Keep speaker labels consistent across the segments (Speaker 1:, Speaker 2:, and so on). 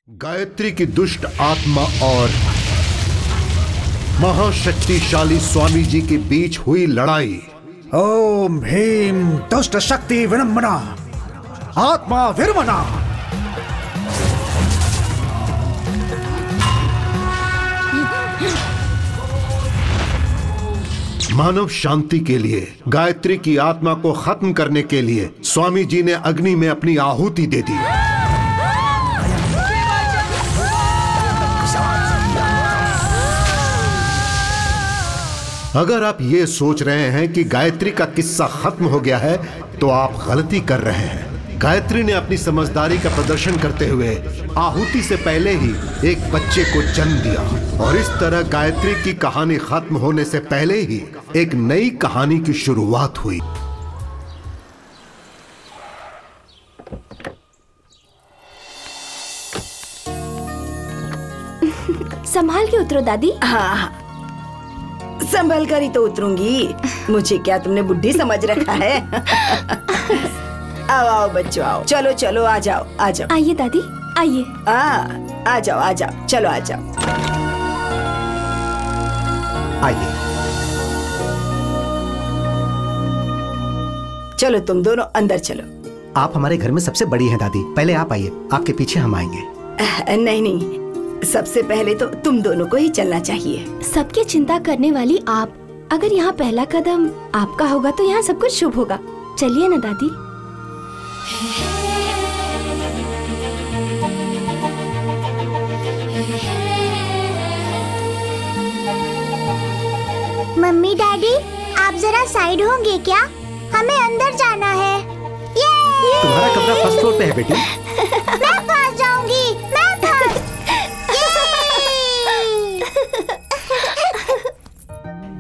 Speaker 1: गायत्री की दुष्ट आत्मा और महाशक्तिशाली स्वामी जी के बीच हुई लड़ाई।
Speaker 2: ओम ह्रीं दुष्ट शक्ति विनम्बना आत्मा विरमना।
Speaker 1: मानव शांति के लिए, गायत्री की आत्मा को खत्म करने के लिए स्वामी जी ने अग्नि में अपनी आहुति दे दी। अगर आप ये सोच रहे हैं कि गायत्री का किस्सा खत्म हो गया है तो आप गलती कर रहे हैं। गायत्री ने अपनी समझदारी का प्रदर्शन करते हुए आहुति से पहले ही एक बच्चे को जन्म दिया और इस तरह गायत्री की कहानी खत्म होने से पहले ही एक नई कहानी की शुरुआत हुई।
Speaker 3: संभाल के उतरो दादी।
Speaker 4: हाँ, संभल कर ही तो उतरूंगी। मुझे क्या तुमने बुढ़ी समझ रखा है? आओ आओ बच्चों आओ, चलो चलो आ जाओ आ जाओ।
Speaker 3: आइए दादी आइए।
Speaker 4: आ जाओ चलो आ जाओ।
Speaker 2: आइए।
Speaker 4: चलो तुम दोनों अंदर चलो।
Speaker 2: आप हमारे घर में सबसे बड़ी हैं दादी, पहले आप आइए, आपके पीछे हम आएंगे।
Speaker 4: नहीं, सबसे पहले तो तुम दोनों को ही चलना चाहिए।
Speaker 3: सबकी चिंता करने वाली आप, अगर यहाँ पहला कदम आपका होगा तो यहाँ सब कुछ शुभ होगा। चलिए ना दादी।
Speaker 5: मम्मी डैडी, आप जरा साइड होंगे क्या? हमें अंदर जाना है। ये
Speaker 2: तुम्हारा कमरा फर्स्ट फ्लोर पे है बेटी।
Speaker 5: मैं फंस जाऊंगी, मैं फंस।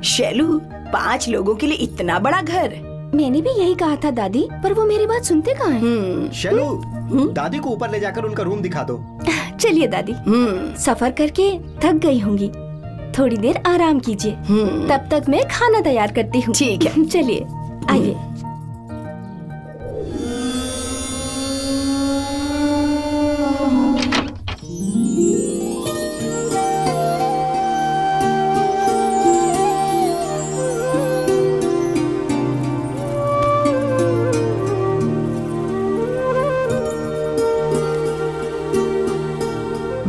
Speaker 4: शैलू, 5 लोगों के लिए इतना बड़ा घर?
Speaker 3: मैंने भी यही कहा था दादी, पर वो मेरी बात सुनते कहाँ हैं?
Speaker 2: शैलू, दादी को ऊपर ले जाकर उनका रूम दिखा दो।
Speaker 3: चलिए दादी। सफर करके थक गई होंगी, थोड़ी देर आराम कीजिए, तब तक मैं खाना तैयार करती हूँ।
Speaker 4: ठीक है।
Speaker 3: चलिए आइए।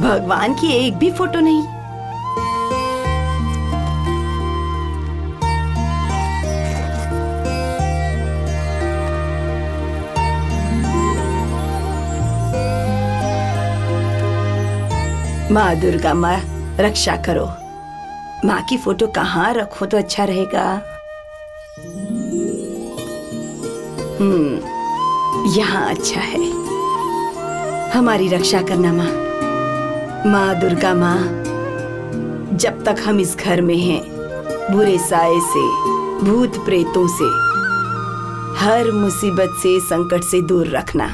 Speaker 4: भगवान की एक भी फोटो नहीं। माँ दुर्गा, माँ रक्षा करो। माँ की फोटो कहाँ रखो तो अच्छा रहेगा? यहाँ अच्छा है। हमारी रक्षा करना माँ। माँ दुर्गा माँ, जब तक हम इस घर में हैं, बुरे साए से, भूत प्रेतों से, हर मुसीबत से, संकट से दूर रखना।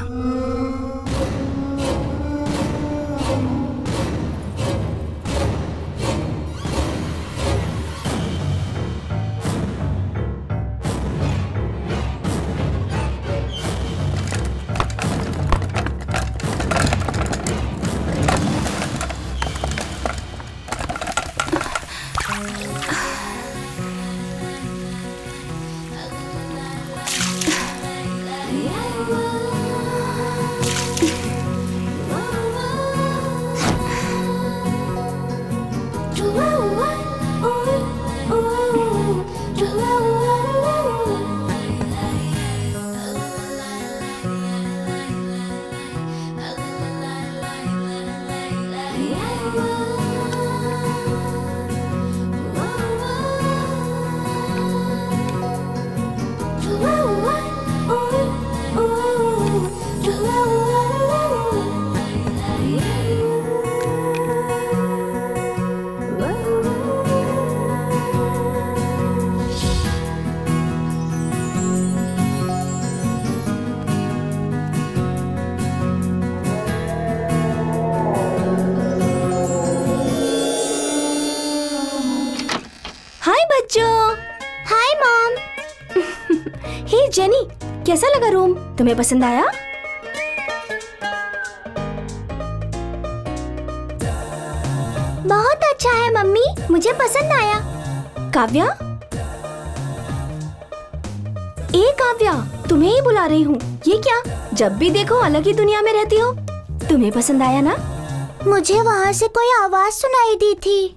Speaker 5: Hi mom.
Speaker 3: हे जेनी, कैसा लगा रूम? तुम्हें पसंद आया?
Speaker 5: बहुत अच्छा है मम्मी, मुझे पसंद आया।
Speaker 3: काव्या, ए काव्या, तुम्हें ही बुला रही हूँ। ये क्या, जब भी देखो अलग ही दुनिया में रहती हो। तुम्हें पसंद आया ना?
Speaker 5: मुझे वहाँ से कोई आवाज सुनाई दी थी।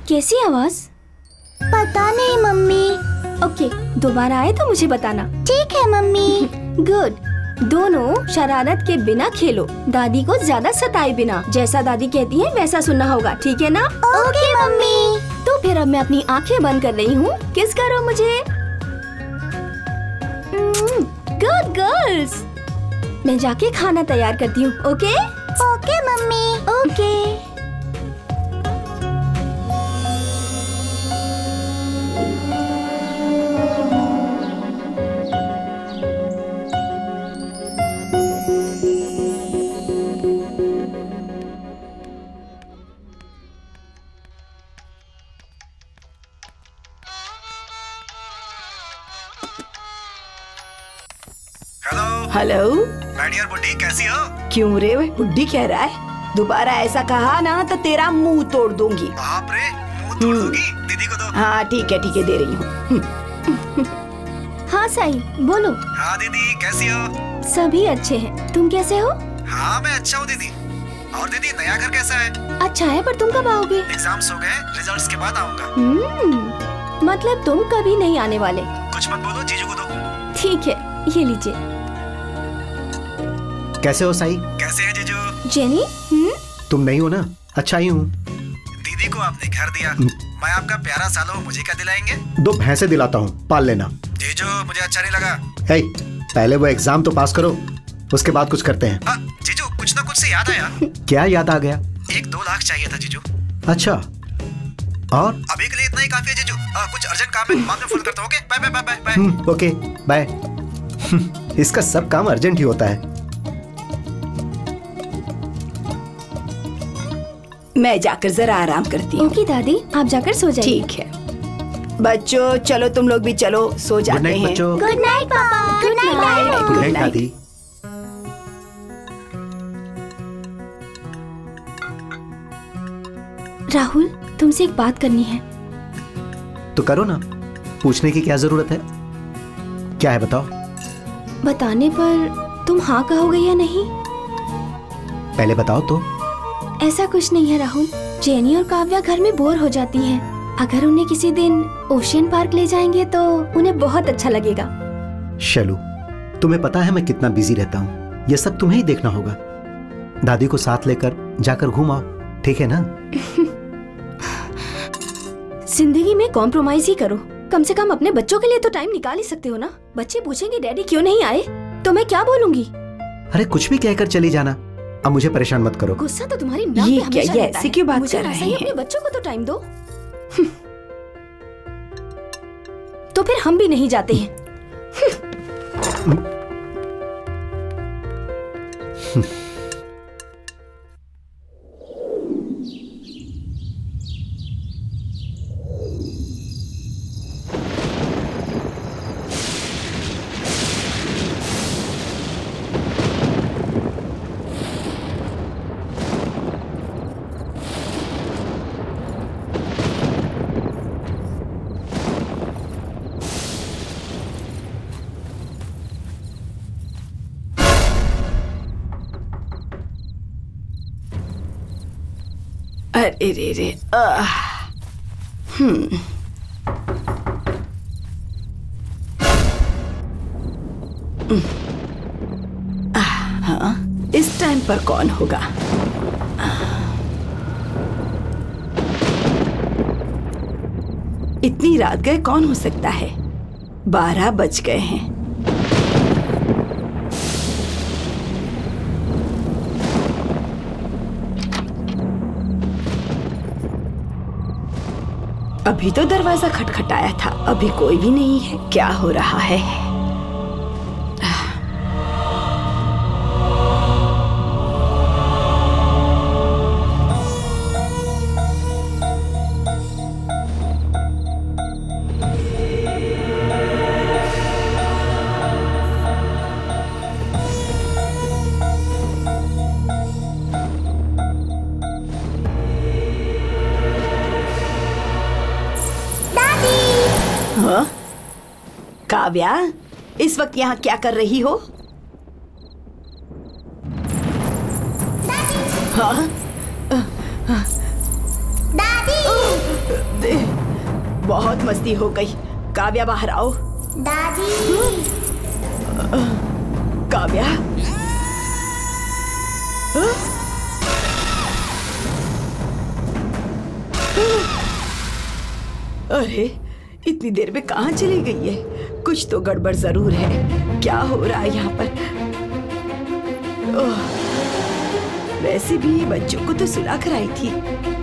Speaker 3: कैसी आवाज?
Speaker 5: पता नहीं मम्मी।
Speaker 3: ओके, दोबारा आए तो मुझे बताना।
Speaker 5: ठीक है मम्मी।
Speaker 3: गुड। दोनों शरारत के बिना खेलो, दादी को ज्यादा सताए बिना। जैसा दादी कहती है वैसा सुनना होगा, ठीक है ना?
Speaker 5: Okay mummy.
Speaker 3: तो फिर अब मैं अपनी आंखें बंद कर रही हूँ, किस करो मुझे। Good girls. मैं जाके खाना तैयार करती हूँ। Okay
Speaker 5: okay mummy.
Speaker 3: Okay.
Speaker 4: Hello
Speaker 6: बैडियर बुड्ढी, कैसी हो?
Speaker 4: क्यों रे, बुड्ढी कह रहा है? दोबारा ऐसा कहा ना तो तेरा मुंह तोड़ दूंगी।
Speaker 6: बाप रे, मुंह तोड़ दोगी? दीदी को दो।
Speaker 4: हाँ ठीक है दे रही हूँ।
Speaker 3: हाँ साई, बोलो।
Speaker 6: हाँ दीदी, कैसी हो?
Speaker 3: सभी अच्छे हैं, तुम कैसे हो?
Speaker 6: हाँ मैं अच्छा हूँ दीदी। और दीदी, नया घर कैसा है?
Speaker 3: अच्छा है, पर तुम कब आओगे?
Speaker 6: एग्जाम्स हो गए, रिजल्ट्स के बाद आऊंगा।
Speaker 3: मतलब तुम कभी नहीं आने वाले?
Speaker 6: कुछ मत बोलो, जीजू को दो।
Speaker 3: ठीक है, ये लीजिए।
Speaker 2: कैसे हो साई?
Speaker 6: कैसे है जीजू?
Speaker 3: जेनी,
Speaker 2: तुम नहीं हो ना? अच्छा ही हूँ।
Speaker 6: दीदी को आपने घर दिया, मैं आपका प्यारा साला हूँ, मुझे क्या दिलाएंगे?
Speaker 2: 2 भैंसे दिलाता हूँ, पाल लेना।
Speaker 6: जीजू, मुझे अच्छा नहीं लगा।
Speaker 2: हे, पहले वो एग्जाम तो पास करो, उसके बाद कुछ करते हैं।
Speaker 6: जीजू, कुछ ना कुछ से याद आया।
Speaker 2: क्या याद आ गया?
Speaker 6: 1-2 लाख चाहिए था जीजू।
Speaker 2: अच्छा, और?
Speaker 6: अभी के लिए इतना ही काफी है जीजू। कुछ अर्जेंट काम है, बाद में फोन करता हूँ। Okay, bye bye bye bye.
Speaker 2: Okay bye. इसका सब काम अर्जेंट ही होता है।
Speaker 4: मैं जाकर जरा आराम करती हूँ।
Speaker 3: ओके दादी, आप जाकर सो जाइए।
Speaker 4: ठीक है बच्चों, चलो तुम लोग भी चलो, सो जाते हैं।
Speaker 2: बच्चों।
Speaker 5: गुड नाइट पापा।
Speaker 3: Good night.
Speaker 2: गुड नाइट दादी।
Speaker 3: राहुल, तुमसे एक बात करनी है।
Speaker 2: तो करो ना, पूछने की क्या जरूरत है? क्या है बताओ।
Speaker 3: बताने पर तुम हाँ कहोगे या नहीं?
Speaker 2: पहले बताओ तो।
Speaker 3: ऐसा कुछ नहीं है राहुल, जेनी और काव्या घर में बोर हो जाती हैं। अगर उन्हें किसी दिन ओशियन पार्क ले जाएंगे तो उन्हें बहुत अच्छा लगेगा।
Speaker 2: शैलू, तुम्हें पता है मैं कितना बिजी रहता हूँ, ये सब तुम्हें ही देखना होगा। दादी को साथ लेकर जाकर घूम आओ, ठीक है ना?
Speaker 3: जिंदगी में कॉम्प्रोमाइज ही करो। कम से कम अपने बच्चों के लिए तो टाइम निकाल ही सकते हो ना। बच्चे पूछेंगे डैडी क्यों नहीं आए, तो मैं क्या बोलूंगी?
Speaker 2: अरे कुछ भी कहकर चली जाना, अब मुझे परेशान मत करो।
Speaker 3: गुस्सा तो तुम्हारी नाक
Speaker 4: ये
Speaker 3: पे हमेशा
Speaker 4: क्या,
Speaker 3: रहता
Speaker 4: ऐसे
Speaker 3: है।
Speaker 4: क्यों बात
Speaker 3: मुझे
Speaker 4: कर
Speaker 3: ऐसा
Speaker 4: रहे
Speaker 3: ही
Speaker 4: हैं?
Speaker 3: अपने बच्चों को तो टाइम दो। तो फिर हम भी नहीं जाते हैं।
Speaker 4: अरे रे रे, हाँ, इस टाइम पर कौन होगा? इतनी रात गए कौन हो सकता है? 12 बज गए हैं। अभी तो दरवाजा खटखटाया था, अभी कोई भी नहीं है। क्या हो रहा है? काव्या, इस वक्त यहाँ क्या कर रही हो? हाँ?
Speaker 5: दादी!
Speaker 4: बहुत मस्ती हो गई। काव्या बाहर आओ।
Speaker 5: दादी!
Speaker 4: काव्या? अरे इतनी देर में कहाँ चली गई है? कुछ तो गड़बड़ जरूर है। क्या हो रहा है यहाँ पर? वैसे भी बच्चों को तो सुला कर आई थी,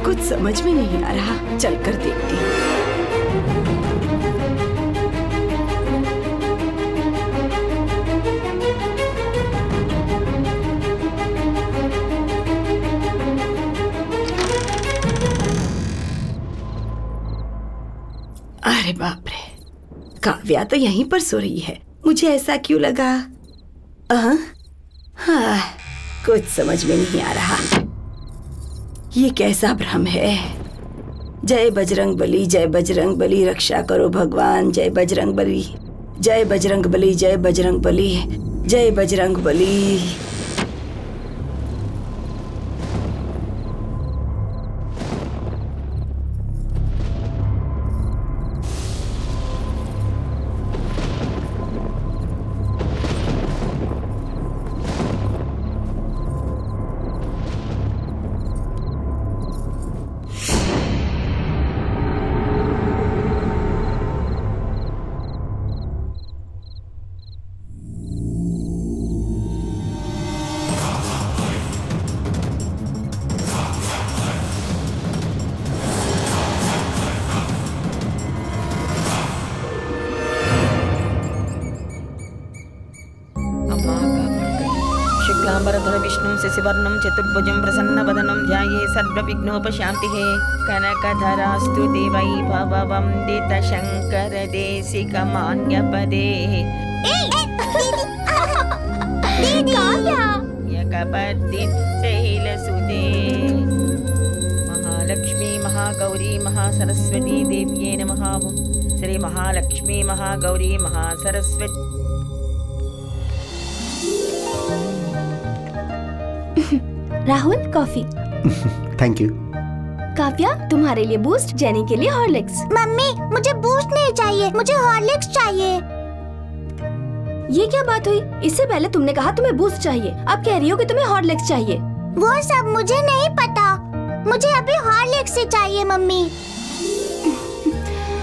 Speaker 4: कुछ समझ में नहीं आ रहा। चल कर देखती हूँ। अरे बाप रे, काव्या तो यहीं पर सो रही है। मुझे ऐसा क्यों लगा? हाँ, कुछ समझ में नहीं आ रहा। ये कैसा भ्रम है? जय बजरंग बली, जय बजरंग बली, रक्षा करो भगवान। जय बजरंग बली, जय बजरंग बली, जय बजरंग बली, जय बजरंग बली।
Speaker 7: विष्णु शशिवर्णं चतुर्भुजं प्रसन्नवदनं ध्याये सर्वविघ्नोपशान्तिः। कनकधरास्तु वैभववन्दित शङ्कर देशिकमान्यपदे। यकपर्दित शैलसुते। महालक्ष्मी महागौरी महासरस्वती देव्ये नमः। Shri Mahalakshmi Mahagauri Mahasaraswati.
Speaker 3: Rahul, coffee.
Speaker 2: Thank you.
Speaker 3: Kavya, तुम्हारे लिए बूस्ट, जेनी के लिए हॉर्लिक्स।
Speaker 5: मम्मी, मुझे बूस्ट नहीं चाहिए, मुझे हॉर्लिक्स चाहिए।
Speaker 3: ये क्या बात हुई? इससे पहले तुमने कहा तुम्हें बूस्ट चाहिए, अब कह रही हो कि तुम्हें हॉर्लिक्स चाहिए।
Speaker 5: वो सब मुझे नहीं पता, मुझे अभी हॉर्लिक्स ही चाहिए मम्मी।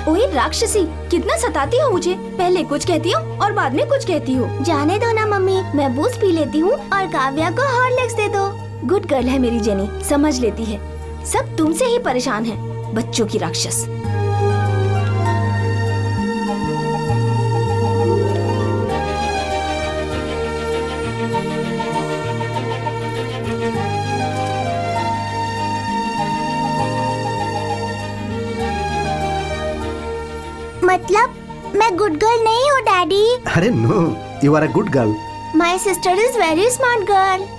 Speaker 3: ओए राक्षसी, कितना सताती हो मुझे। पहले कुछ कहती हो और बाद में कुछ कहती हो।
Speaker 5: जाने दो ना मम्मी, मैं बूस्ट पी लेती हूँ और काव्या को हॉर्लिक्स दे दो।
Speaker 3: गुड गर्ल है मेरी जेनी, समझ लेती है। सब तुमसे ही परेशान हैं, बच्चों की राक्षस।
Speaker 5: मतलब मैं गुड गर्ल नहीं हूँ डैडी?
Speaker 2: अरे no, you are a good girl.
Speaker 5: My sister is very smart girl.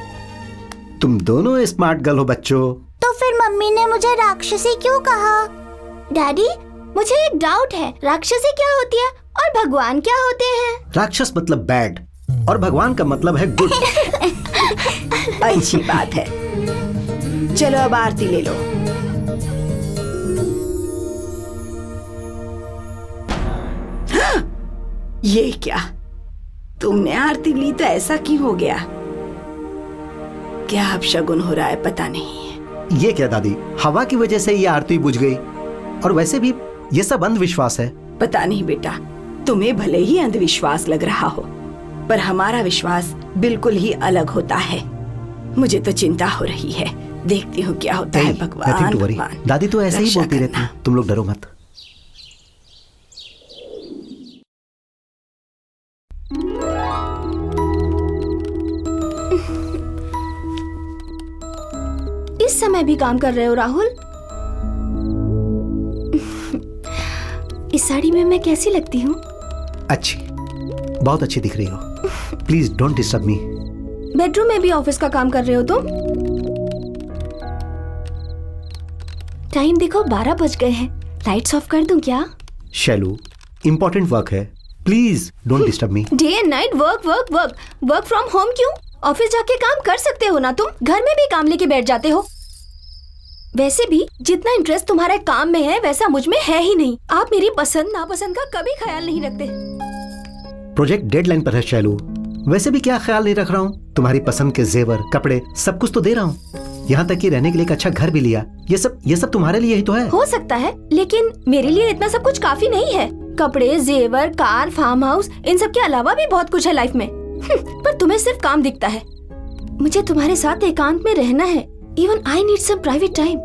Speaker 2: तुम दोनों स्मार्ट गर्ल हो बच्चों।
Speaker 5: तो फिर मम्मी ने मुझे राक्षसी क्यों कहा?
Speaker 3: डैडी, मुझे एक डाउट है, राक्षसी क्या होती है और भगवान क्या होते हैं?
Speaker 2: राक्षस मतलब बैड और भगवान का मतलब है गुड।
Speaker 4: अच्छी बात है। चलो अब आरती ले लो। ये क्या, तुमने आरती ली तो ऐसा क्यों हो गया? क्या अब शगुन हो रहा है पता नहीं।
Speaker 2: ये क्या दादी, हवा की वजह से ये आरती बुझ गई। और वैसे भी ये सब अंधविश्वास है।
Speaker 4: पता नहीं बेटा, तुम्हें भले ही अंधविश्वास लग रहा हो, पर हमारा विश्वास बिल्कुल ही अलग होता है। मुझे तो चिंता हो रही है, देखती हूँ क्या होता है। भगवान,
Speaker 2: दादी तो ऐसे ही बोलती रहती है, तुम लोग डरो मत।
Speaker 3: इस समय भी काम कर रहे हो राहुल? इस साड़ी में मैं कैसी लगती हूँ?
Speaker 2: अच्छी, बहुत अच्छी दिख रही हो। Please don't disturb me.
Speaker 3: Bedroom में भी ऑफिस का काम कर रहे हो तुम? टाइम देखो 12 बज गए हैं, लाइट्स ऑफ कर दूं क्या?
Speaker 2: शैलू, इंपॉर्टेंट वर्क है, please don't disturb me.
Speaker 3: Day and night work work work. Work from home क्यों? ऑफिस जाके काम कर सकते हो ना तुम? घर में भी काम लेके बैठ जाते हो। वैसे भी जितना इंटरेस्ट तुम्हारा काम में है वैसा मुझ में है ही नहीं। आप मेरी पसंद नापसंद का कभी ख्याल नहीं रखते।
Speaker 2: प्रोजेक्ट डेडलाइन पर है शैलू, वैसे भी क्या ख्याल नहीं रख रहा हूँ। तुम्हारी पसंद के जेवर कपड़े सब कुछ तो दे रहा हूँ, यहाँ तक कि रहने के लिए एक अच्छा घर भी लिया। ये सब तुम्हारे लिए ही तो है।
Speaker 3: हो सकता है, लेकिन मेरे लिए इतना सब कुछ काफी नहीं है। कपड़े, जेवर, कार, फार्म हाउस, इन सब के अलावा भी बहुत कुछ है लाइफ में। पर तुम्हें सिर्फ काम दिखता है। मुझे तुम्हारे साथ एकांत में रहना है। Even I need some private time.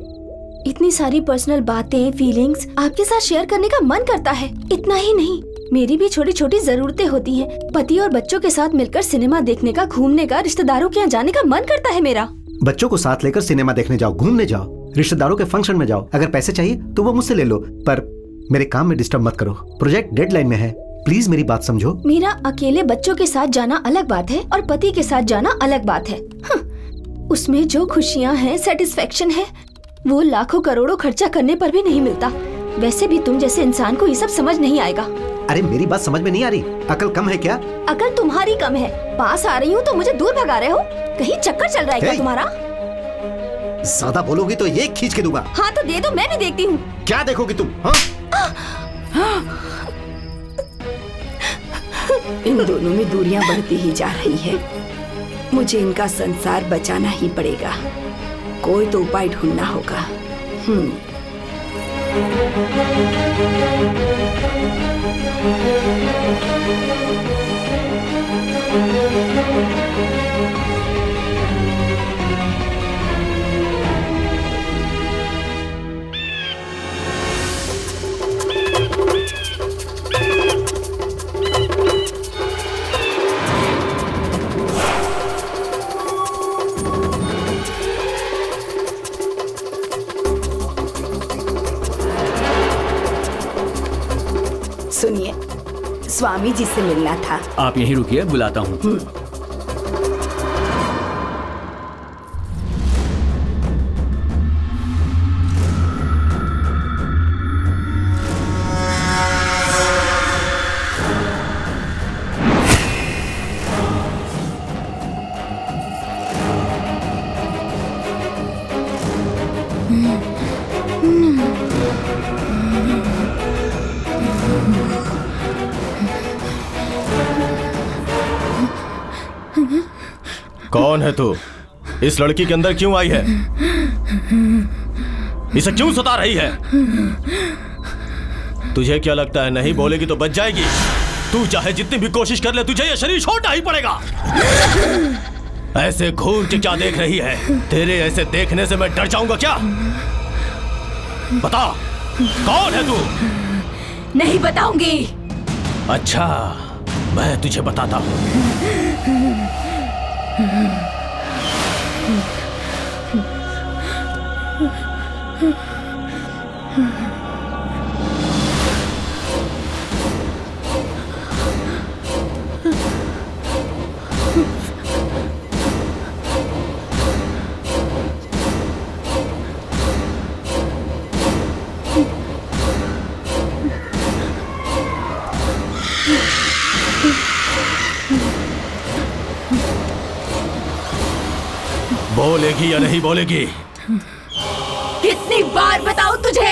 Speaker 3: इतनी सारी पर्सनल बातें, फीलिंग्स आपके साथ शेयर करने का मन करता है। इतना ही नहीं, मेरी भी छोटी छोटी जरूरतें होती हैं। पति और बच्चों के साथ मिलकर सिनेमा देखने का, घूमने का, रिश्तेदारों के यहाँ जाने का मन करता है मेरा।
Speaker 2: बच्चों को साथ लेकर सिनेमा देखने जाओ, घूमने जाओ, रिश्तेदारों के फंक्शन में जाओ। अगर पैसे चाहिए तो वो मुझसे ले लो, पर मेरे काम में डिस्टर्ब मत करो। प्रोजेक्ट डेडलाइन में है, प्लीज मेरी बात समझो।
Speaker 3: मेरा अकेले बच्चों के साथ जाना अलग बात है और पति के साथ जाना अलग बात है। उसमें जो खुशियाँ हैं, सेटिस्फेक्शन है, वो लाखों करोड़ों खर्चा करने पर भी नहीं मिलता। वैसे भी तुम जैसे इंसान को ये सब समझ नहीं आएगा।
Speaker 2: अरे मेरी बात समझ में नहीं आ रही? अकल कम है क्या?
Speaker 3: अकल तुम्हारी कम है। पास आ रही हूँ तो मुझे दूर भगा रहे हो। कहीं चक्कर चल रहा है क्या तुम्हारा?
Speaker 2: ज्यादा बोलोगी तो ये खींच के दूंगा।
Speaker 3: हाँ तो दे दो, मैं भी देखती हूँ।
Speaker 2: क्या देखोगी तुम?
Speaker 4: इन दोनों में दूरियां बढ़ती ही जा रही है। मुझे इनका संसार बचाना ही पड़ेगा। कोई तो उपाय ढूंढना होगा। सुनिए, स्वामी जी से मिलना था।
Speaker 8: आप यहीं रुकिए, बुलाता हूँ।
Speaker 9: कौन है तू? इस लड़की के अंदर क्यों आई है? इसे क्यों सता रही है? तुझे क्या लगता है नहीं बोलेगी तो बच जाएगी? तू चाहे जितनी भी कोशिश कर ले, तुझे ये शरीर छोड़ना ही पड़ेगा। ऐसे घूर के क्या देख रही है? तेरे ऐसे देखने से मैं डर जाऊंगा क्या? बता, कौन है तू?
Speaker 3: नहीं बताऊंगी।
Speaker 9: अच्छा, मैं तुझे बताता हूँ। बोलेगी या नहीं बोलेगी?
Speaker 3: कितनी बार बताऊं तुझे?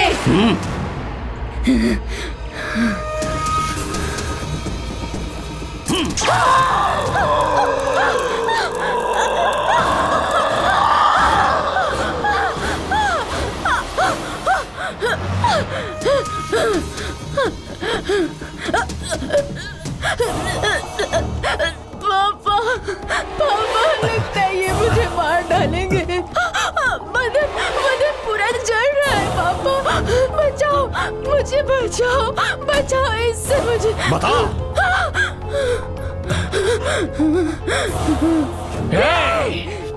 Speaker 4: पापा, पापा, लगता है ये मुझे मार डालेंगे। बदन पूरा जल रहा है पापा। बचाओ, मुझे बचाओ, बचाओ इससे मुझे।
Speaker 9: बताओ।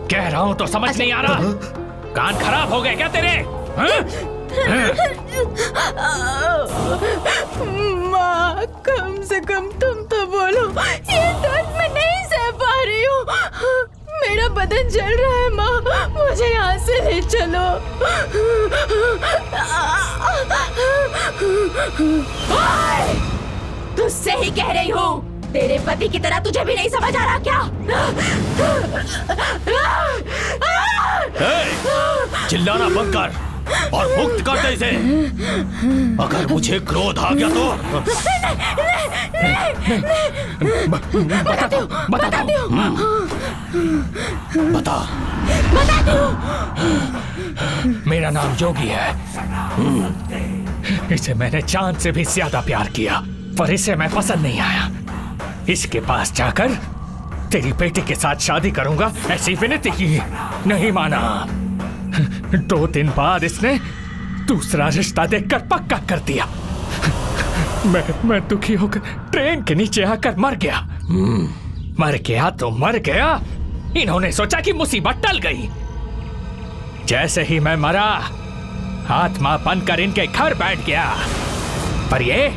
Speaker 8: कह रहा हूँ तो समझ नहीं आ रहा? कान खराब हो गए क्या तेरे?
Speaker 4: माँ, कम से कम तुम तो बोलो। ये दर्द मैं नहीं सह पा रही हूँ। मेरा बदन जल रहा है माँ, मुझे यहाँ से ले चलो। तुझसे ही कह रही हूँ, तेरे पति की तरह तुझे भी नहीं समझ आ रहा क्या?
Speaker 9: चिल्लाना बंद कर और मुक्त कर दे इसे। अगर मुझे क्रोध आ गया तो
Speaker 4: बताती हूँ।
Speaker 9: बता।
Speaker 8: मेरा नाम योगी है। इसे मैंने चांद से भी ज्यादा प्यार किया, पर इसे मैं पसंद नहीं आया। इसके पास जाकर तेरी बेटी के साथ शादी करूंगा ऐसी विनती की, नहीं माना। 2 दिन बाद इसने दूसरा रिश्ता देखकर पक्का कर दिया। मैं दुखी होकर ट्रेन के नीचे आकर मर गया। मर गया तो मर गया। इन्होंने सोचा कि मुसीबत टल गई। जैसे ही मैं मरा, आत्मा बनकर इनके घर बैठ गया। पर ये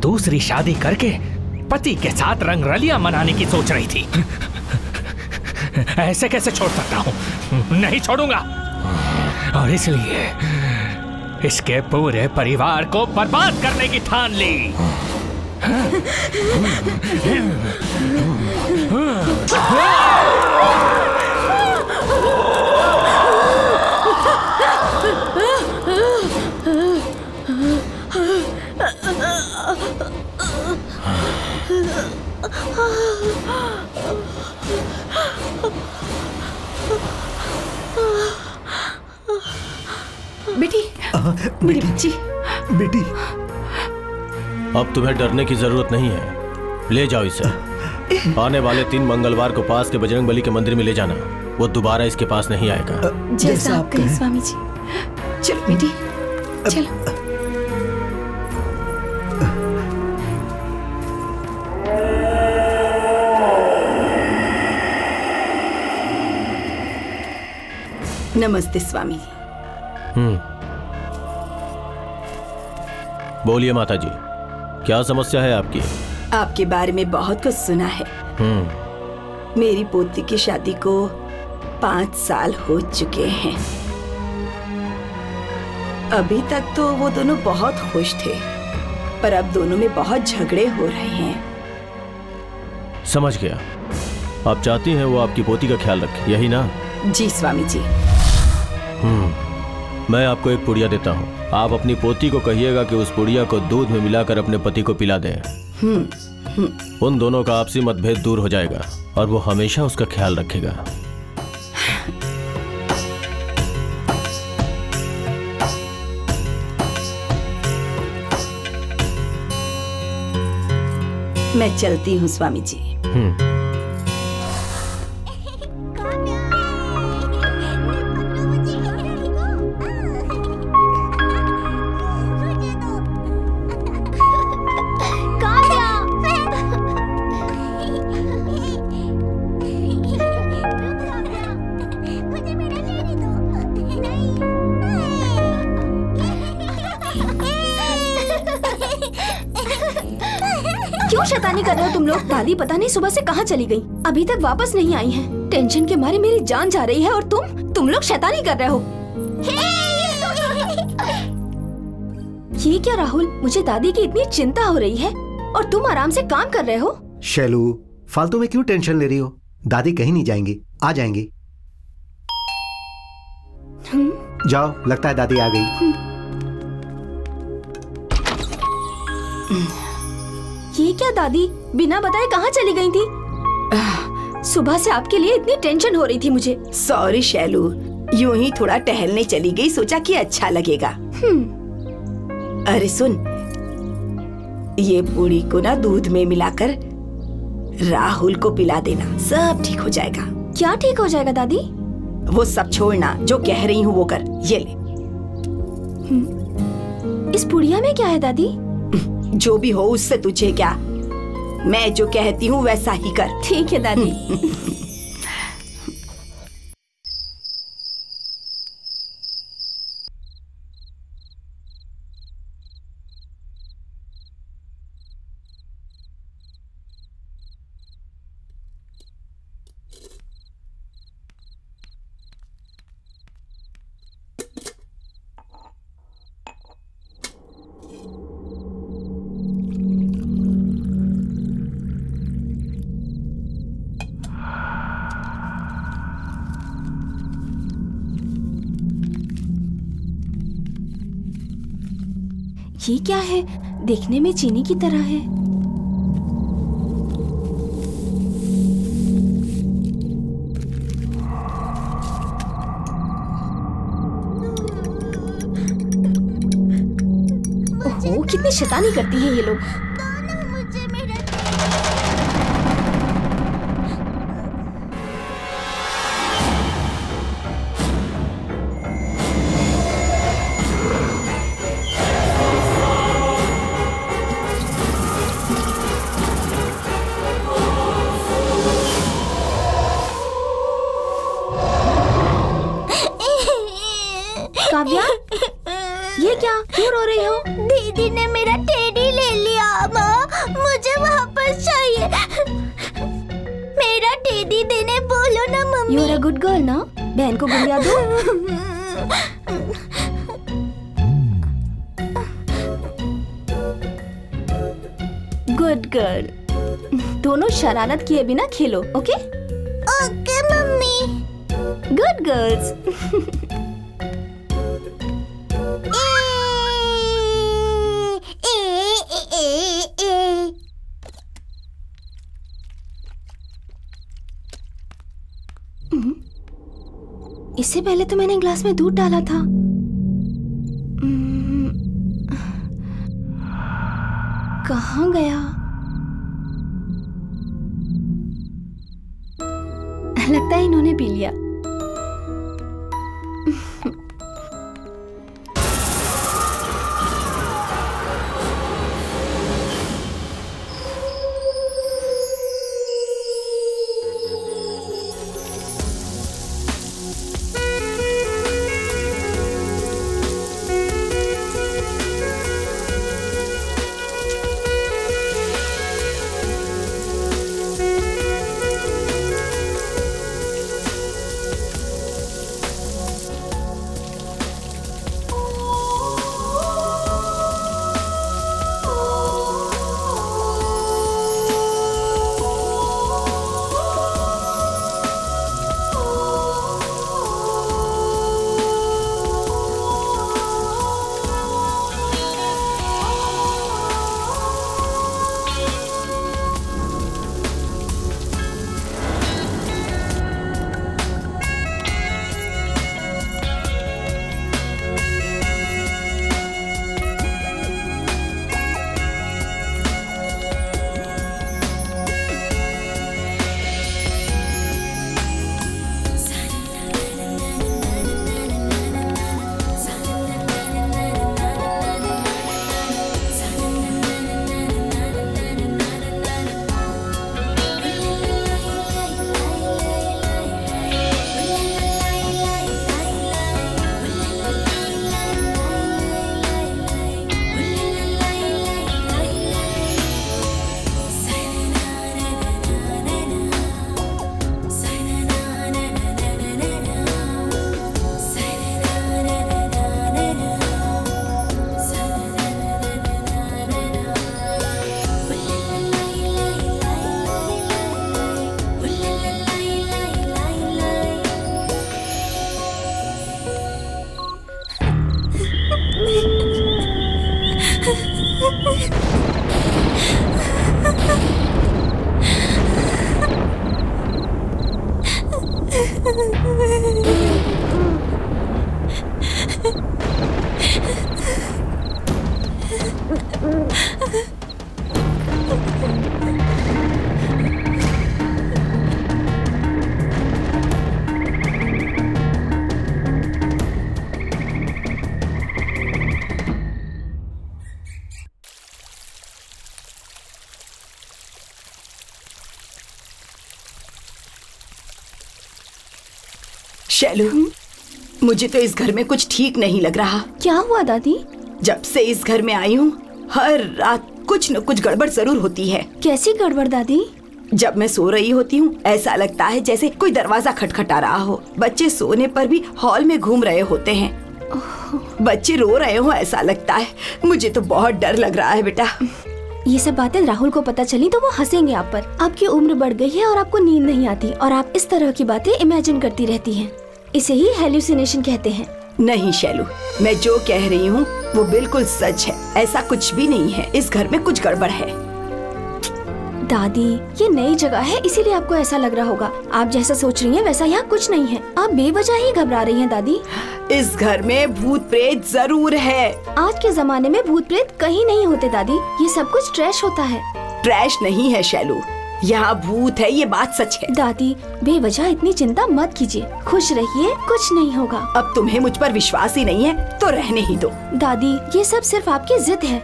Speaker 8: दूसरी शादी करके पति के साथ रंगरलियां मनाने की सोच रही थी। ऐसे कैसे छोड़ सकता हूं? नहीं छोड़ूंगा। और इसलिए इसके पूरे परिवार को बर्बाद करने की ठान ली।
Speaker 4: बेटी, मेरी बच्ची।
Speaker 2: बेटी,
Speaker 9: अब तुम्हें डरने की जरूरत नहीं है। ले जाओ इसे। आने वाले 3 मंगलवार को पास के बजरंगबली के मंदिर में ले जाना। वो दोबारा इसके पास नहीं आएगा।
Speaker 4: जैसा आप कहें स्वामी जी। चलो बेटी, चलो। नमस्ते स्वामी जी।
Speaker 9: बोलिए माता जी, क्या समस्या है आपकी?
Speaker 4: आपके बारे में बहुत कुछ सुना है। मेरी पोती की शादी को 5 साल हो चुके हैं। अभी तक तो वो दोनों बहुत खुश थे, पर अब दोनों में बहुत झगड़े हो रहे हैं।
Speaker 9: समझ गया। आप चाहती हैं वो आपकी पोती का ख्याल रखे, यही ना?
Speaker 4: जी स्वामी जी।
Speaker 9: मैं आपको एक पुड़िया देता हूँ। आप अपनी पोती को कहिएगा कि उस पुड़िया को दूध में मिलाकर अपने पति को पिला दें। उन दोनों का आपसी मतभेद दूर हो जाएगा और वो हमेशा उसका ख्याल रखेगा।
Speaker 4: मैं चलती हूँ स्वामी जी।
Speaker 3: क्यों शैतानी कर रहे हो तुम लोग? दादी पता नहीं सुबह से कहाँ चली गई, अभी तक वापस नहीं आई हैं। टेंशन के मारे मेरी जान जा रही है और तुम लोग शैतानी कर रहे हो। ये क्या राहुल, मुझे दादी की इतनी चिंता हो रही है और तुम आराम से काम कर रहे हो।
Speaker 2: शैलू, फालतू में क्यों टेंशन ले रही हो? दादी कहीं नहीं जाएंगी, आ जाएंगी। जाओ, लगता है दादी आ गई।
Speaker 3: ये क्या दादी बिना बताए कहाँ चली गई थी? सुबह से आपके लिए इतनी टेंशन हो रही थी मुझे।
Speaker 4: सॉरी शैलू, यूं ही थोड़ा टहलने चली गई, सोचा कि अच्छा लगेगा। अरे सुन, ये पूड़ी को ना दूध में मिलाकर राहुल को पिला देना, सब ठीक हो जाएगा।
Speaker 3: क्या ठीक हो जाएगा दादी?
Speaker 4: वो सब छोड़ना, जो कह रही हूँ वो कर। ये ले।
Speaker 3: इस पुड़िया में क्या है दादी?
Speaker 4: जो भी हो उससे तुझे क्या, मैं जो कहती हूँ वैसा ही कर।
Speaker 3: ठीक है दादी। ये क्या है? देखने में चीनी की तरह है। ओहो, कितनी शैतानी करती हैं ये लोग। काव्या, ये क्या? क्यों रो रही हो?
Speaker 5: दीदी ने मेरा टेडी ले लिया माँ, मुझे वापस चाहिए। मेरा टेडी देने बोलो ना mummy.
Speaker 3: You are a good girl ना? बहन को गुड़िया दो। Good girl. दोनों शरारत किए बिना खेलो, okay?
Speaker 5: Okay mummy.
Speaker 3: Good girls. इससे पहले तो मैंने ग्लास में दूध डाला था। कहाँ गया? लगता है इन्होंने पी लिया।
Speaker 4: शैलू, मुझे तो इस घर में कुछ ठीक नहीं लग रहा।
Speaker 3: क्या हुआ दादी?
Speaker 4: जब से इस घर में आई हूँ हर रात कुछ न कुछ गड़बड़ जरूर होती है।
Speaker 3: कैसी गड़बड़ दादी?
Speaker 4: जब मैं सो रही होती हूँ ऐसा लगता है जैसे कोई दरवाजा खटखटा रहा हो। बच्चे सोने पर भी हॉल में घूम रहे होते हैं। बच्चे रो रहे हो ऐसा लगता है। मुझे तो बहुत डर लग रहा है बेटा।
Speaker 3: ये सब बातें राहुल को पता चली तो वो हंसेंगे आप पर। आपकी उम्र बढ़ गई है और आपको नींद नहीं आती और आप इस तरह की बातें इमेजिन करती रहती हैं। इसे ही हेल्यूसिनेशन कहते हैं।
Speaker 4: नहीं शैलू, मैं जो कह रही हूँ वो बिल्कुल सच है। ऐसा कुछ भी नहीं है, इस घर में कुछ गड़बड़ है।
Speaker 3: दादी, ये नई जगह है इसीलिए आपको ऐसा लग रहा होगा। आप जैसा सोच रही हैं वैसा यहाँ कुछ नहीं है। आप बेवजह ही घबरा रही हैं दादी।
Speaker 4: इस घर में भूत प्रेत जरूर है।
Speaker 3: आज के जमाने में भूत प्रेत कहीं नहीं होते दादी, ये सब कुछ ट्रैश होता है।
Speaker 4: ट्रैश नहीं है शैलू, यहाँ भूत है, ये बात सच है।
Speaker 3: दादी, बेवजह इतनी चिंता मत कीजिए, खुश रहिए, कुछ नहीं होगा।
Speaker 4: अब तुम्हें मुझ पर विश्वास ही नहीं है तो रहने ही दो।
Speaker 3: दादी, ये सब सिर्फ आपकी जिद है।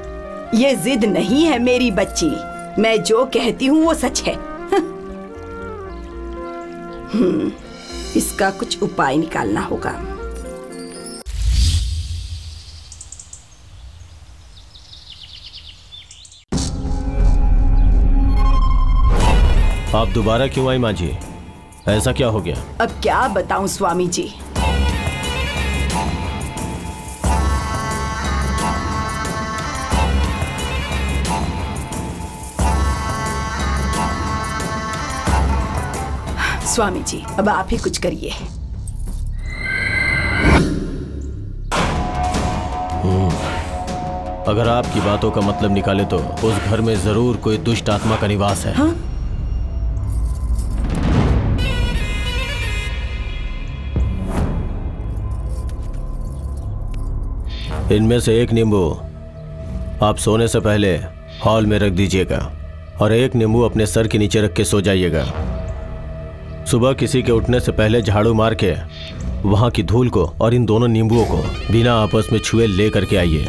Speaker 4: ये जिद नहीं है मेरी बच्ची, मैं जो कहती हूँ वो सच है। इसका कुछ उपाय निकालना होगा।
Speaker 9: आप दोबारा क्यों आई माँ जी? ऐसा क्या हो गया?
Speaker 4: अब क्या बताऊं स्वामी जी। स्वामी जी, अब आप ही कुछ करिए।
Speaker 9: अगर आपकी बातों का मतलब निकाले तो उस घर में जरूर कोई दुष्ट आत्मा का निवास है।
Speaker 4: हाँ?
Speaker 9: इनमें से एक नींबू आप सोने से पहले हॉल में रख दीजिएगा और एक नींबू अपने सर के नीचे रख के सो जाइएगा। सुबह किसी के उठने से पहले झाड़ू मार के वहां की धूल को और इन दोनों नींबुओं को बिना आपस में छुए ले करके आइए।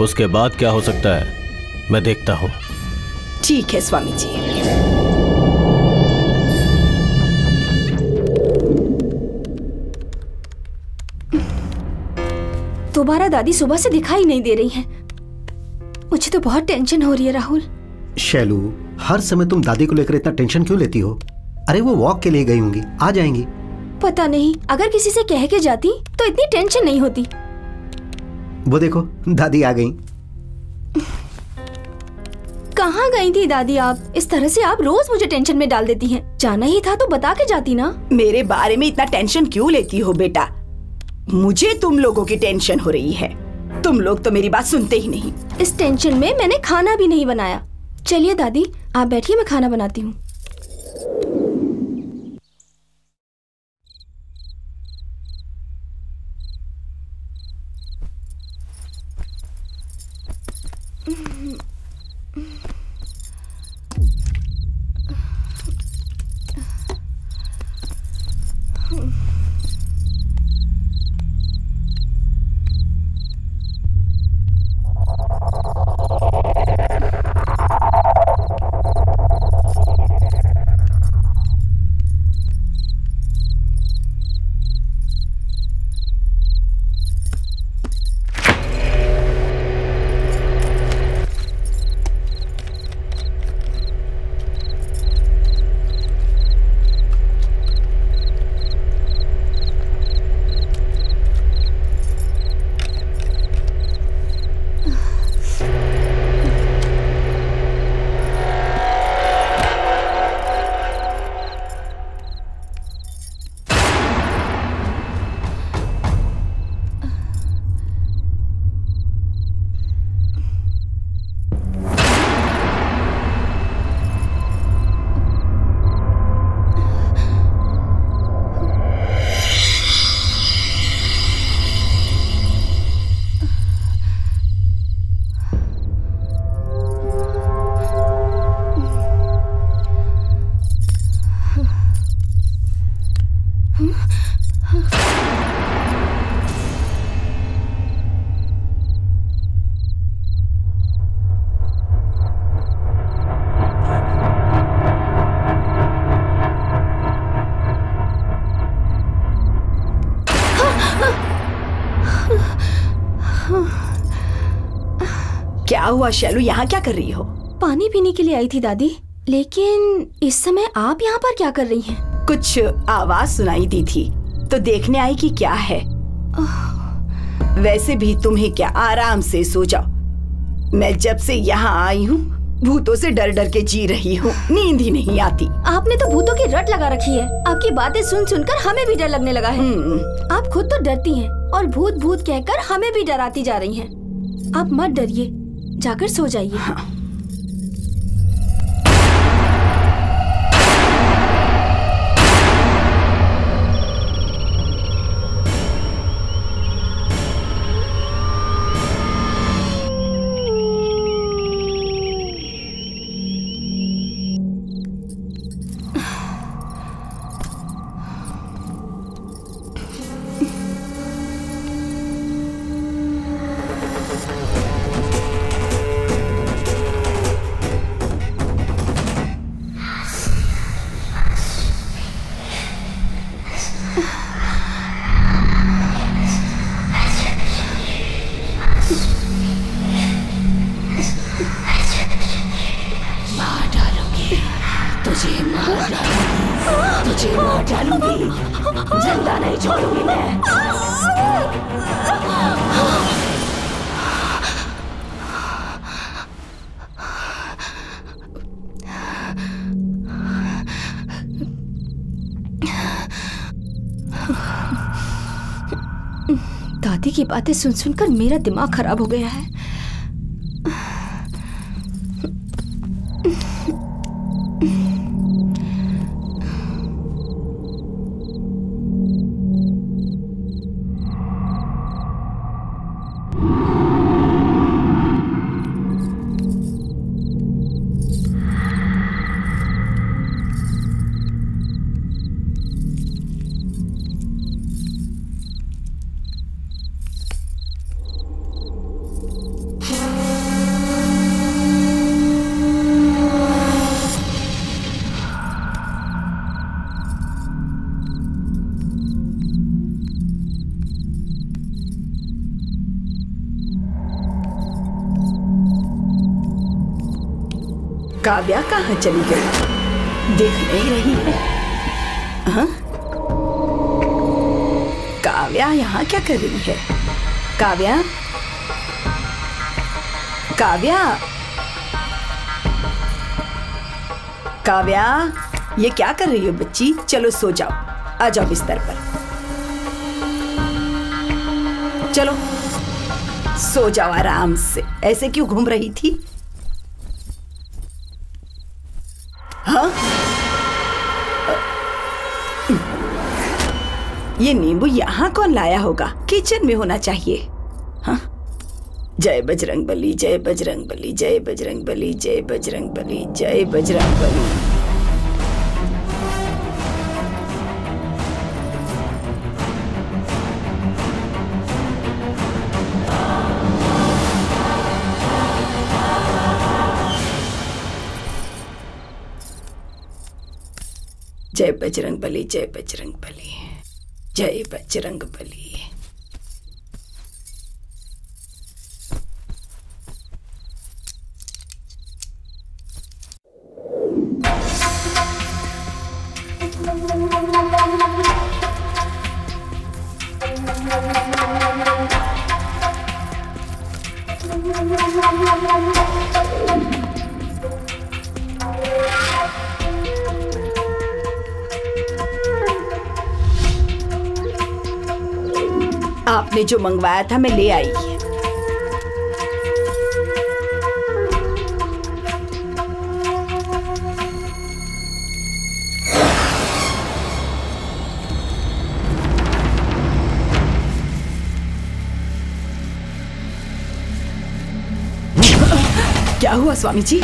Speaker 9: उसके बाद क्या हो सकता है मैं देखता हूँ।
Speaker 4: ठीक है स्वामी जी।
Speaker 3: दोबारा दादी सुबह से दिखाई नहीं दे रही हैं। मुझे तो बहुत टेंशन हो रही है राहुल।
Speaker 2: शैलू, हर समय तुम दादी को लेकर इतना टेंशन क्यों लेती हो? अरे वो वॉक के लिए गई होंगी, आ जाएंगी।
Speaker 3: पता नहीं, अगर किसी से कह के जाती तो इतनी टेंशन नहीं होती।
Speaker 2: वो देखो दादी आ गई।
Speaker 3: कहाँ गई थी दादी आप? इस तरह से आप रोज मुझे टेंशन में डाल देती हैं। जाना ही था तो बता के जाती ना।
Speaker 4: मेरे बारे में इतना टेंशन क्यों लेती हो बेटा? मुझे तुम लोगों की टेंशन हो रही है। तुम लोग तो मेरी बात सुनते ही नहीं।
Speaker 3: इस टेंशन में मैंने खाना भी नहीं बनाया। चलिए दादी, आप बैठिए, मैं खाना बनाती हूँ।
Speaker 4: क्या हुआ शैलू, यहाँ क्या कर रही हो?
Speaker 3: पानी पीने के लिए आई थी दादी, लेकिन इस समय आप यहाँ पर क्या कर रही हैं?
Speaker 4: कुछ आवाज सुनाई दी थी तो देखने आई कि क्या है। वैसे भी तुम्हें क्या, आराम से सो जाओ। मैं जब से यहाँ आई हूँ भूतों से डर डर के जी रही हूँ, नींद ही नहीं आती।
Speaker 3: आपने तो भूतों की रट लगा रखी है। आपकी बातें सुन सुनकर हमें भी डर लगने लगा है। आप खुद तो डरती हैं और भूत भूत कहकर हमें भी डराती जा रही हैं। आप मत डरिए, जाकर सो जाइए।
Speaker 4: हाँ। जिंदा नहीं छोड़ूंगी मैं।
Speaker 3: दादी की बातें सुन सुनकर मेरा दिमाग खराब हो गया है।
Speaker 4: काव्या कहाँ चली गई? देख नहीं रही है। हाँ? काव्या यहाँ क्या कर रही है? काव्या, काव्या, काव्या, ये क्या कर रही हो बच्ची? चलो सो जाओ, आ जाओ बिस्तर पर। चलो सो जाओ आराम से। ऐसे क्यों घूम रही थी? हाँ? ये नींबू यहाँ कौन लाया होगा? किचन में होना चाहिए। हाँ? जय बजरंग बली, जय बजरंग बली, जय बजरंग बली, जय बजरंग बली, जय बजरंग बली। जय बजरंग बली, जय बजरंग बली, जय बजरंग बली। आपने जो मंगवाया था मैं ले आई। क्या हुआ स्वामी जी?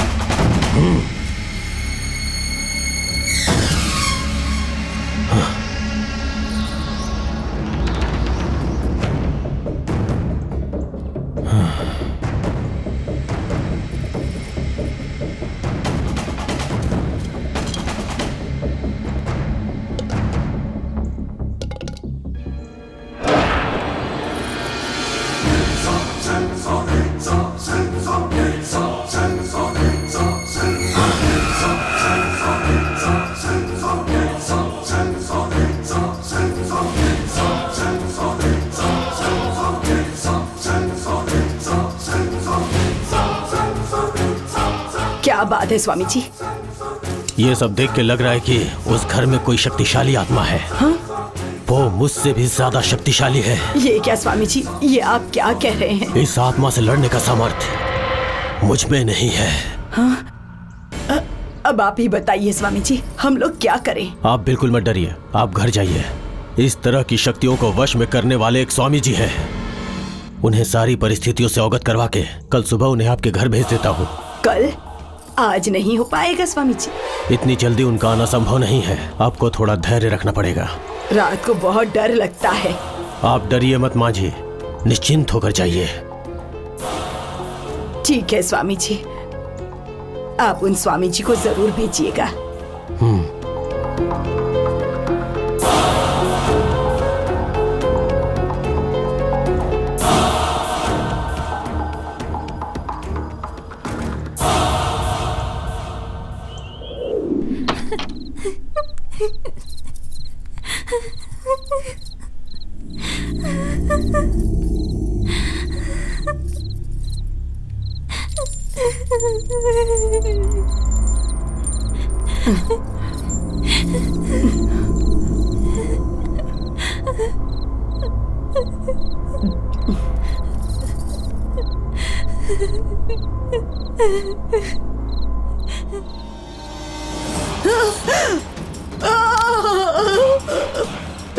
Speaker 4: क्या बात है स्वामी जी?
Speaker 9: ये सब देख के लग रहा है कि उस घर में कोई शक्तिशाली आत्मा है।
Speaker 4: हाँ?
Speaker 9: वो मुझसे भी ज्यादा शक्तिशाली है।
Speaker 4: ये क्या स्वामी जी, ये आप क्या कह रहे हैं?
Speaker 9: इस आत्मा से लड़ने का सामर्थ्य मुझ में नहीं है।
Speaker 4: हाँ? अब आप ही बताइए स्वामी जी, हम लोग क्या करें?
Speaker 9: आप बिल्कुल मत डरिए, आप घर जाइए। इस तरह की शक्तियों को वश में करने वाले एक स्वामी जी हैं। उन्हें सारी परिस्थितियों से अवगत करवा के कल सुबह उन्हें आपके घर भेज देता हूँ।
Speaker 4: कल? आज नहीं हो पाएगा स्वामी जी।
Speaker 9: इतनी जल्दी उनका आना संभव नहीं है, आपको थोड़ा धैर्य रखना पड़ेगा।
Speaker 4: रात को बहुत डर लगता है।
Speaker 9: आप डरिए मत माँ जी, निश्चिंत होकर जाइए।
Speaker 4: ठीक है स्वामी जी, आप उन स्वामी जी को जरूर भेजिएगा।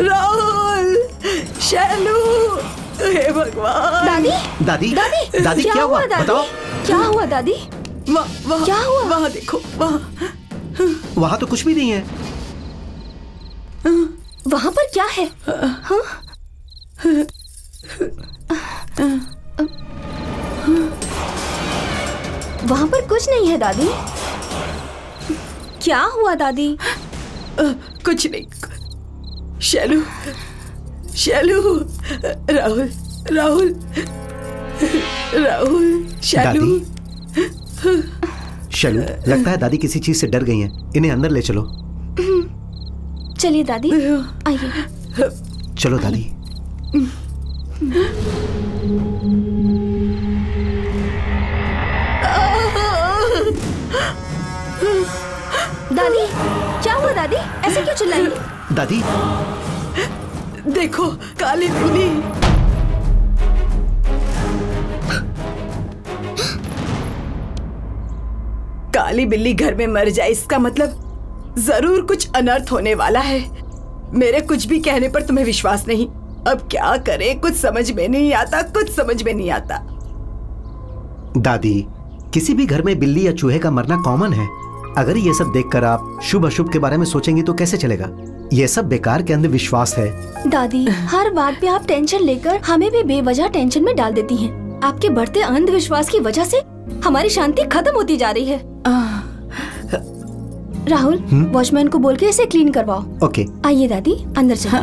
Speaker 4: राहुल, शैलू, हे भगवान।
Speaker 3: दादी,
Speaker 2: दादी,
Speaker 3: दादी,
Speaker 2: दादी क्या हुआ?
Speaker 3: दादी?
Speaker 2: बताओ।
Speaker 3: क्या हुआ दादी? क्या हुआ?
Speaker 4: वहाँ देखो,
Speaker 2: वहाँ तो कुछ भी नहीं है।
Speaker 3: वहाँ पर क्या है? हाँ? वहाँ पर कुछ नहीं है दादी। क्या हुआ दादी?
Speaker 4: कुछ नहीं। शैलू, शैलू, राहुल, राहुल, राहुल, शैलू।
Speaker 2: शैलू, लगता है दादी किसी चीज से डर गई हैं। इन्हें अंदर ले चलो।
Speaker 3: चलिए दादी, आइए।
Speaker 2: चलो दादी।
Speaker 3: दादी, क्या हुआ दादी? ऐसे क्यों चिल्लाई?
Speaker 2: दादी,
Speaker 4: देखो, काली बिल्ली। काली बिल्ली घर में मर जाए, इसका मतलब जरूर कुछ अनर्थ होने वाला है। मेरे कुछ भी कहने पर तुम्हें विश्वास नहीं। अब क्या करें, कुछ समझ में नहीं आता, कुछ समझ में नहीं आता।
Speaker 2: दादी, किसी भी घर में बिल्ली या चूहे का मरना कॉमन है। अगर ये सब देखकर आप शुभ अशुभ के बारे में सोचेंगी तो कैसे चलेगा? ये सब बेकार के अंधविश्वास है।
Speaker 3: दादी, हर बात पे आप टेंशन लेकर हमें भी बेवजह टेंशन में डाल देती हैं। आपके बढ़ते अंधविश्वास की वजह से हमारी शांति खत्म होती जा रही है। राहुल, वॉचमैन को बोल के इसे क्लीन करवाओ।
Speaker 2: ओके।
Speaker 3: आइए दादी, अंदर चलो।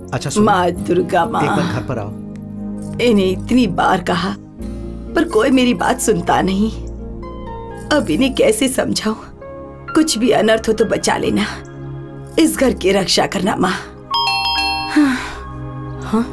Speaker 2: अच्छा सुनो,
Speaker 4: माँ दुर्गा, माँ
Speaker 2: एक बार घर पर आओ।
Speaker 4: इन्हें इतनी बार कहा पर कोई मेरी बात सुनता नहीं। अब इन्हें कैसे समझाऊं? कुछ भी अनर्थ हो तो बचा लेना, इस घर की रक्षा करना माँ। हाँ, हाँ।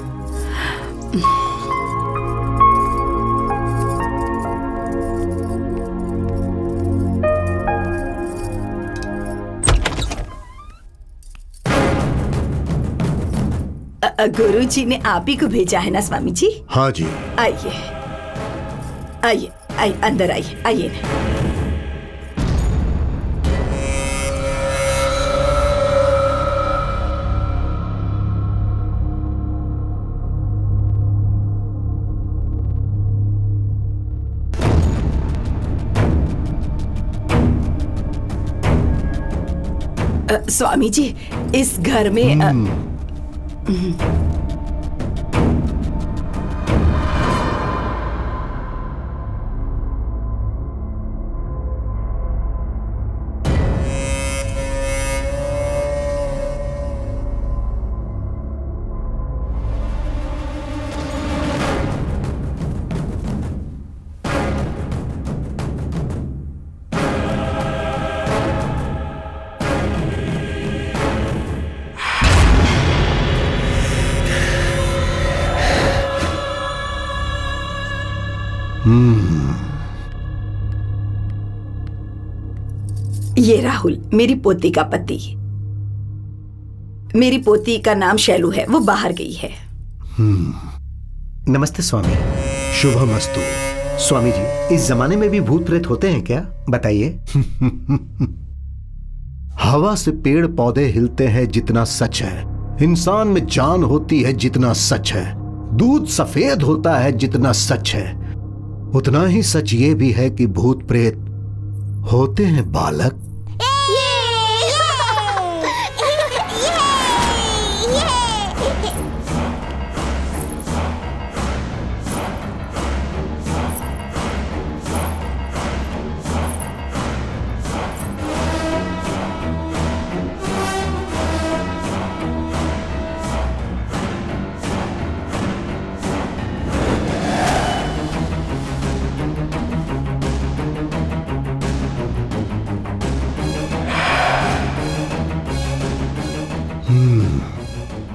Speaker 4: गुरुजी ने आप ही को भेजा है ना स्वामी जी?
Speaker 1: हाँ जी।
Speaker 4: आइए, आइए, आइए, अंदर आइए, आइए। स्वामी जी, इस घर में ये राहुल, मेरी पोती का पति। मेरी पोती का नाम शैलू है, वो बाहर गई है।
Speaker 2: नमस्ते स्वामी।
Speaker 1: शुभमस्तु।
Speaker 2: स्वामी जी, इस जमाने में भी भूत प्रेत होते हैं क्या? बताइए।
Speaker 1: हवा से पेड़ पौधे हिलते हैं जितना सच है, इंसान में जान होती है जितना सच है, दूध सफेद होता है जितना सच है, उतना ही सच ये भी है कि भूत प्रेत होते हैं बालक।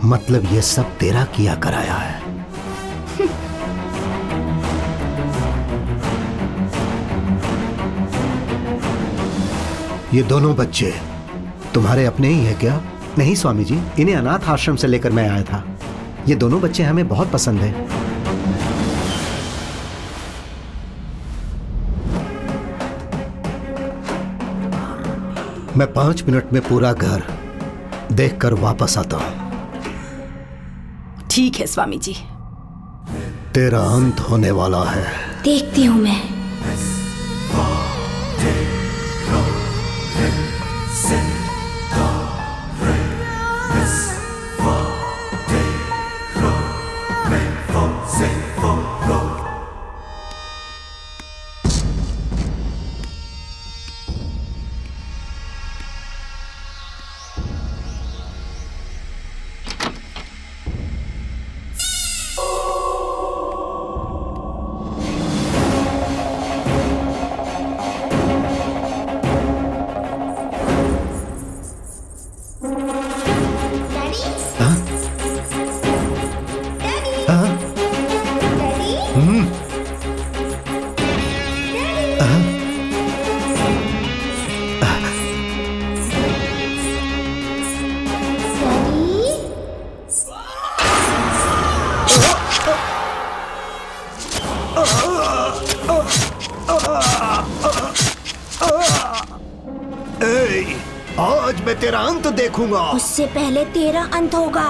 Speaker 1: मतलब ये सब तेरा किया कराया है। ये दोनों बच्चे तुम्हारे अपने ही है क्या?
Speaker 2: नहीं स्वामी जी, इन्हें अनाथ आश्रम से लेकर मैं आया था। ये दोनों बच्चे हमें बहुत पसंद हैं।
Speaker 1: मैं 5 मिनट में पूरा घर देखकर वापस आता हूं।
Speaker 4: ठीक है स्वामी जी।
Speaker 1: तेरा अंत होने वाला है।
Speaker 3: देखती हूँ मैं।
Speaker 1: आज मैं तेरा अंत देखूंगा।
Speaker 5: उससे पहले तेरा अंत होगा।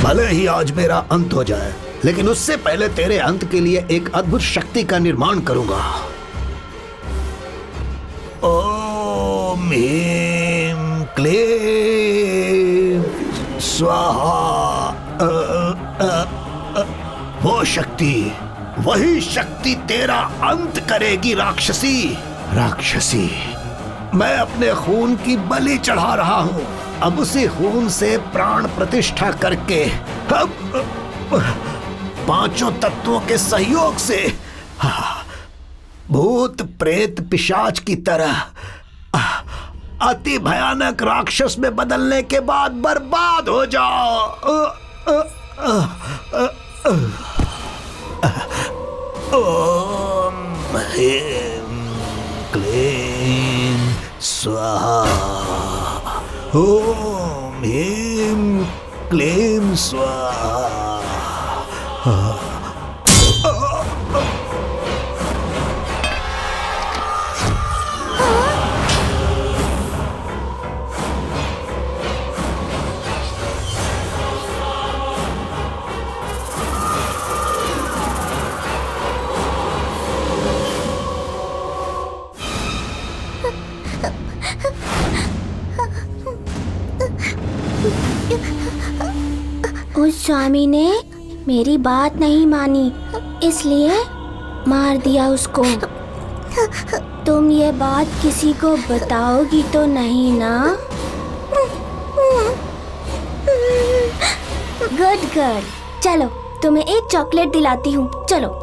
Speaker 1: भले ही आज मेरा अंत हो जाए, लेकिन उससे पहले तेरे अंत के लिए एक अद्भुत शक्ति का निर्माण करूंगा। ओम ह्रीं क्लीं स्वाहा। वो शक्ति, वही शक्ति तेरा अंत करेगी राक्षसी। राक्षसी, मैं अपने खून की बलि चढ़ा रहा हूं। अब उसी खून से प्राण प्रतिष्ठा करके पांचों तत्वों के सहयोग से भूत प्रेत पिशाच की तरह अति भयानक राक्षस में बदलने के बाद बर्बाद हो जाओ। ओम ह्रीं क्लीं स्वाहा। ओम ह्रीं क्लीं स्वाहा।
Speaker 5: उस स्वामी ने मेरी बात नहीं मानी, इसलिए मार दिया उसको। तुम ये बात किसी को बताओगी तो नहीं ना? गुड गर्ल, चलो तुम्हें एक चॉकलेट दिलाती हूँ, चलो।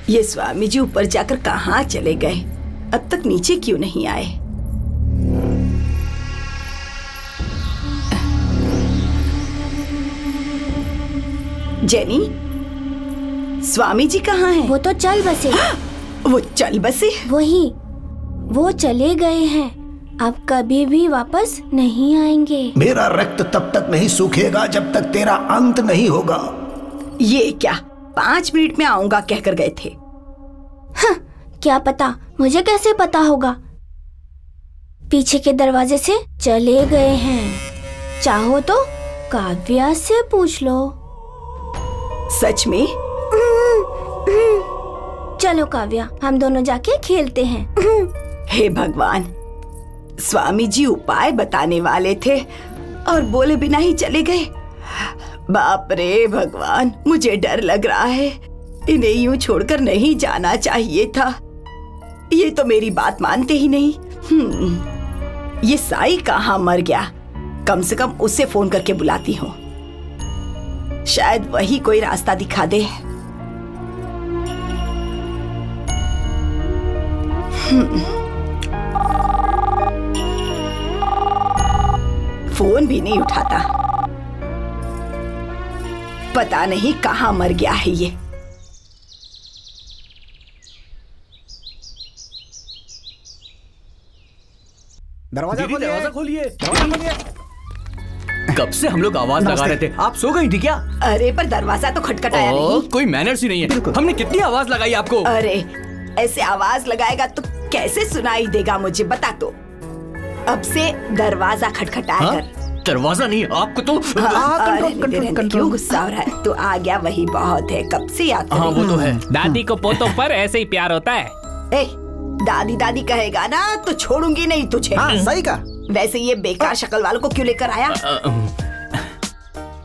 Speaker 4: ये स्वामी जी ऊपर जाकर कहाँ चले गए? अब तक नीचे क्यों नहीं आए? जेनी, स्वामी जी कहाँ हैं?
Speaker 5: वो तो चल बसे।
Speaker 4: वो चल बसे?
Speaker 5: वही, वो चले गए हैं, अब कभी भी वापस नहीं आएंगे।
Speaker 2: मेरा रक्त तब तक नहीं सूखेगा जब तक तेरा अंत नहीं होगा।
Speaker 4: ये क्या 5 मिनट में आऊंगा कहकर गए थे?
Speaker 5: हाँ, क्या पता, मुझे कैसे पता होगा? पीछे के दरवाजे से चले गए हैं। चाहो तो काव्या से पूछ लो।
Speaker 4: सच में?
Speaker 5: चलो काव्या, हम दोनों जाके खेलते हैं।
Speaker 4: हे भगवान, स्वामी जी उपाय बताने वाले थे और बोले बिना ही चले गए। बाप रे भगवान, मुझे डर लग रहा है। इन्हें यूं छोड़कर नहीं जाना चाहिए था। ये तो मेरी बात मानते ही नहीं। ये साई कहाँ मर गया? कम से कम उससे फोन करके बुलाती हूँ, शायद वही कोई रास्ता दिखा दे। फोन भी नहीं उठाता, पता नहीं कहाँ मर गया है ये।
Speaker 10: दरवाजा खोलिए। कब से हम लोग आवाज लगा रहे थे, आप सो गई थी क्या?
Speaker 4: अरे पर दरवाजा तो खटखटाया नहीं।
Speaker 10: कोई मैनर्स ही नहीं है। हमने कितनी आवाज लगाई आपको?
Speaker 4: अरे ऐसे आवाज लगाएगा तो कैसे सुनाई देगा मुझे, बता तो। अब से दरवाजा खटखटाया कर।
Speaker 10: दरवाजा नहीं, आपको तो
Speaker 4: क्यों गुस्सा हो रहा है? तो आ गया वही बहुत है, कब से याद कर।
Speaker 10: हाँ वो तो है।
Speaker 8: दादी को पोतों पर ऐसे ही प्यार होता है।
Speaker 4: ए, दादी दादी कहेगा ना तो छोड़ूंगी नहीं तुझे।
Speaker 2: हाँ, सही का।
Speaker 4: वैसे ये बेकार शक्ल वालों को क्यों लेकर आया?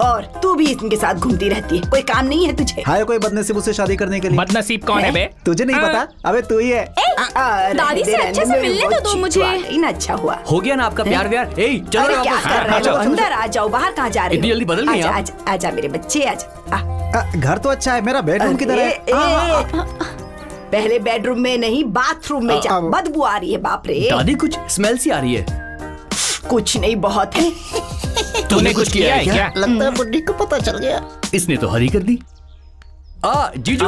Speaker 4: और तू भी इनके साथ घूमती रहती है, कोई काम नहीं है तुझे?
Speaker 2: हाय कोई बदनसीब उससे शादी करने के लिए।
Speaker 8: बदनसीब कौन है बे?
Speaker 2: तुझे नहीं पता? अबे तू ही है।
Speaker 3: दादी से अच्छे से मिलने तो दो मुझे।
Speaker 4: इन अच्छा हुआ,
Speaker 10: हो गया ना आपका प्यार व्यार। चलो
Speaker 4: अरे क्या कर रहे हो? अंदर आ जाओ, बाहर कहाँ जा रहे हो?
Speaker 10: इतनी जल्दी बदल गई आप?
Speaker 4: आजा मेरे बच्चे, आजा।
Speaker 2: घर तो अच्छा है, मेरा बेडरूम किधर है?
Speaker 4: पहले बेडरूम में नहीं, बाथरूम में जा। बदबू आ रही है, बाप रे।
Speaker 10: दादी कुछ स्मेल सी आ रही है।
Speaker 4: कुछ नहीं, बहुत है।
Speaker 8: तूने कुछ किया है क्या?
Speaker 2: लगता है बुड्ढी को पता चल गया।
Speaker 10: इसने तो हरी कर दी। जीजू।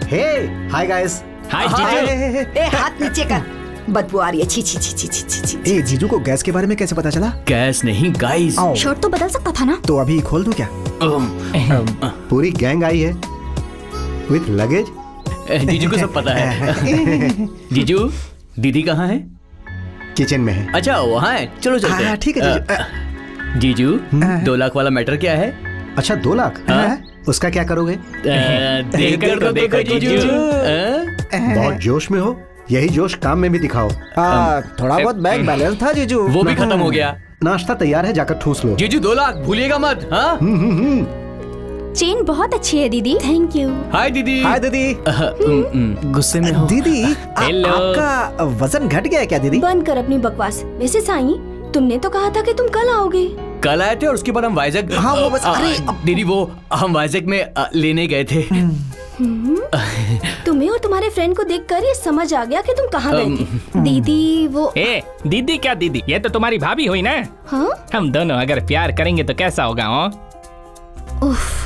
Speaker 2: हे, हाय गाइस।
Speaker 8: हाय जीजू।
Speaker 4: ए हाथ नीचे कर, बदबू आ रही है। छी छी छी छी छी छी।
Speaker 2: ए जीजू को गैस के बारे में कैसे पता चला?
Speaker 10: गैस नहीं गाइस।
Speaker 3: शर्ट तो बदल सकता था ना।
Speaker 2: तो अभी खोल दूं क्या? पूरी गैंग आई है विथ लगेज।
Speaker 10: जीजू को सब पता है। जीजू, दीदी कहाँ है?
Speaker 2: किचन में है।
Speaker 10: अच्छा वहाँ है, चलो चलते हैं।
Speaker 2: ठीक है
Speaker 10: जीजू। 2 लाख वाला मैटर क्या है?
Speaker 2: अच्छा 2 लाख? उसका क्या करोगे?
Speaker 10: देखकर तो देखो जीजू।
Speaker 2: बहुत जोश में हो, यही जोश काम में भी दिखाओ। थोड़ा बहुत बैंक बैलेंस था जीजू,
Speaker 10: वो भी खत्म हो गया।
Speaker 2: नाश्ता तैयार है, जाकर ठूस लो।
Speaker 10: जीजू 2 लाख भूलिएगा मत। हाँ
Speaker 3: चेन बहुत अच्छी है दीदी।
Speaker 5: Thank you.
Speaker 10: हाय दीदी।
Speaker 2: हाय दीदी।
Speaker 10: गुस्से में हो?
Speaker 2: दीदी आपका वजन घट गया है क्या दीदी?
Speaker 3: बंद कर अपनी बकवास। वैसे साईं, तुमने तो कहा था कि तुम कल आओगे।
Speaker 10: कल आए थे और उसके बाद हम वाइजैक।
Speaker 2: हाँ वो बस।
Speaker 10: दीदी वो हम वाइजैक में लेने गए थे।
Speaker 3: तुम्हें और तुम्हारे फ्रेंड को देखकर ये समझ आ गया कि तुम कहाँ गए थे। दीदी वो
Speaker 8: दीदी क्या दीदी, ये तो तुम्हारी भाभी हुई ना।
Speaker 3: हाँ?
Speaker 8: हम दोनों अगर प्यार करेंगे तो कैसा होगा?
Speaker 3: उफ,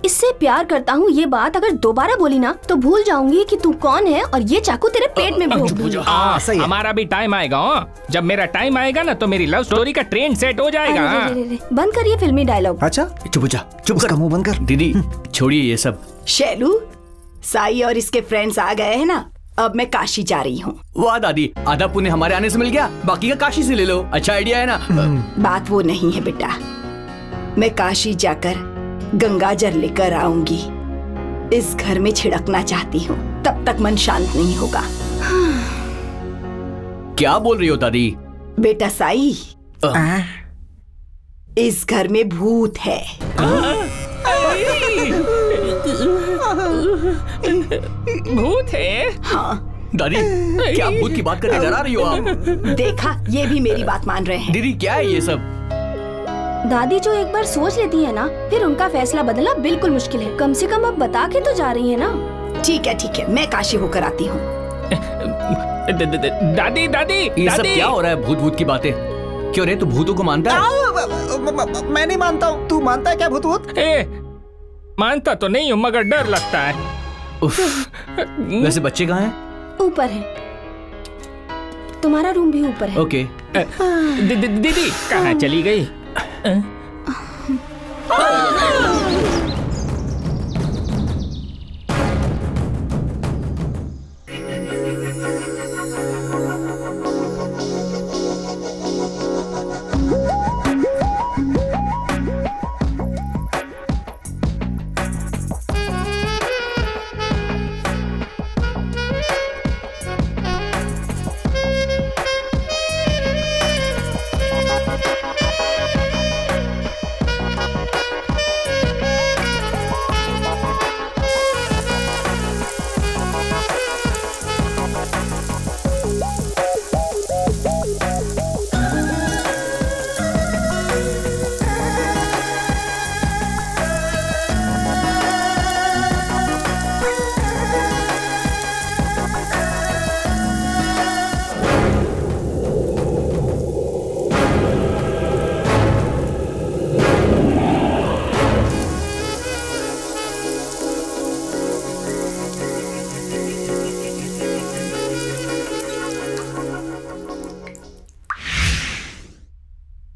Speaker 3: इससे प्यार करता हूँ ये बात अगर दोबारा बोली ना तो भूल जाऊंगी कि तू कौन है और ये चाकू तेरे पेट में भोंक दूंगी।
Speaker 8: हमारा भी टाइम आएगा। जब मेरा टाइम आएगा ना तो मेरी लव स्टोरी का ट्रेंड सेट हो जाएगा।
Speaker 3: बंद करिए फिल्मी डायलॉग।
Speaker 2: अच्छा
Speaker 10: चुप जा, चुप कर,
Speaker 2: मुंह बंद कर।
Speaker 10: दीदी छोड़िए ये सब।
Speaker 4: शैलू, साई और इसके फ्रेंड्स आ गए हैं ना, अब मैं काशी जा रही हूँ।
Speaker 10: वाह दादी, आधा पुण्य हमारे आने से मिल गया, बाकी का काशी से ले लो। अच्छा आइडिया है ना?
Speaker 4: बात वो नहीं है बेटा, मैं काशी जाकर गंगा जल लेकर आऊंगी। इस घर में छिड़कना चाहती हूँ, तब तक मन शांत नहीं होगा।
Speaker 10: क्या बोल रही हो दादी?
Speaker 4: बेटा साई, इस घर में भूत है।
Speaker 8: भूत है?
Speaker 4: हाँ
Speaker 10: दादी, क्या भूत की बात करके डरा रही हो आप?
Speaker 4: देखा, ये भी मेरी बात मान रहे हैं।
Speaker 10: दीदी क्या है ये सब?
Speaker 3: दादी जो एक बार सोच लेती है ना, फिर उनका फैसला बदलना बिल्कुल मुश्किल है। कम से कम अब बता के तो जा रही है ना।
Speaker 4: ठीक है, मैं काशी होकर आती हूँ।
Speaker 8: दादी दादी
Speaker 10: ये सब क्या हो रहा है? भूत की बातें क्यों रे? तू भूतों को मानता है?
Speaker 2: मैं नहीं मानता हूँ। तू मानता है क्या भूत?
Speaker 8: मानता तो नहीं हूँ मगर डर लगता है।
Speaker 10: वैसे बच्चे कहाँ हैं?
Speaker 3: ऊपर है, तुम्हारा रूम भी ऊपर है।
Speaker 10: ओके।
Speaker 8: दीदी कहाँ चली गई?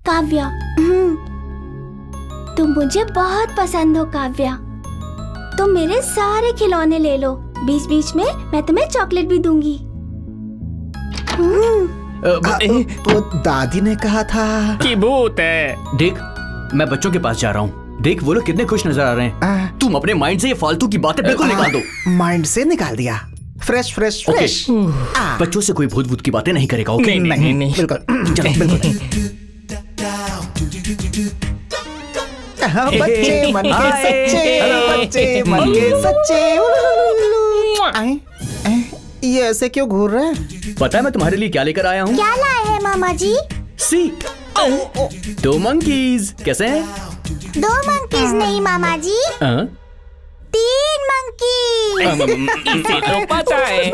Speaker 5: काव्या, तुम मुझे बहुत पसंद हो काव्या। तुम मेरे सारे खिलौने ले लो, बीच बीच में मैं तुम्हें चॉकलेट भी दूंगी।
Speaker 2: वो दादी ने कहा था
Speaker 8: कि भूत है।
Speaker 10: देख, मैं बच्चों के पास जा रहा हूँ। देख वो लोग कितने खुश नजर आ रहे हैं। तुम अपने माइंड से ये फालतू की बातें बिल्कुल निकाल दो।
Speaker 2: माइंड से निकाल दिया। Fresh fresh fresh.
Speaker 10: बच्चों से कोई भूत की बातें नहीं करेगा। ओके?
Speaker 2: नहीं बिल्कुल। चलो बिल्कुल। बच्चे मन के सच्चे, बच्चे मन के सच्चे। ये ऐसे क्यों घूर रहे हैं?
Speaker 10: पता है मैं तुम्हारे लिए क्या लेकर आया हूँ?
Speaker 5: क्या लाए हैं मामा जी?
Speaker 10: सी 2 मंकीज। कैसे हैं?
Speaker 5: 2 मंकीज नहीं मामा जी, 3 मंकीज।
Speaker 8: इसे तो पता है।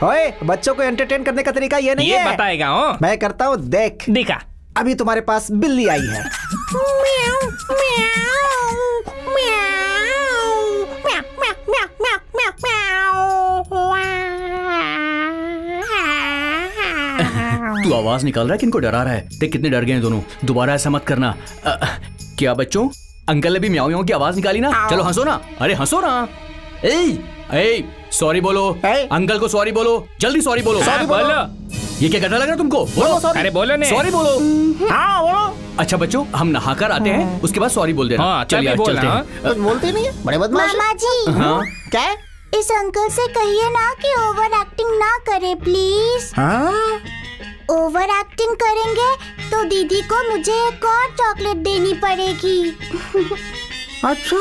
Speaker 2: ओए, बच्चों को एंटरटेन करने का तरीका ये नहीं है।
Speaker 8: ये बताएगा हो?
Speaker 2: मैं करता हूँ। देख
Speaker 8: दिखा।
Speaker 2: अभी तुम्हारे पास बिल्ली आई है।
Speaker 10: तू आवाज निकाल रहा है कि इनको डरा रहा है? देख कितने डर गए हैं दोनों। दोबारा ऐसा मत करना। क्या बच्चों, अंकल ने भी म्याऊ म्याऊ की आवाज निकाली ना? चलो हंसो ना। अरे हंसो ना। ए सॉरी बोलो। अंकल को सॉरी बोलो, जल्दी सॉरी बोलो।
Speaker 8: सॉरी बोलो।
Speaker 10: ये क्या गधा लग रहा है तुमको? बोलो सॉरी।
Speaker 8: अरे बोलो ने।
Speaker 10: सॉरी बोलो। हाँ बोलो। अच्छा बच्चों, हम नहाकर आते हैं, उसके बाद सॉरी बोल देना।
Speaker 8: हाँ,
Speaker 10: चलिए चलते हैं।
Speaker 2: कुछ बोलते नहीं है, बड़े बदमाश।
Speaker 5: मामा जी।
Speaker 10: हाँ
Speaker 2: क्या?
Speaker 5: इस अंकल से कहिए ना कि ओवर एक्टिंग ना करे प्लीज।
Speaker 2: हाँ?
Speaker 5: ओवर एक्टिंग करेंगे तो दीदी को मुझे एक और चॉकलेट देनी पड़ेगी।
Speaker 2: अच्छा,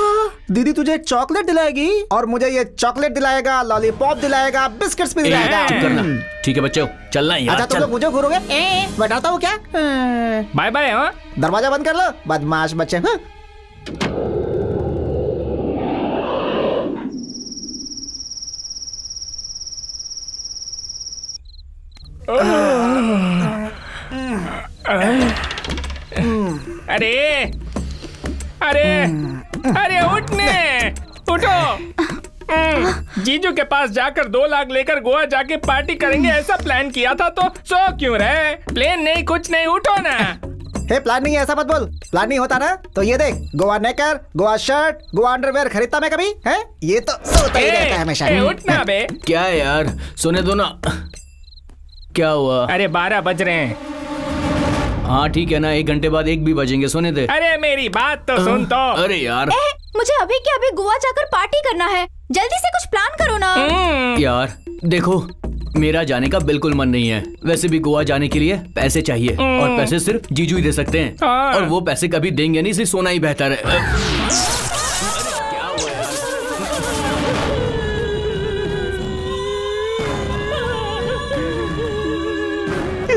Speaker 2: दीदी तुझे चॉकलेट दिलाएगी और मुझे ये चॉकलेट दिलाएगा, लॉलीपॉप दिलाएगा, बिस्किट्स भी दिलाएगा।
Speaker 10: चुप करना। ठीक है बच्चों, चलना है यार।
Speaker 2: अच्छा तुम लोग मुझे घूरोगे? मैं डरता हूँ क्या?
Speaker 8: Bye bye. हाँ,
Speaker 2: दरवाजा बंद कर लो, बदमाश बच्चे। हाँ?
Speaker 8: अरे अरे अरे उठने, उठो। जीजू के पास जाकर 2 लाख लेकर गोवा जाके पार्टी करेंगे ऐसा प्लान किया था, तो सो क्यों रहे? प्लेन नहीं, कुछ नहीं, उठो ना।
Speaker 2: हे प्लान नहीं है ऐसा मत बोल। प्लान नहीं होता ना तो ये देख, गोवा नेकर, गोवा शर्ट, गोवा अंडरवेयर खरीदता मैं कभी है? ये तो सोता ही रहता है हमेशा।
Speaker 8: उठना बे।
Speaker 10: क्या है यार, सुने दो ना। क्या हुआ?
Speaker 8: अरे 12 बज रहे हैं।
Speaker 10: हाँ ठीक है ना, 1 घंटे बाद 1 भी बजेंगे, सोने दे।
Speaker 8: अरे मेरी बात तो सुन तो।
Speaker 10: अरे यार
Speaker 3: मुझे अभी के अभी गोवा जाकर पार्टी करना है, जल्दी से कुछ प्लान करो ना।
Speaker 10: यार देखो, मेरा जाने का बिल्कुल मन नहीं है। वैसे भी गोवा जाने के लिए पैसे चाहिए और पैसे सिर्फ जीजू ही दे सकते हैं। और वो पैसे कभी देंगे नहीं, सिर्फ सोना ही बेहतर है।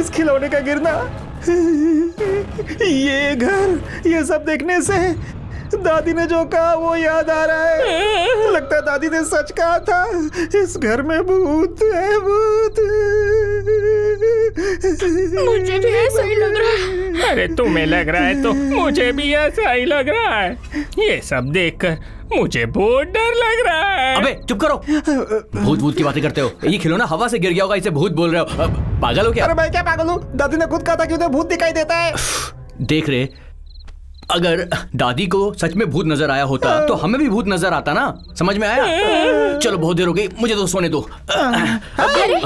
Speaker 2: इस खिलौने का गिरना, ये घर, ये सब देखने से दादी ने जो कहा वो याद आ रहा है।
Speaker 11: लगता है दादी ने सच कहा था, इस घर में भूत है, भूत।
Speaker 3: मुझे भी ऐसा ही लग रहा है।
Speaker 8: अरे तुम्हें लग रहा है तो मुझे भी ऐसा ही लग रहा है। ये सब देखकर मुझे बहुत डर लग रहा है।
Speaker 10: अबे चुप करो, भूत भूत की बातें करते हो। ये खिलौना हवा से गिर गया होगा, इसे भूत बोल रहे हो। पागल हो क्या?
Speaker 11: अरे मैं क्या पागल हूँ? दादी ने खुद कहा था कि उन्हें भूत दिखाई देता है।
Speaker 10: देख रहे, अगर दादी को सच में भूत नजर आया होता तो हमें भी भूत नजर आता ना। समझ में आया? चलो बहुत देर हो गई, मुझे तो सोने दो।
Speaker 3: अरे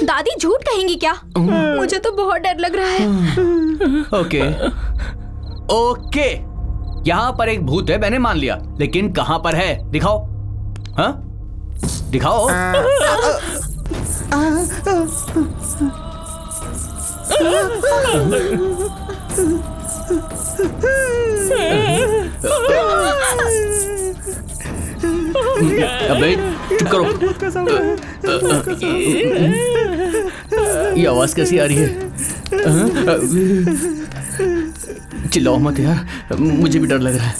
Speaker 3: दादी झूठ कहेंगी क्या? मुझे तो बहुत डर लग रहा है।
Speaker 10: ओके ओके, यहाँ पर एक भूत है, मैंने मान लिया, लेकिन कहाँ पर है? दिखाओ। हाँ दिखाओ। अबे चुप करो। ये आवाज कैसी आ रही है? चिल्लाओ मत यार, मुझे भी डर लग रहा है।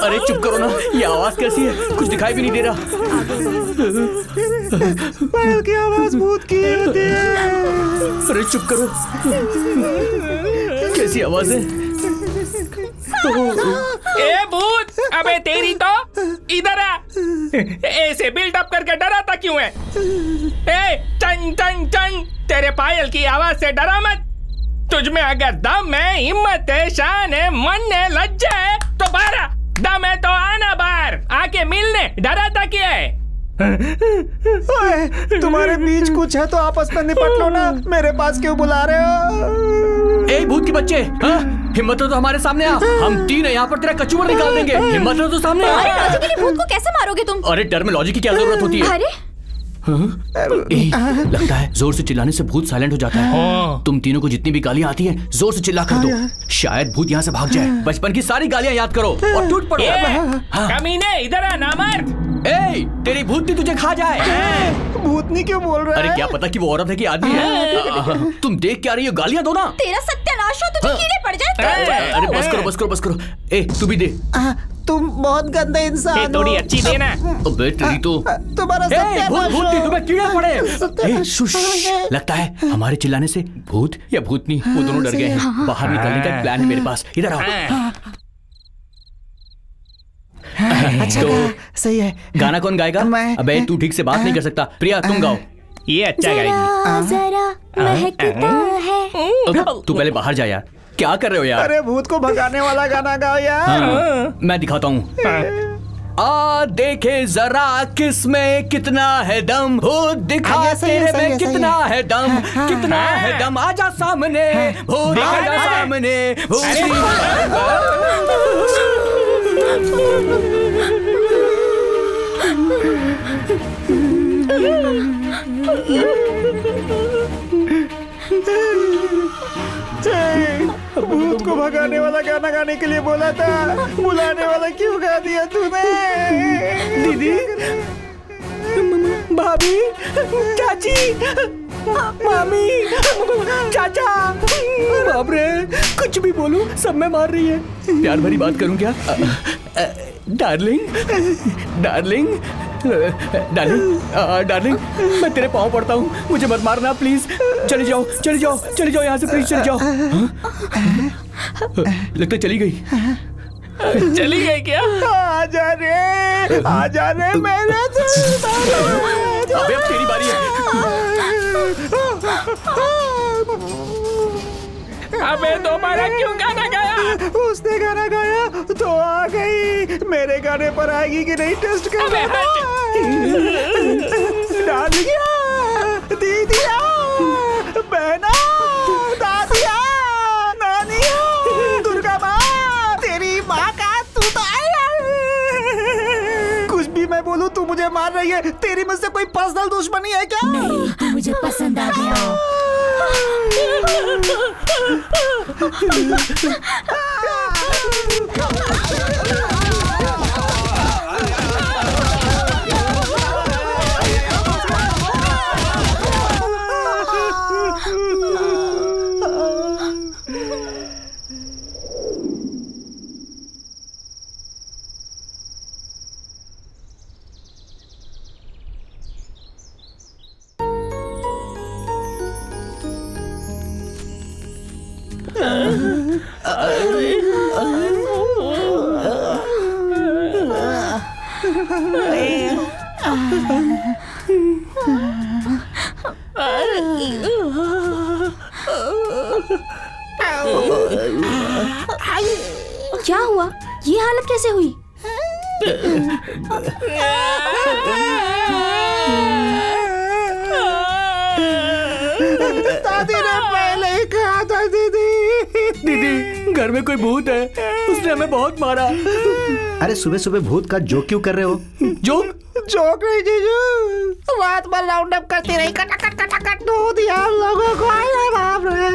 Speaker 10: अरे चुप करो ना, ये आवाज कैसी है? कुछ दिखाई भी नहीं दे रहा।
Speaker 11: पायल की आवाज भूत की होती है।
Speaker 10: अरे चुप करो, कैसी आवाज है?
Speaker 8: ए भूत, अबे तेरी तो इधर आ। ऐसे बिल्डअप करके डराता क्यों है? ए चंग चंग चंग, तेरे पायल की आवाज से डरा मत। तुझ में अगर दम है, हिम्मत है, शान है, मन है, लज्जा है तो बाहर आ। दम है तो आना बाहर, आके मिलने। डराता क्या है?
Speaker 11: तुम्हारे बीच कुछ है तो आपस में निपट लो ना, मेरे पास क्यों बुला रहे हो?
Speaker 10: ए भूत के बच्चे, हिम्मत हो तो हमारे सामने आ। हम तीन यहाँ पर तेरा कचूमर निकाल देंगे। हिम्मत हो तो सामने आ।
Speaker 3: अरे लॉजिक के लिए भूत को कैसे मारोगे तुम?
Speaker 10: अरे डर में लॉजिक की क्या जरूरत होती है?
Speaker 3: अरे
Speaker 10: लगता है जोर से चिल्लाने से भूत साइलेंट हो जाता है। तुम तीनों को जितनी भी गालियां आती हैं जोर से चिल्ला कर दो, शायद भूत यहाँ से भाग जाए। बचपन की सारी गालियां याद करो और टूट पड़ो।
Speaker 8: कमीने इधर आ नामर्द।
Speaker 10: ए तेरी भूतनी तुझे खा जाए।
Speaker 11: भूतनी क्यों बोल रहा है?
Speaker 10: अरे क्या पता कि वो औरत है कि आदमी है। तुम देख क्या रही हो? गालियां दो ना।
Speaker 3: तेरा सत्यानाश हो, तुझे कीड़े पड़ जाए।
Speaker 10: अरे बस करो बस करो बस करो। ए तू भी दे।
Speaker 11: तुम बहुत गंदे इंसान हो।
Speaker 8: थोड़ी अच्छी देना।
Speaker 10: अबे तेरी तो
Speaker 11: तुम्हारा सत्यानाश
Speaker 10: भूत तुम्हें कीड़े पड़े। शुश, लगता है हमारे चिल्लाने से भूत या भूतनी वो दोनों डर गए हैं। बाहर निकलने का प्लान है मेरे पास। इधर आओ।
Speaker 11: अच्छा
Speaker 10: तो
Speaker 11: सही है।
Speaker 10: गाना कौन गाएगा? अबे तू ठीक से बात नहीं कर सकता। प्रिया तुम गाओ।
Speaker 8: ये अच्छा गाएगी।
Speaker 5: जरा महकता है।
Speaker 10: तू पहले बाहर जा यार, क्या कर रहे हो यार?
Speaker 11: अरे भूत को भगाने वाला गाना गाओ यार।
Speaker 10: मैं दिखाता हूँ। आ देखे जरा किसमें कितना है दम, भूत दिखा तेरे में कितना है दम, कितना है दम। आजा सामने भूत, आजा सामने
Speaker 11: भूत को भगाने वाला गाना गाने के लिए बोला था, बुलाने वाला क्यों गा दिया तूने? दीदी, भाभी, चाची, मामी, चाचा। बाप रे, कुछ भी बोलूं सब में मार रही है।
Speaker 10: प्यार भरी बात करूं क्या? डार्लिंग, डार्लिंग, डार्लिंग, डार्लिंग, मैं तेरे पाँव पड़ता हूँ, मुझे मत मारना प्लीज। चली जाओ चली जाओ चली जाओ यहाँ से प्लीज, चली जाओ। लगता है चली गई।
Speaker 8: चली गई क्या?
Speaker 11: आजा रे मेरे दिल।
Speaker 10: अबे अब तेरी बारी है।
Speaker 8: अबे दोबारा क्यों गाना गाया?
Speaker 11: उसने गाना गाया तो आ गई, मेरे गाने पर आएगी कि नहीं टेस्ट कर। डालिया, दीदिया, बहना, दादिया, नानिया, दुर्गा माँ, तेरी माँ का तू तो आया। कुछ भी मैं बोलूं तू मुझे मार रही है। तेरी मुझसे कोई पर्सनल दुश्मनी है क्या?
Speaker 5: नहीं, तू मुझे पसंद आ गया।
Speaker 3: क्या हुआ? ये हालत कैसे हुई?
Speaker 11: दादी ने पहले ही कहा था दीदी घर में कोई भूत है, उसने हमें बहुत मारा।
Speaker 2: अरे सुबह सुबह भूत का जोक क्यों कर रहे हो?
Speaker 11: जोक नहीं जीजू, रात भर राउंड अप करती रही, कटाकट दूध यार लोगों को। बाप रे,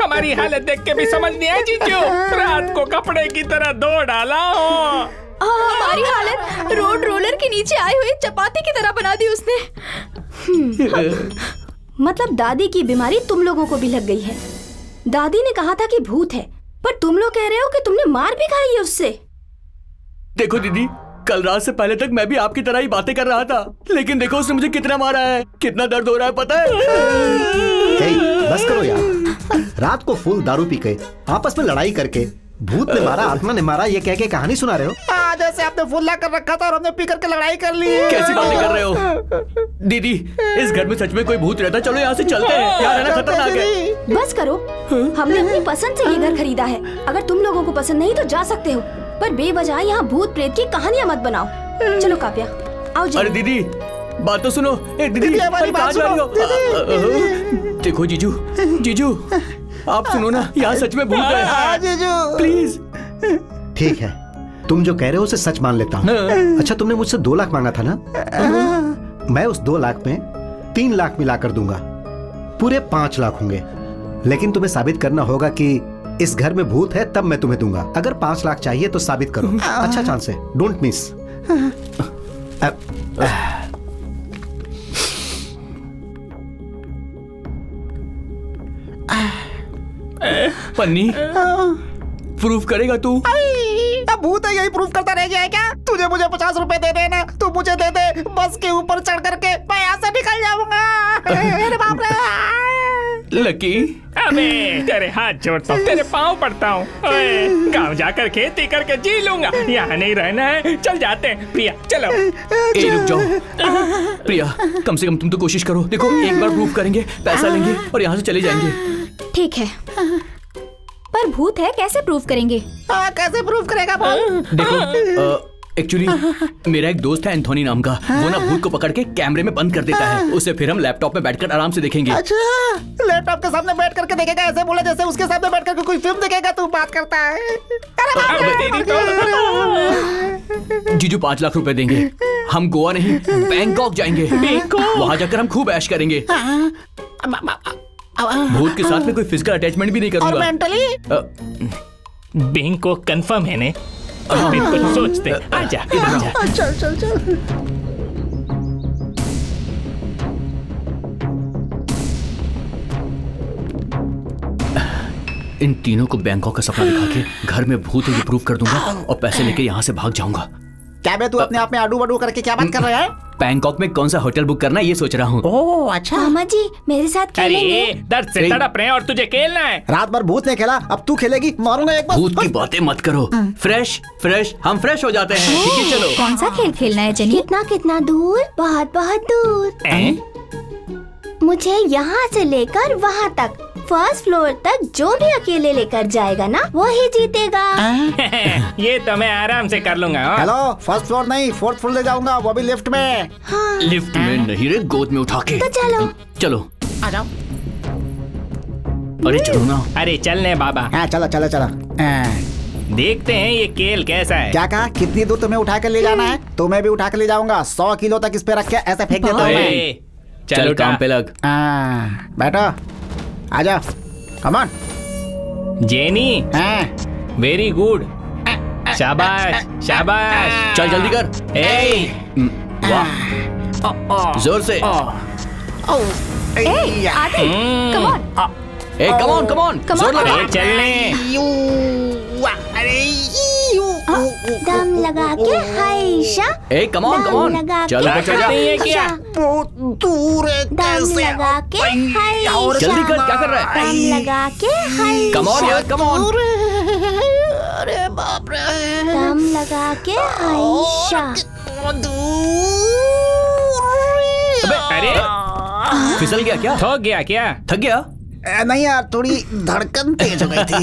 Speaker 8: हमारी हालत देख के भी समझ नहीं आया जीजू, रात को कपड़े की तरह धो डाला हो।
Speaker 3: हमारी हालत रोड रोलर के नीचे आई हुई चपाती की तरह बना दी उसने। मतलब दादी की बीमारी तुम लोगों को भी लग गई है। दादी ने कहा था कि भूत है, पर तुम लोग कह रहे हो कि तुमने मार भी खाई है उससे।
Speaker 10: देखो दीदी, कल रात से पहले तक मैं भी आपकी तरह ही बातें कर रहा था, लेकिन देखो उसने मुझे कितना मारा है, कितना दर्द हो रहा है पता है।
Speaker 2: बस करो यार, रात को फुल दारू पी के आपस में लड़ाई करके भूत ने मारा, आत्मा ने मारा, ये कह के कहानी सुना रहे हो।
Speaker 11: जैसे आपने फुल्ला कर रखा था और हमने पी करके लड़ाई कर ली।
Speaker 10: कैसी बातें कर रहे हो दीदी? इस घर में सच में कोई भूत रहता? चलो यहाँ से चलते हैं, यहाँ रहना खतरनाक है।
Speaker 3: बस करो, हमने अपनी पसंद से ये घर खरीदा है। अगर तुम लोगों को पसंद नहीं तो जा सकते हो, पर बेवजह यहाँ भूत प्रेत की कहानियाँ मत बनाओ। चलो काव्या, आओ जी।
Speaker 10: अरे दीदी बात तो सुनो। दीदी
Speaker 11: हमारी बात सुनो।
Speaker 10: देखो जीजू आप सुनो ना, यहाँ सच में भूत है।
Speaker 11: जीजू
Speaker 10: प्लीज।
Speaker 2: ठीक है, तुम जो कह रहे हो उसे सच मान लेता हूँ। अच्छा, तुमने मुझसे 2 लाख मांगा था ना? मैं उस 2 लाख में 3 लाख मिला कर दूंगा, पूरे 5 लाख होंगे। लेकिन तुम्हें साबित करना होगा कि इस घर में भूत है, तब मैं तुम्हें दूंगा। अगर 5 लाख चाहिए तो साबित करो। अच्छा चांस है, डोंट मिस।
Speaker 10: पन्नी, प्रूफ करेगा तू?
Speaker 11: अब भूत है यही प्रूफ करता रह गया है क्या? तुझे मुझे 50 रुपए दे देना, तू मुझे दे दे, बस के ऊपर चढ़ करके मैं यहाँ से निकल जाऊंगा। अरे बाप रे।
Speaker 10: लकी,
Speaker 8: अबे तेरे हाथ जोड़ता हूँ, तेरे पाँव पड़ता हूँ। गाँव जाकर खेती करके जी लूंगा, यहाँ नहीं रहना है। चल जाते हैं प्रिया, चलो।
Speaker 10: रुक जाओ प्रिया, कम से कम तुम तो कोशिश करो। देखो एक बार प्रूफ करेंगे, पैसा लेंगे और यहाँ से चले जाएंगे।
Speaker 3: ठीक है, पर भूत है कैसे प्रूफ करेंगे?
Speaker 11: कैसे प्रूफ करेगा बोल?
Speaker 10: देखो एक्चुअली मेरा एक दोस्त है एंथोनी नाम का, वो ना भूत को पकड़ के कैमरे में बंद कर देता है, उसे फिर हम लैपटॉप में बैठकर आराम से देखेंगे।
Speaker 11: अच्छा, लैपटॉप के सामने बैठ करके देखेगा? ऐसे बोला जैसे उसके सामने बैठ करके कोई फिल्म देखेगा। तू बात करता है?
Speaker 10: जीजू 5 लाख रुपए देंगे, हम गोवा नहीं बैंकॉक जाएंगे। वहाँ जाकर हम खूब ऐश करेंगे। भूत के साथ में कोई फिजिकल अटैचमेंट भी नहीं करूंगा।
Speaker 11: और मेंटली?
Speaker 8: बैंकॉक कंफर्म है ने? फिर कुछ सोचते। आजा, आजा।
Speaker 11: चल चल चल।
Speaker 10: इन तीनों को बैंकॉक का सपना दिखा के घर में भूत है ये प्रूफ कर दूंगा और पैसे लेके यहाँ से भाग जाऊंगा।
Speaker 11: क्या बे, तू अपने आप में आडू बडू करके क्या बात कर रहा है?
Speaker 10: बैंकॉक में कौन सा होटल बुक करना है ये सोच रहा हूँ।
Speaker 11: ओह अच्छा।
Speaker 3: मामा जी मेरे साथ खेलेंगे?
Speaker 8: अरे दर्द से तड़प रहे हैं और तुझे खेलना है।
Speaker 11: रात भर भूत ने खेला, अब तू खेलेगी? मारूंगा एक बार।
Speaker 10: भूत की बातें मत करो। फ्रेश हम फ्रेश हो जाते हैं। ठीक है चलो।
Speaker 3: कौन सा खेल खेलना है जनी? कितना कितना दूर? बहुत बहुत दूर। मुझे यहाँ से लेकर वहाँ तक, फर्स्ट फ्लोर तक जो भी अकेले लेकर जाएगा ना वो ही जीतेगा।
Speaker 8: ये तो मैं आराम से कर लूंगा।
Speaker 11: हेलो, फर्स्ट फ्लोर नहीं 4th फ्लोर ले जाऊंगा, वो भी लिफ्ट में।
Speaker 3: हाँ।
Speaker 10: लिफ्ट में नहीं रे, गोद में उठा के।
Speaker 3: तो चलो
Speaker 10: चलो
Speaker 11: आ जाओ।
Speaker 10: अरे चलो ना।
Speaker 8: अरे चलने बाबा।
Speaker 11: हाँ चलो चलो चलो।
Speaker 8: देखते हैं ये खेल कैसा है।
Speaker 11: क्या कहा? कितनी दूर तुम्हें उठा कर ले जाना है? तुम्हें भी उठा कर ले जाऊंगा। 100 किलो तक इस पे रख के ऐसे फेंक देता हूँ मैं।
Speaker 10: चल काम पे लग।
Speaker 11: बैठो, आजा, come on.
Speaker 8: Jenny, very good, शाबाश शाबाश।
Speaker 10: चल जल्दी कर। वाह, जोर से। कम ऑन जोर लगा।
Speaker 8: चलने।
Speaker 5: दम लगा के हाइशा।
Speaker 10: कम ऑन चल
Speaker 8: क्या?
Speaker 11: दूर
Speaker 5: दम लगा के हाइशा।
Speaker 10: जल्दी कर, क्या कर रहा है?
Speaker 5: दम लगा के हाइशा।
Speaker 10: कम ऑन यार, कम ऑन।
Speaker 11: अरे बाप रे।
Speaker 5: दम लगा के हाइशा।
Speaker 10: अबे अरे फिसल गया क्या?
Speaker 8: थक गया क्या?
Speaker 10: थक गया?
Speaker 11: नहीं यार, थोड़ी धड़कन तेज हो गई थी।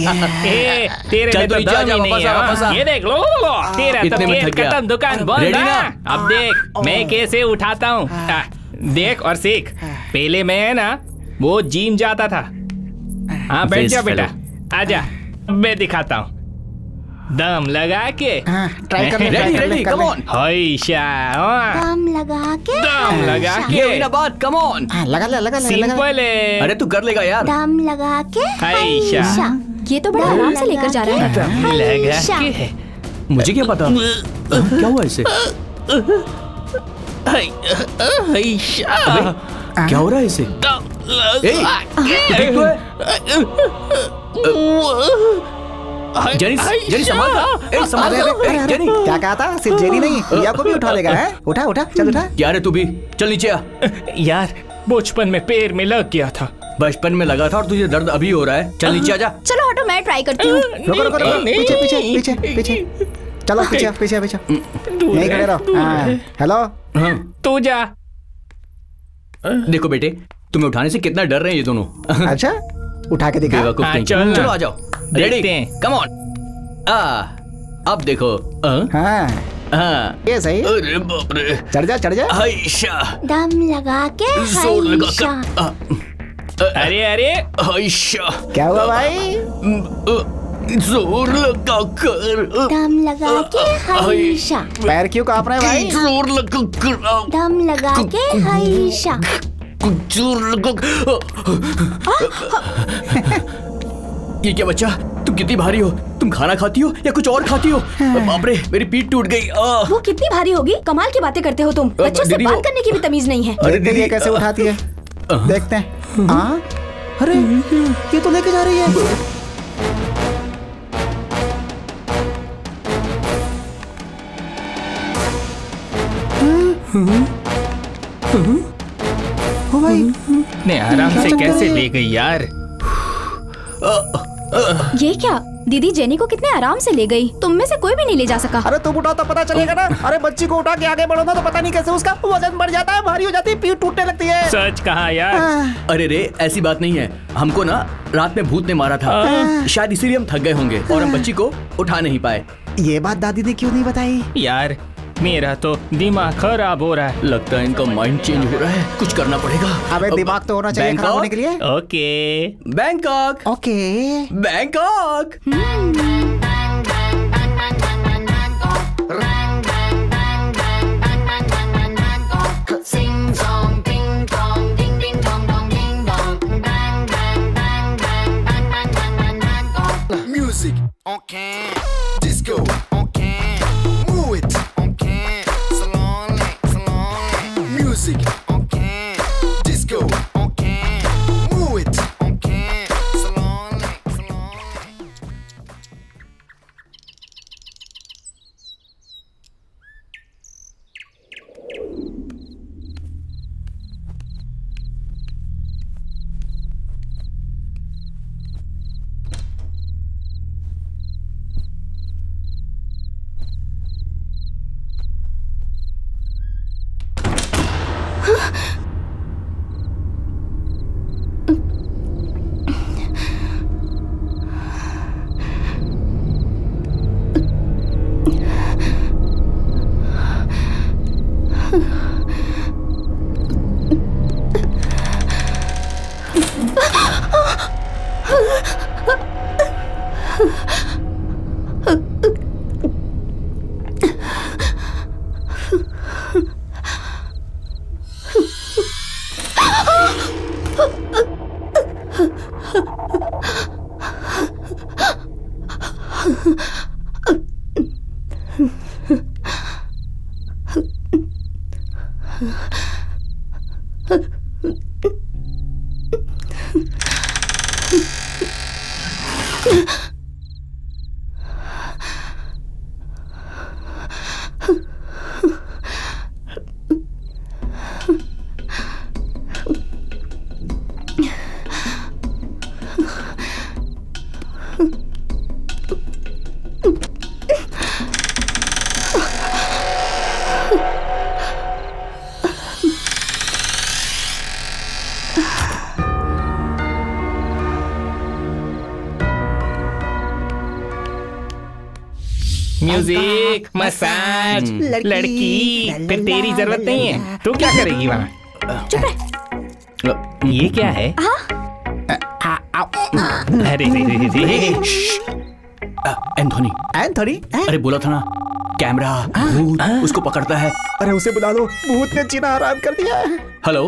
Speaker 8: तेरे में तो दम ही नहीं है। ये देख लो तेरा तो केक खत्म, दुकान बंद ना। अब देख मैं कैसे उठाता हूँ, देख और सीख। पहले मैं ना वो जिम जाता था। हाँ बैठ जा बेटा, आजा मैं दिखाता हूँ। दम लगा के
Speaker 11: ट्राई कर ले,
Speaker 10: रेडी कम ऑन।
Speaker 5: दम लगा के,
Speaker 8: दम लगा के,
Speaker 10: ये हुई ना बात, कम ऑन।
Speaker 11: लगा ले।
Speaker 8: सिंपल है।
Speaker 10: अरे तू कर लेगा यार।
Speaker 5: दम लगा के,
Speaker 8: हाइशा।
Speaker 3: ये तो बड़ा आराम से लेकर जा रहा है।
Speaker 8: दम लगा के।
Speaker 10: मुझे क्या पता क्या हुआ इसे? क्या हो रहा है इसे? जेनी संभाल।
Speaker 11: जेनी क्या कहा था? सिर्फ जेनी नहीं, प्रिया को भी उठा लेगा है? उठा चल उठा।
Speaker 10: यार तू भी चल नीचे आ।
Speaker 8: यार बचपन में पैर में लग गया था।
Speaker 10: बचपन में लगा था और तुझे दर्द अभी हो रहा है। चल नीचे आजा।
Speaker 3: चलो हटो, मैं ट्राई करती हूँ।
Speaker 11: रुको पीछे चलो, पीछे यहीं खड़े रहो। हेलो
Speaker 8: तू जा।
Speaker 10: देखो बेटे, तुम्हें उठाने से कितना डर रहे हैं ये दोनों।
Speaker 11: अच्छा उठा के दिखा।
Speaker 10: चलो आ जाओ। Ready come on. अब देखो। हाँ
Speaker 11: ये सही।
Speaker 10: अरे बाप रे,
Speaker 11: चढ़ जा।
Speaker 10: हाइशा।
Speaker 5: दम लगा के,
Speaker 10: जोर लगा कर।
Speaker 8: अरे
Speaker 10: हाइशा।
Speaker 11: क्या हुआ भाई?
Speaker 10: जोर लगा कर।
Speaker 5: दम लगा के, हाइशा।
Speaker 11: पैर क्यों कांप रहे हैं भाई?
Speaker 10: जोर लगा कर।
Speaker 5: दम लगा के, हाइशा।
Speaker 10: जोर लगा। ये क्या बच्चा, तुम कितनी भारी हो? तुम खाना खाती हो या कुछ और खाती हो? बाप रे, मेरी पीठ टूट गई।
Speaker 3: वो कितनी भारी होगी? कमाल की बातें करते हो तुम। बच्चों से बात करने की भी तमीज नहीं है।
Speaker 11: अरे दीदी कैसे उठाती है, देखते हैं। अरे ये तो लेके जा रही है। ओ भाई,
Speaker 8: ने आराम से कैसे ले गई यार?
Speaker 3: ये क्या? दीदी जेनी को कितने आराम से ले गई, तुम में से कोई भी नहीं ले जा सका।
Speaker 11: अरे तुम उठाओ तो पता चलेगा ना। अरे बच्ची को उठा के आगे बढ़ो ना तो पता नहीं कैसे उसका वजन बढ़ जाता है, भारी हो जाती है, पीठ टूटने लगती है।
Speaker 8: सच कहा यार।
Speaker 10: अरे रे ऐसी बात नहीं है, हमको ना रात में भूत ने मारा था, शायद इसीलिए हम थक गए होंगे और हम बच्ची को उठा नहीं पाए।
Speaker 11: ये बात दादी ने क्यों नहीं बताई?
Speaker 8: यार मेरा तो दिमाग खराब हो रहा है।
Speaker 10: लगता है इनका माइंड चेंज हो रहा है, कुछ करना पड़ेगा।
Speaker 11: अबे दिमाग तो होना चाहिए खराब होने के लिए।
Speaker 8: Okay
Speaker 10: Bangkok.
Speaker 11: Okay
Speaker 10: Bangkok.
Speaker 12: Music on can, disco on can, move it on can, salon, music on can, disco on can, move it on can, salon.
Speaker 8: Music, massage, लड़की, फिर तेरी जरूरत नहीं है। तू क्या करेगी वहाँ?
Speaker 3: चुप रह।
Speaker 8: ये क्या है? अरे
Speaker 10: एंथोनी।
Speaker 11: एंथोनी?
Speaker 10: अरे बोला था ना, कैमरा भूत उसको पकड़ता है।
Speaker 11: अरे उसे बुला लो, भूत ने जीना हराम कर दिया है।
Speaker 10: हेलो,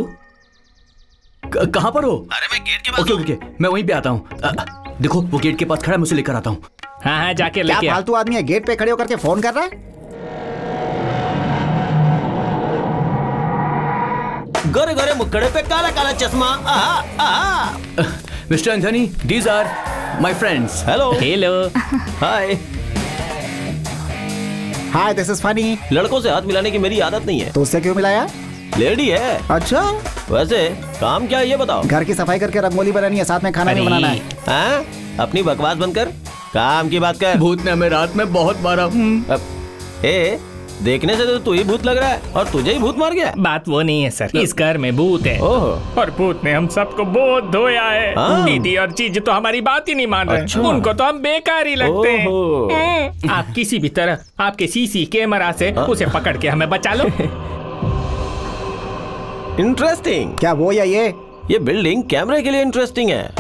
Speaker 10: कहाँ पर हो?
Speaker 6: अरे मैं गेट के पास।
Speaker 10: ओके, मैं वहीं पे आता हूँ। देखो वो गेट के पास खड़ा है, मैं उसे लेकर आता हूँ।
Speaker 8: हाँ, जाके
Speaker 11: क्या
Speaker 8: लेके आ।
Speaker 11: फालतू आदमी है, गेट पे खड़े होकर के फोन कर रहा है।
Speaker 9: गोरे गोरे मुखड़े पे काला काला चश्मा। आहा आहा।
Speaker 10: Mister Anthony, these are my friends.
Speaker 9: Hello.
Speaker 8: Hello.
Speaker 9: Hi.
Speaker 11: Hi, this is funny.
Speaker 9: लड़कों से हाथ मिलाने की मेरी आदत नहीं है।
Speaker 11: तो उससे क्यों मिलाया?
Speaker 9: लेडी है।
Speaker 11: अच्छा,
Speaker 9: वैसे काम क्या है ये बताओ।
Speaker 11: घर की सफाई करके रंगोली बनानी है, साथ में खाना भी बनाना है।
Speaker 9: हाँ? अपनी बकवास बंद कर, काम की बात कर।
Speaker 10: भूत ने हमें रात में बहुत मारा।
Speaker 9: देखने से तो तू ही भूत लग रहा है और तुझे ही भूत मार गया।
Speaker 8: बात वो नहीं है सर, इस घर में भूत है। और भूत ने हम सबको बहुत धोया है। दीदी और जीजू तो हमारी बात ही नहीं मान रहे।
Speaker 9: अच्छा।
Speaker 8: उनको तो हम बेकार ही लगते हैं। आप किसी भी तरह आपके सीसी कैमरा से उसे पकड़ के हमें बचा लो।
Speaker 9: इंटरेस्टिंग।
Speaker 11: क्या वो या ये?
Speaker 9: ये बिल्डिंग कैमरे के लिए इंटरेस्टिंग है।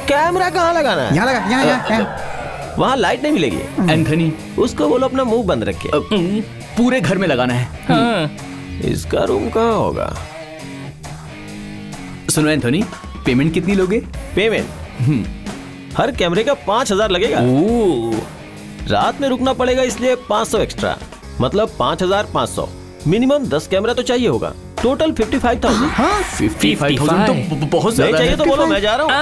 Speaker 9: कैमरा कहाँ लगाना है?
Speaker 11: यहाँ लगा, यहाँ।
Speaker 9: वहाँ लाइट नहीं मिलेगी।
Speaker 10: एंथोनी,
Speaker 9: उसको बोलो अपना मुंह बंद रखे।
Speaker 10: पूरे घर में लगाना है।
Speaker 9: इसका रूम कहाँ होगा?
Speaker 10: सुनो एंथोनी, पेमेंट कितनी लोगे?
Speaker 9: पेमेंट हर कैमरे का 5,000 लगेगा। रात में रुकना पड़ेगा इसलिए 500 एक्स्ट्रा, मतलब 5,500। मिनिमम 10 कैमरा तो चाहिए होगा। टोटल 55,000।
Speaker 10: 55,000 तो बहुत ज्यादा
Speaker 9: चाहिए तो बोलो, मैं जा रहा हूँ।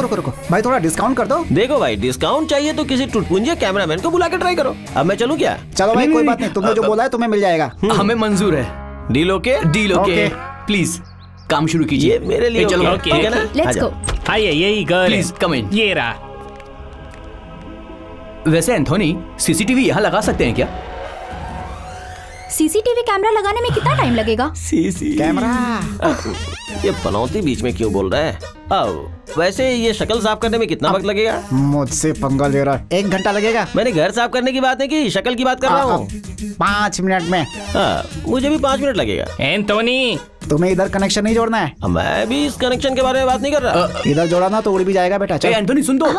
Speaker 11: रुको भाई, थोड़ा डिस्काउंट कर दो।
Speaker 9: देखो भाई, डिस्काउंट चाहिए तो किसी टुटपुंजे कैमरामैन को बुला के ट्राई करो। अब मैं चलूँ क्या?
Speaker 11: चलो भाई, कोई बात नहीं, तुमने जो बोला है तुम्हें मिल जाएगा।
Speaker 10: हमें मंजूर है।
Speaker 9: Deal okay?
Speaker 10: Deal okay. Please काम शुरू कीजिए।
Speaker 9: मेरे लिए
Speaker 10: चलो,
Speaker 9: ओके है ना?
Speaker 3: Let's go.
Speaker 8: आइए, यही घर।
Speaker 10: प्लीज कम इन।
Speaker 8: ये रहा।
Speaker 10: वैसे एंथोनी, सीसीटीवी यहाँ लगा सकते हैं क्या?
Speaker 3: सीसीटीवी कैमरा लगाने में कितना टाइम लगेगा?
Speaker 9: CC
Speaker 11: camera.
Speaker 9: ये पनौती बीच में क्यों बोल रहा है? आओ, वैसे ये शक्ल साफ करने में कितना वक्त लगेगा?
Speaker 11: मुझसे पंगा ले रहा है। 1 घंटा लगेगा।
Speaker 9: मैंने घर साफ करने की बात नहीं की, शक्ल की बात कर रहा हूँ।
Speaker 11: 5 मिनट में।
Speaker 9: मुझे भी 5 मिनट लगेगा।
Speaker 8: एंथोनी,
Speaker 11: तुम्हें इधर कनेक्शन नहीं जोड़ना है।
Speaker 9: मैं भी इस कनेक्शन के बारे में बात नहीं कर रहा।
Speaker 11: इधर जोड़ा ना तो उड़ भी जाएगा बेटा। चल
Speaker 10: एंथोनी सुन दो।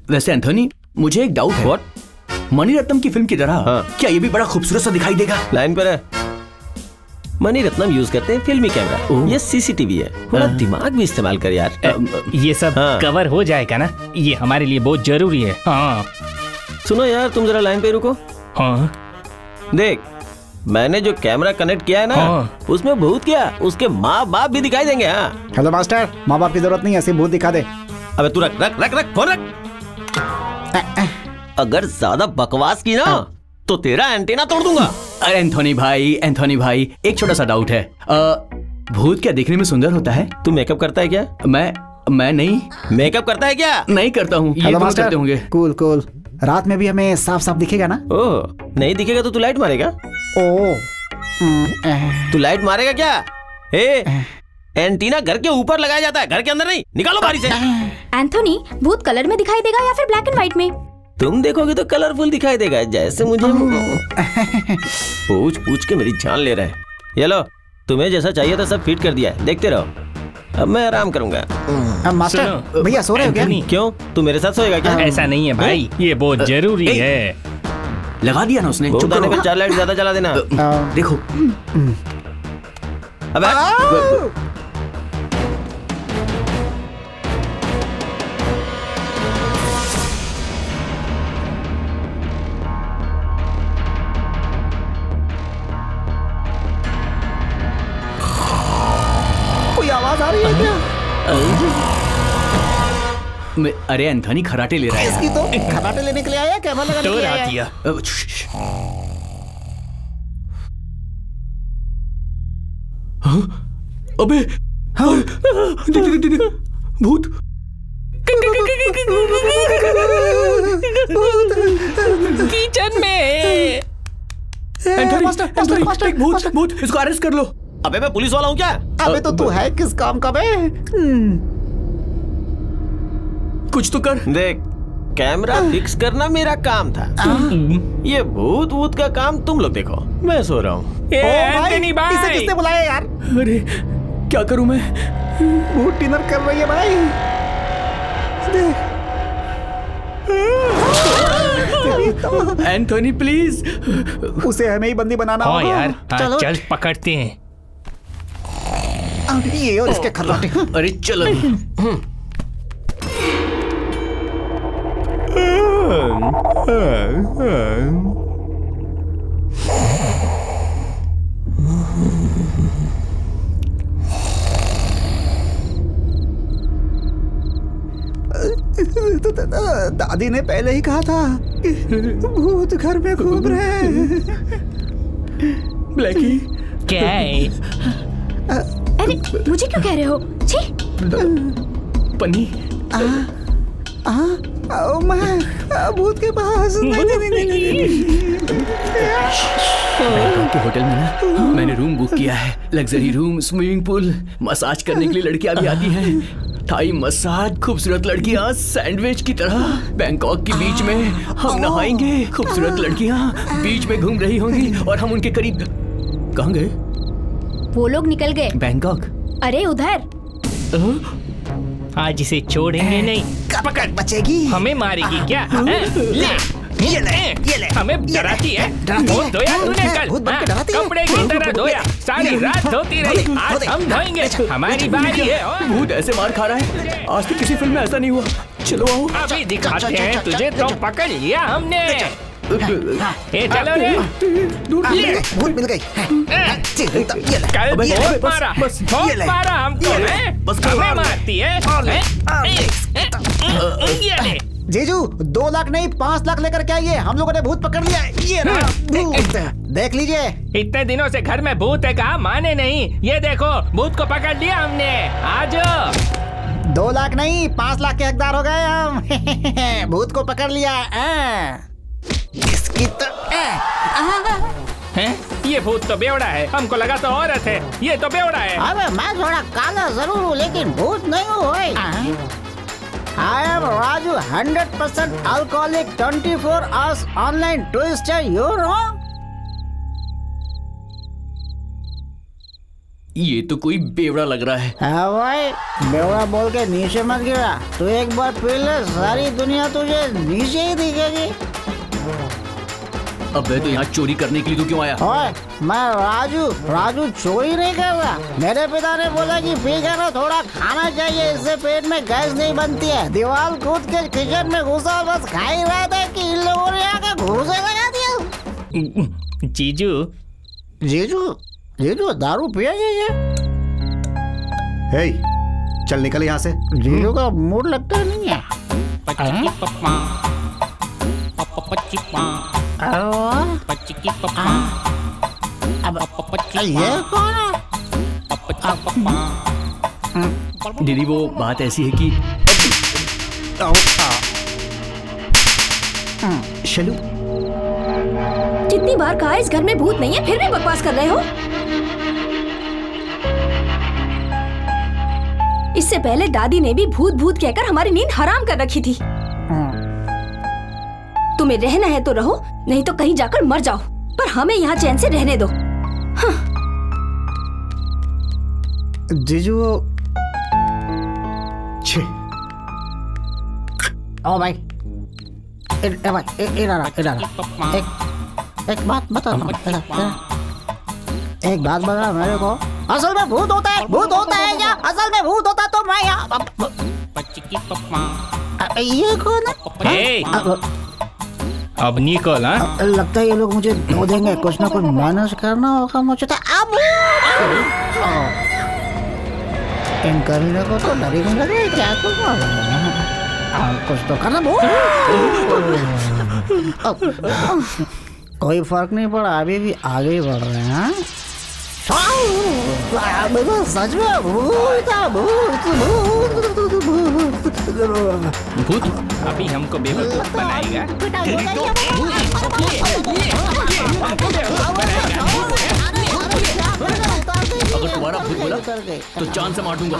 Speaker 10: वैसे एंथोनी, मुझे एक डाउट है। मणि रत्नम की फिल्म की तरह क्या ये भी बड़ा खूबसूरत सा दिखाई देगा?
Speaker 9: लाइन पर है। मणि रत्नम यूज करते हैं फिल्मी कैमरा, ये सीसीटीवी है। थोड़ा दिमाग भी इस्तेमाल कर यार।
Speaker 8: ये सब कवर हो जाएगा ना, ये हमारे लिए बहुत जरूरी है।
Speaker 9: सुनो यार, तुम जरा लाइन पे रुको। देख, मैंने जो कैमरा कनेक्ट किया है ना, उसमें भूत क्या, उसके माँ बाप भी दिखाई देंगे।
Speaker 11: हेलो मास्टर, माँ बाप की जरूरत नहीं है, सिर्फ भूत दिखा दे।
Speaker 9: अबे तू रख रख रख रख फोन रख। अगर ज्यादा बकवास की ना तो तेरा एंटीना तोड़ दूंगा।
Speaker 10: अरे एंथोनी भाई, एक छोटा सा डाउट है। भूत क्या देखने में सुंदर होता है?
Speaker 9: तू मेकअप करता है क्या?
Speaker 10: मैं नहीं।
Speaker 9: मेकअप करता है क्या?
Speaker 10: नहीं करता हूँ।
Speaker 11: Hello master, cool. रात में भी हमें साफ साफ दिखेगा ना?
Speaker 9: ओह, नहीं दिखेगा तो तू लाइट मारेगा? तू लाइट मारेगा क्या? एंटीना घर के ऊपर लगाया जाता है, घर के अंदर नहीं। निकालो बारी से।
Speaker 3: एंथोनी, भूत कलर में दिखाई देगा या फिर ब्लैक एंड व्हाइट में?
Speaker 9: तुम देखोगे तो कलरफुल दिखाई देगा, जैसे मुझे पूछ पूछ के मेरी जान ले रहा है। ये लो, तुम्हें जैसा चाहिए था सब फिट कर दिया है, देखते रहो। अब मैं आराम करूंगा।
Speaker 11: मास्टर भैया सो रहे हो क्या?
Speaker 9: क्यों, तू मेरे साथ सोएगा क्या?
Speaker 8: ऐसा नहीं है भाई, ये बहुत जरूरी है।
Speaker 10: लगा दिया ना उसने।
Speaker 9: चुप करने का 4 लाइट ज्यादा चला देना।
Speaker 10: देखो।
Speaker 9: अबे
Speaker 11: कोई आवाज आ रही है क्या?
Speaker 10: अरे एंथनी खराटे ले रहा है।
Speaker 11: इसकी तो खराटे लेने के लिए आया, कैमरा लगाने के लिए आया।
Speaker 10: अबे देख भूत।
Speaker 8: किचन में
Speaker 10: मास्टर भूत भूत, इसको अरेस्ट कर लो।
Speaker 9: अबे मैं पुलिस वाला हूँ क्या?
Speaker 11: अबे तो तू है किस काम का बे?
Speaker 10: कुछ तो कर।
Speaker 9: देख, कैमरा फिक्स करना मेरा काम था। ये भूत भूत का काम तुम लोग देखो, मैं सो रहा हूँ।
Speaker 8: एंथनी भाई,
Speaker 11: इसे किसने बुलाया यार?
Speaker 10: अरे क्या करूँ मैं?
Speaker 11: भूत डिनर कर रही है भाई।
Speaker 10: एंथनी प्लीज,
Speaker 11: उसे हमें ही बंदी बनाना होगा।
Speaker 8: यार, चल पकड़ते हैं।
Speaker 11: ये और इसके खराटे।
Speaker 10: अरे चलो।
Speaker 11: दादी ने पहले ही कहा था कि भूत घर में घूम रहे हैं।
Speaker 10: ब्लैकी
Speaker 8: क्या है?
Speaker 3: अरे मुझे क्यों कह रहे हो? छी।
Speaker 10: पन्नी
Speaker 11: मैं भूत के पास
Speaker 10: बैंकॉक के होटल में ना मैंने रूम बुक किया है। Luxury room, swimming pool, massage करने के लिए लड़कियां भी आती हैं। थाई मसाज, खूबसूरत लड़कियां सैंडविच की तरह बैंकॉक के बीच में हम नहाएंगे। खूबसूरत लड़कियां बीच में घूम रही होंगी और हम उनके करीब। कहाँ गए
Speaker 3: वो लोग? निकल गए
Speaker 10: बैंकॉक।
Speaker 3: अरे उधर।
Speaker 8: आज इसे छोड़ेंगे नहीं।
Speaker 11: पकड़ बचेगी,
Speaker 8: हमें मारेगी क्या? ले ये ले, हमें डराती है। बहुत धोया तूने कल, कपड़े की तरह धोया, सारी रात धोती रही। आज हम धोएंगे, हमारी बारी है।
Speaker 10: भूत ऐसे मार खा रहा है, आज तक किसी फिल्म में ऐसा नहीं हुआ। चलो आओ,
Speaker 8: अभी दिखाते हैं तुझे। तो पकड़ लिया हमने। ए चलो रे,
Speaker 11: भूत मिल गई।
Speaker 8: कल बहुत मारा, बहुत मारा हमको। हमें मारती है। ये ले
Speaker 11: जीजू, 2 लाख नहीं 5 लाख लेकर के आइए, हम लोगों ने भूत पकड़ लिया। ये रहा भूत, देख लीजिए।
Speaker 8: इतने दिनों से घर में भूत है, कहा माने नहीं। ये देखो, भूत को पकड़ लिया हमने। आज
Speaker 11: 2 लाख नहीं 5 लाख के हकदार हो गए हम। भूत को पकड़ लिया। इसकी तो
Speaker 8: ये भूत तो बेवड़ा है, हमको लगा तो औरत है। ये तो बेवड़ा है।
Speaker 11: अबे मैं थोड़ा काला जरूर हूँ लेकिन भूत नहीं हूँ। I am Raju, 100% alcoholic, 24 hours online twister, you know?
Speaker 10: ये तो कोई बेवड़ा लग रहा है।
Speaker 11: हाँ भाई, बेवड़ा बोल के नीचे मत गिरा। तू एक बार पी ले, सारी दुनिया तुझे नीचे ही दिखेगी।
Speaker 10: अबे तो यहाँ चोरी करने के लिए तू क्यों आया?
Speaker 11: ओए, मैं राजू चोरी नहीं कर रहा। मेरे पिता ने बोला कि पी कर थोड़ा खाना चाहिए, इससे पेट में गैस नहीं बनती है। दीवार कूद के किचन में घुसा, बस खा ही रहा था कि इन लोगों ने आकर घूसे लगा दिया। जीजू दारू पिया ये?
Speaker 2: हे, चल निकल यहाँ से।
Speaker 11: जीजू का मूड लगता नहीं है। ये कौन है?
Speaker 10: दीदी वो बात ऐसी है कि
Speaker 2: शलू,
Speaker 3: कितनी बार कहा इस घर में भूत नहीं है, फिर भी बकवास कर रहे हो। इससे पहले दादी ने भी भूत भूत कहकर हमारी नींद हराम कर रखी थी। तुम्हें रहना है तो रहो, नहीं तो कहीं जाकर मर जाओ, पर हमें यहाँ चैन से रहने दो। हाँ।
Speaker 11: जीजू, ओ भाई, एक बात बता, एक बात बता मेरे को। असल में भूत होता है क्या? असल में भूत होता तो मैं यहाँ। ये कौन है?
Speaker 8: अब निकल।
Speaker 11: लगता है ये लोग मुझे धो देंगे, कुछ ना कुछ मैनेज करना होगा मुझे। तो अब इन करीने को तो डर ही नहीं लगे। क्या कुछ तो करना कोई फर्क नहीं पड़ा, अभी भी आगे ही बढ़ रहे हैं। सच में
Speaker 8: भूत अभी हमको बेवकूफ बनाएगा।
Speaker 10: अगर तुम्हारा भूत बोला तो जान से मार दूंगा।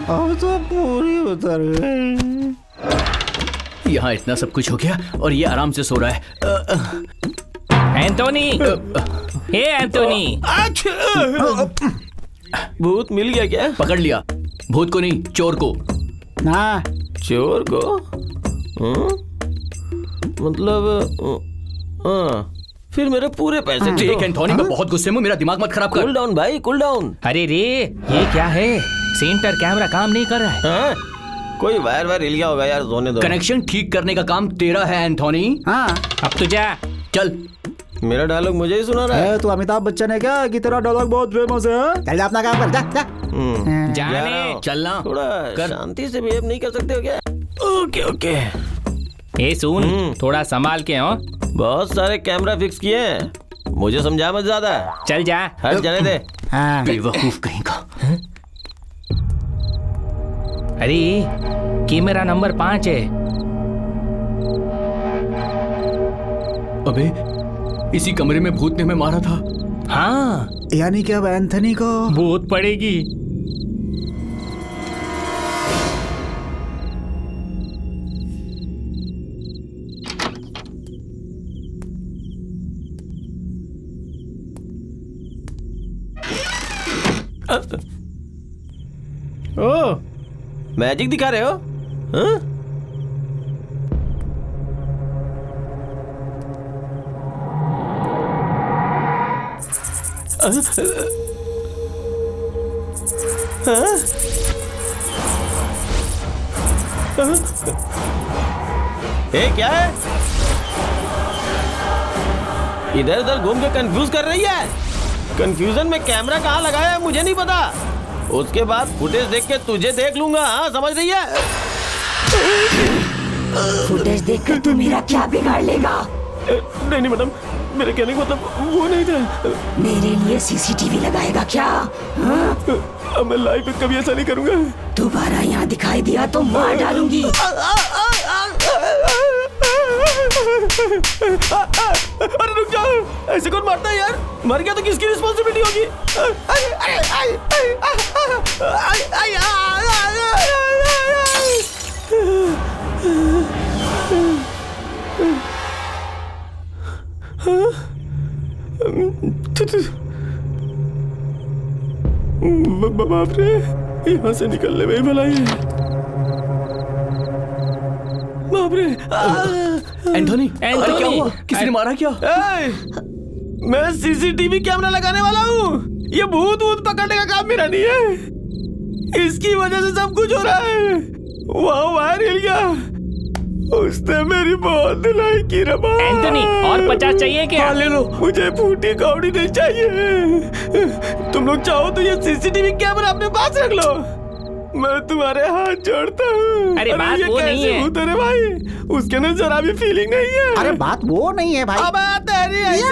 Speaker 11: अब तो पूरी उतर गई।
Speaker 10: यहाँ इतना सब कुछ हो गया और ये आराम से सो रहा है।
Speaker 8: एंटोनी, हे एंटोनी।
Speaker 9: भूत मिल गया क्या?
Speaker 10: पकड़ लिया। भूत को नहीं, चोर को।
Speaker 11: ना
Speaker 9: चोर को? मतलब फिर मेरे पूरे पैसे
Speaker 10: देख एंटोनी, मैं बहुत गुस्से में, मेरा दिमाग मत खराब कर।
Speaker 9: कूल डाउन भाई, कूल डाउन।
Speaker 8: अरे रे, ये क्या है? सेंटर कैमरा काम नहीं कर रहा है।
Speaker 9: कोई वायर हिल गया होगा यार, सोने दो।
Speaker 10: कनेक्शन ठीक करने का काम तेरा है एंटोनी।
Speaker 11: हाँ
Speaker 8: अब तो जा।
Speaker 10: चल।
Speaker 9: मेरा डायलॉग मुझे ही सुना रहा है।
Speaker 11: तू अमिताभ बच्चन है क्या कि तेरा डायलॉग बहुत फेमस है? चल जा अपना काम कर, जा
Speaker 8: जाने
Speaker 10: चलना।
Speaker 9: थोड़ा शांति से बिहेव नहीं कर सकते हो क्या? Okay okay.
Speaker 8: ए सुन, थोड़ा संभाल के हो।
Speaker 9: बहुत सारे कैमरा फिक्स किए हैं, मुझे समझा मत ज्यादा।
Speaker 8: चल जा।
Speaker 9: हट जाने दे।
Speaker 10: बेवकूफ कहीं का।
Speaker 8: अरे कैमरा नंबर 5 है।
Speaker 10: अबे इसी कमरे में भूत ने हमें मारा था।
Speaker 8: हाँ,
Speaker 11: यानी कि अब एंथनी को
Speaker 8: भूत पड़ेगी।
Speaker 9: ओ, मैजिक दिखा रहे हो? हाँ? क्या है? इधर उधर घूम के कंफ्यूज कर रही है। कंफ्यूजन में कैमरा कहाँ लगाया है मुझे नहीं पता। उसके बाद फुटेज देख के तुझे देख लूंगा। हाँ, समझ रही है?
Speaker 4: फुटेज देखकर तू मेरा क्या बिगाड़ लेगा?
Speaker 9: नहीं मैडम, मेरे कहने का मतलब वो नहीं था।
Speaker 4: मेरे लिए सीसीटीवी लगाएगा क्या?
Speaker 9: अब मैं लाइव पे कभी ऐसा नहीं करूंगा।
Speaker 4: दोबारा यहाँ दिखाई दिया तो मार डालूंगी।
Speaker 9: अरे रुक जाओ, ऐसे कौन मारता है यार? मर गया तो किसकी रिस्पॉन्सिबिलिटी होगी? बाप रे, यहाँ से निकलने में ही भलाई है। बाप रे।
Speaker 10: एंटोनी, अरे क्या हुआ? किसी ने मारा क्या?
Speaker 9: मैं सीसीटीवी कैमरा लगाने वाला हूँ। ये भूत पकड़ने का काम मेरा नहीं है। इसकी वजह से सब कुछ हो रहा है। वहाँ वायर हिल गया, उसने मेरी बहुत धुलाई की रबा।
Speaker 8: एंटोनी, और 50 चाहिए क्या?
Speaker 9: हाँ, ले लो। मुझे फूटी कौड़ी नहीं चाहिए। तुम लोग चाहो तो ये सीसीटीवी कैमरा अपने पास रख लो। मैं तुम्हारे हाथ जोड़ता हूँ।
Speaker 8: अरे बात वो नहीं है।
Speaker 9: अरे भाई, उसके अंदर जरा भी फीलिंग नहीं है।
Speaker 11: अरे बात वो नहीं है भाई।
Speaker 9: अब तेरी ऐसी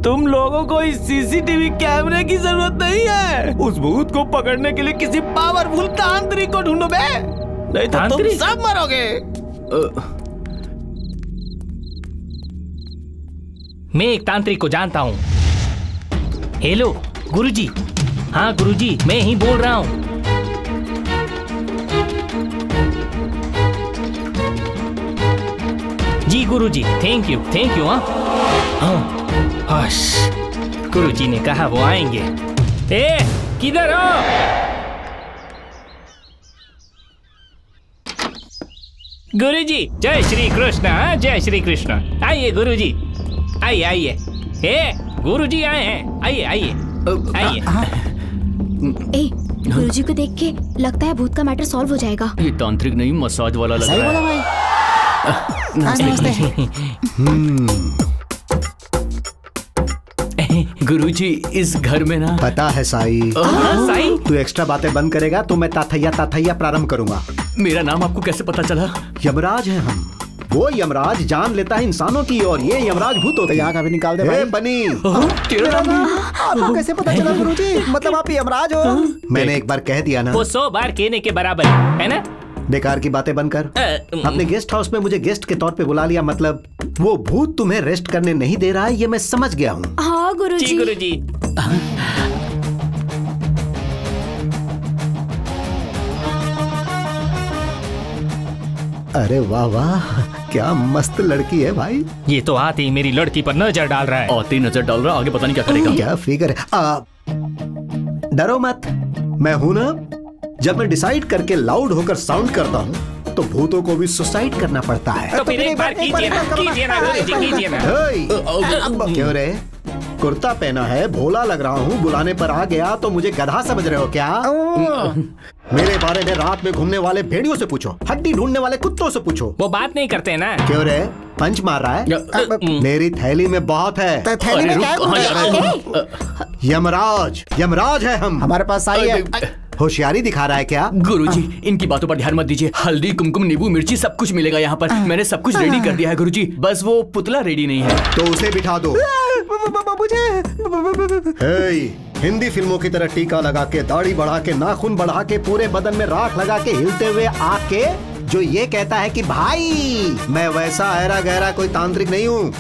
Speaker 9: तुम लोगों को इस सीसीटीवी कैमरे की जरूरत नहीं है। उस भूत को पकड़ने के लिए किसी पावरफुल तांत्रिक को ढूंढो बे, नहीं तो तुम सब मरोगे।
Speaker 8: मैं एक तांत्रिक को जानता हूँ। हेलो गुरुजी। हाँ गुरुजी, मैं ही बोल रहा हूँ। जी गुरुजी, थैंक यू। हाँ, गुरुजी ने कहा वो आएंगे। ए, किधर हो? गुरुजी, जय श्री कृष्ण। हाँ, जय श्री कृष्ण। आइए गुरुजी, आइए। ए, गुरुजी आए हैं। आइए।
Speaker 3: ए, गुरुजी को देख के लगता है भूत का मैटर सॉल्व हो जाएगा।
Speaker 10: ये तांत्रिक नहीं, मसाज वाला लग रहा है। गुरुजी इस घर में ना
Speaker 2: पता है साई।
Speaker 10: साई
Speaker 2: तू एक्स्ट्रा बातें बंद करेगा तो मैं ताथैया प्रारंभ करूंगा।
Speaker 10: मेरा नाम आपको कैसे पता चला?
Speaker 2: यमराज है हम। वो यमराज जान लेता है इंसानों की और ये यमराज भूतों की।
Speaker 11: यहाँ का भी निकाल दे भाई।
Speaker 2: बनी
Speaker 11: आपको कैसे पता चला गुरुजी? मतलब आप यमराज हो?
Speaker 2: मैंने एक बार कह दिया ना।
Speaker 8: वो 100 बार कहने के बराबर है ना?
Speaker 2: बेकार की बातें बंद कर। अपने गेस्ट हाउस में मुझे गेस्ट के तौर पे बुला लिया, मतलब वो भूत तुम्हें रेस्ट करने नहीं दे रहा है, ये मैं समझ गया हूँ।
Speaker 3: हाँ गुरुजी।
Speaker 8: गुरुजी।
Speaker 2: अरे वाह वाह, क्या मस्त लड़की है भाई।
Speaker 8: ये तो आते ही मेरी लड़की पर नजर डाल रहा है।
Speaker 10: आते ही नजर डाल रहा है, आगे पता नहीं क्या करेगा।
Speaker 2: क्या फिकर है। डरो मत, मैं हूं ना। जब मैं डिसाइड करके लाउड होकर साउंड करता हूँ तो भूतों को भी सुसाइड करना पड़ता है।
Speaker 8: तो फिर एक बार कीजिए ना गुरुजी, कीजिए ना।
Speaker 2: क्यों रे? कुर्ता पहना है, भोला लग रहा हूँ, बुलाने पर आ गया तो मुझे गधा समझ रहे हो क्या? मेरे बारे में रात में घूमने वाले भेड़ियों से पूछो, हड्डी ढूंढने वाले कुत्तों से पूछो।
Speaker 8: वो बात नहीं करते ना।
Speaker 2: क्यों रे? पंच मार रहा है? मेरी थैली में बहुत है।
Speaker 11: थैली में क्या?
Speaker 2: यमराज है हम।
Speaker 11: हमारे पास आई है।
Speaker 2: होशियारी दिखा रहा है क्या?
Speaker 10: गुरुजी इनकी बातों पर ध्यान मत दीजिए। हल्दी, कुमकुम, नींबू, मिर्ची सब कुछ मिलेगा यहाँ पर। मैंने सब कुछ रेडी कर दिया है गुरुजी, बस वो पुतला रेडी नहीं है।
Speaker 2: तो उसे बिठा दो। हिंदी फिल्मों की तरह टीका लगा के, दाढ़ी बढ़ा के, नाखून बढ़ा के, पूरे बदन में राख लगा के, हिलते हुए आके जो ये कहता है कि भाई मैं वैसा ऐरा गहरा कोई तांत्रिक नहीं हूँ।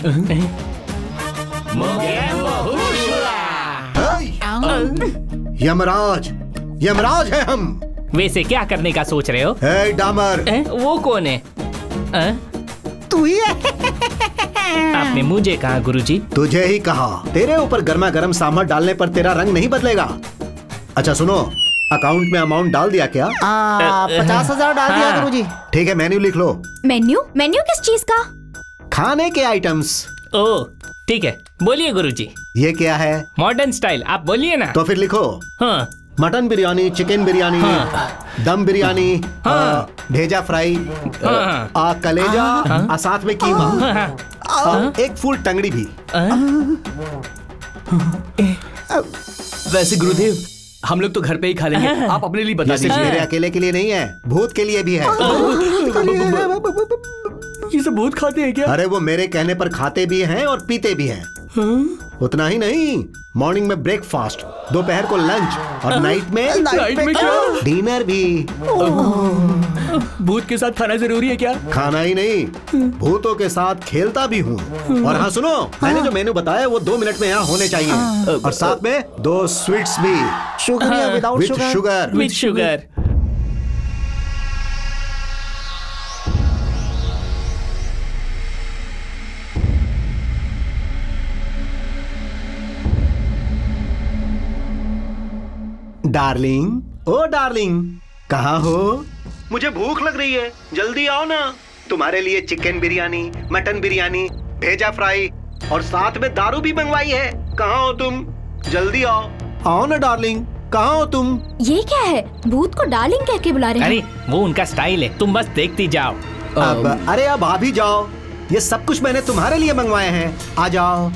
Speaker 2: यमराज है हम।
Speaker 8: वैसे क्या करने का सोच रहे हो?
Speaker 2: डामर।
Speaker 8: वो कौन है?
Speaker 11: तू ही है।
Speaker 8: आपने मुझे कहा गुरुजी?
Speaker 2: तुझे ही कहा। तेरे ऊपर गर्मा गर्म सांभर डालने पर तेरा रंग नहीं बदलेगा। अच्छा सुनो, अकाउंट में अमाउंट डाल दिया क्या?
Speaker 11: 50,000 डाल दिया गुरुजी।
Speaker 2: ठीक है, मेन्यू लिख लो।
Speaker 3: मेन्यू? मेन्यू किस चीज का?
Speaker 2: खाने के आइटम्स।
Speaker 8: ओह ठीक है, बोलिए गुरुजी।
Speaker 2: ये क्या है?
Speaker 8: मॉडर्न स्टाइल, आप बोलिए ना।
Speaker 2: तो फिर लिखो।
Speaker 8: हाँ।
Speaker 2: मटन बिरयानी, चिकन बिरयानी, दम बिरयानी, भेजा फ्राई, कलेजा, साथ में कीमा, एक फुल टंगड़ी भी।
Speaker 10: वैसे गुरुदेव हम लोग तो घर पे ही खा लेंगे, आप अपने लिए बता दीजिए।
Speaker 2: मेरे अकेले के लिए नहीं है, भूत के लिए भी है।
Speaker 10: ये सब भूत खाते हैं क्या?
Speaker 2: अरे वो मेरे कहने पर खाते भी हैं और पीते भी हैं। उतना ही नहीं, मॉर्निंग में ब्रेकफास्ट, दोपहर को लंच और नाइट में
Speaker 10: क्या?
Speaker 2: डिनर भी।
Speaker 10: भूत के साथ खाना जरूरी है क्या?
Speaker 2: खाना ही नहीं, भूतों के साथ खेलता भी हूँ। और हाँ सुनो, मैंने जो मेनू बताया वो 2 मिनट में यहाँ होने चाहिए। और साथ में 2 स्वीट्स भी।
Speaker 11: शुगर या without
Speaker 2: sugar?
Speaker 8: With sugar.
Speaker 2: Darling, oh darling, कहाँ हो? मुझे भूख लग रही है, जल्दी आओ ना। तुम्हारे लिए चिकन बिरयानी, मटन बिरयानी, भेजा फ्राई और साथ में दारू भी मंगवाई है। कहाँ हो तुम? जल्दी आओ। आओ ना डार्लिंग, कहाँ हो तुम?
Speaker 3: ये क्या है? भूत को डार्लिंग कह के बुला रहे हैं?
Speaker 8: अरे वो उनका स्टाइल है, तुम बस देखती जाओ।
Speaker 2: अरे अब आ भी जाओ, ये सब कुछ मैंने तुम्हारे लिए मंगवाए हैं। आ जाओ।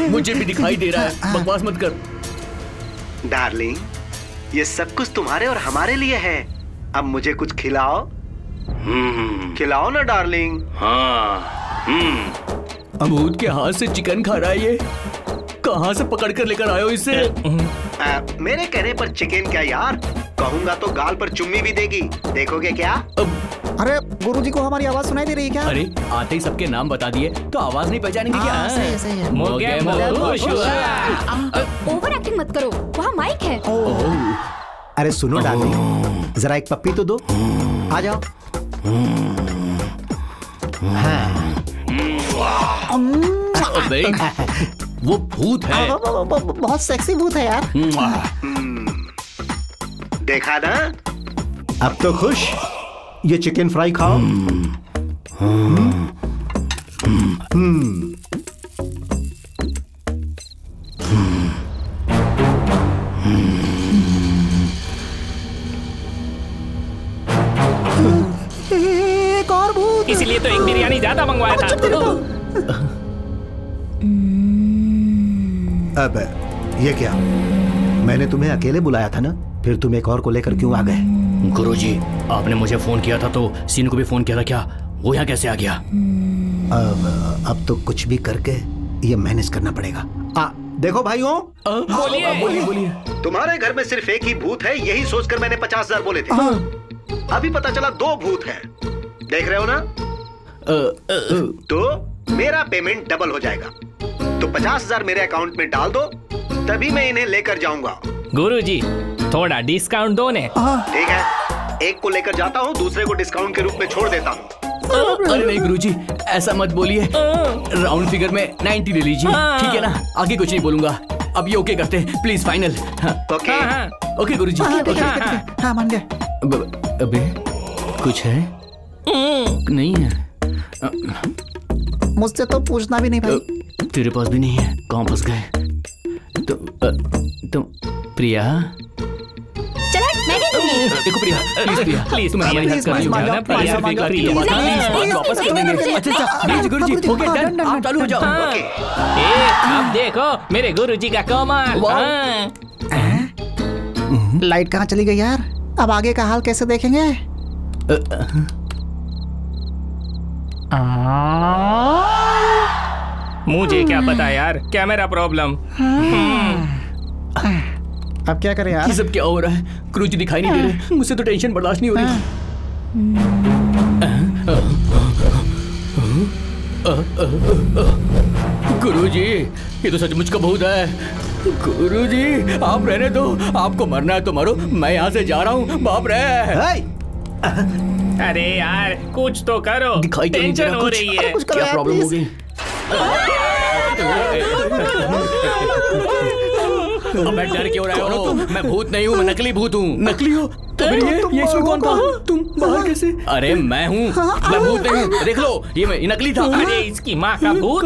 Speaker 10: मुझे भी दिखाई दे रहा है, बकवास मत कर।
Speaker 2: डार्लिंग, ये सब कुछ तुम्हारे और हमारे लिए है। अब मुझे कुछ खिलाओ। खिलाओ ना डार्लिंग।
Speaker 10: भूत के हाथ से चिकन खा रहा है ये। कहाँ से पकड़ कर लेकर आयो इसे?
Speaker 2: मेरे कहने पर चिकन क्या यार, कहूंगा तो गाल पर चुम्मी भी देगी। देखोगे क्या?
Speaker 11: अरे गुरुजी को हमारी आवाज सुनाई दे रही है क्या?
Speaker 10: अरे आते ही सबके नाम बता दिए तो आवाज नहीं पहचानेंगे क्या?
Speaker 11: सही है।
Speaker 3: ओवर एक्टिंग मत करो, वहाँ माइक है।
Speaker 2: अरे सुनो डार्लिंग, जरा एक पप्पी तो दो। आ जाओ।
Speaker 10: वो भूत है।
Speaker 11: बहुत सेक्सी भूत है यार।
Speaker 2: देखा ना, अब तो खुश। ये चिकन फ्राई खाओ।
Speaker 8: इसीलिए तो एक बिरयानी ज्यादा मंगवाया था।
Speaker 2: अब ये क्या? मैंने तुम्हें अकेले बुलाया था ना, फिर तुम एक और को लेकर क्यों आ गए?
Speaker 10: गुरुजी, आपने मुझे फोन किया था तो सीन को भी फोन किया था क्या? वो यहाँ कैसे आ गया?
Speaker 2: अब तो कुछ भी करके ये मैनेज करना पड़ेगा। देखो भाइयों,
Speaker 8: बोलिए।
Speaker 2: तुम्हारे घर में सिर्फ एक ही भूत है, यही सोचकर मैंने 50,000 बोले थे। अभी पता चला 2 भूत हैं। देख रहे हो ना? तो मेरा पेमेंट डबल हो जाएगा। तो 50,000 मेरे अकाउंट में डाल दो, तभी मैं इन्हें लेकर जाऊंगा।
Speaker 8: गुरुजी, थोड़ा डिस्काउंट दो ने।
Speaker 2: ठीक है, एक को लेकर जाता हूँ, दूसरे को डिस्काउंट के रूप में छोड़ देता हूँ।
Speaker 10: अरे नहीं गुरुजी, ऐसा मत बोलिए। राउंड फिगर में 90 ले लीजिए, ठीक है ना? आगे कुछ नहीं बोलूंगा। अब ये ओके करते हैं, प्लीज फाइनल। ओके गुरुजी।
Speaker 11: हाँ मान गए।
Speaker 10: अबे कुछ है? नहीं है।
Speaker 11: मुझसे तो पूछना भी नहीं भाई।
Speaker 10: तेरे पास भी नहीं है? कहाँ फंस गए? तो प्रिया,
Speaker 3: चलो मैं भी दूंगी।
Speaker 10: देखो प्रिया, प्लीज तुम हमारी हेल्प कर दीजिए ना। वापस कर देंगे। अच्छा प्लीज गुरुजी, ओके डन, आप चालू हो जाओ।
Speaker 8: अब देखो मेरे गुरुजी का कमाल।
Speaker 11: लाइट कहाँ चली गई यार? अब आगे का हाल कैसे देखेंगे?
Speaker 8: मुझे क्या पता यार, कैमरा प्रॉब्लम।
Speaker 11: अब क्या करें यार?
Speaker 10: ये सब क्या हो रहा है? गुरुजी दिखाई नहीं दे रहे, मुझसे तो टेंशन बर्दाश्त नहीं हो रही। गुरुजी, ये तो सचमुच का भूत है। गुरुजी, आप रहने दो, आपको मरना है तो मरो, मैं यहाँ से जा रहा हूँ। बाप रे।
Speaker 8: अरे यार कुछ तो करो,
Speaker 10: दिखाई तो नहीं दे
Speaker 8: टेंशन
Speaker 10: रहा
Speaker 8: हो
Speaker 10: कुछ।
Speaker 8: रही है।
Speaker 10: क्या प्रॉब्लम हो गई? अब मैं डर क्यों रहा हूँ? मैं भूत नहीं हूँ, मैं नकली भूत हूँ। नकली हो? तो ये इसमें कौन था? तुम बाहर कैसे? अरे मैं हूँ, मैं भूत नहीं हूँ। देख लो, ये नकली था।
Speaker 8: अरे इसकी माँ का भूत।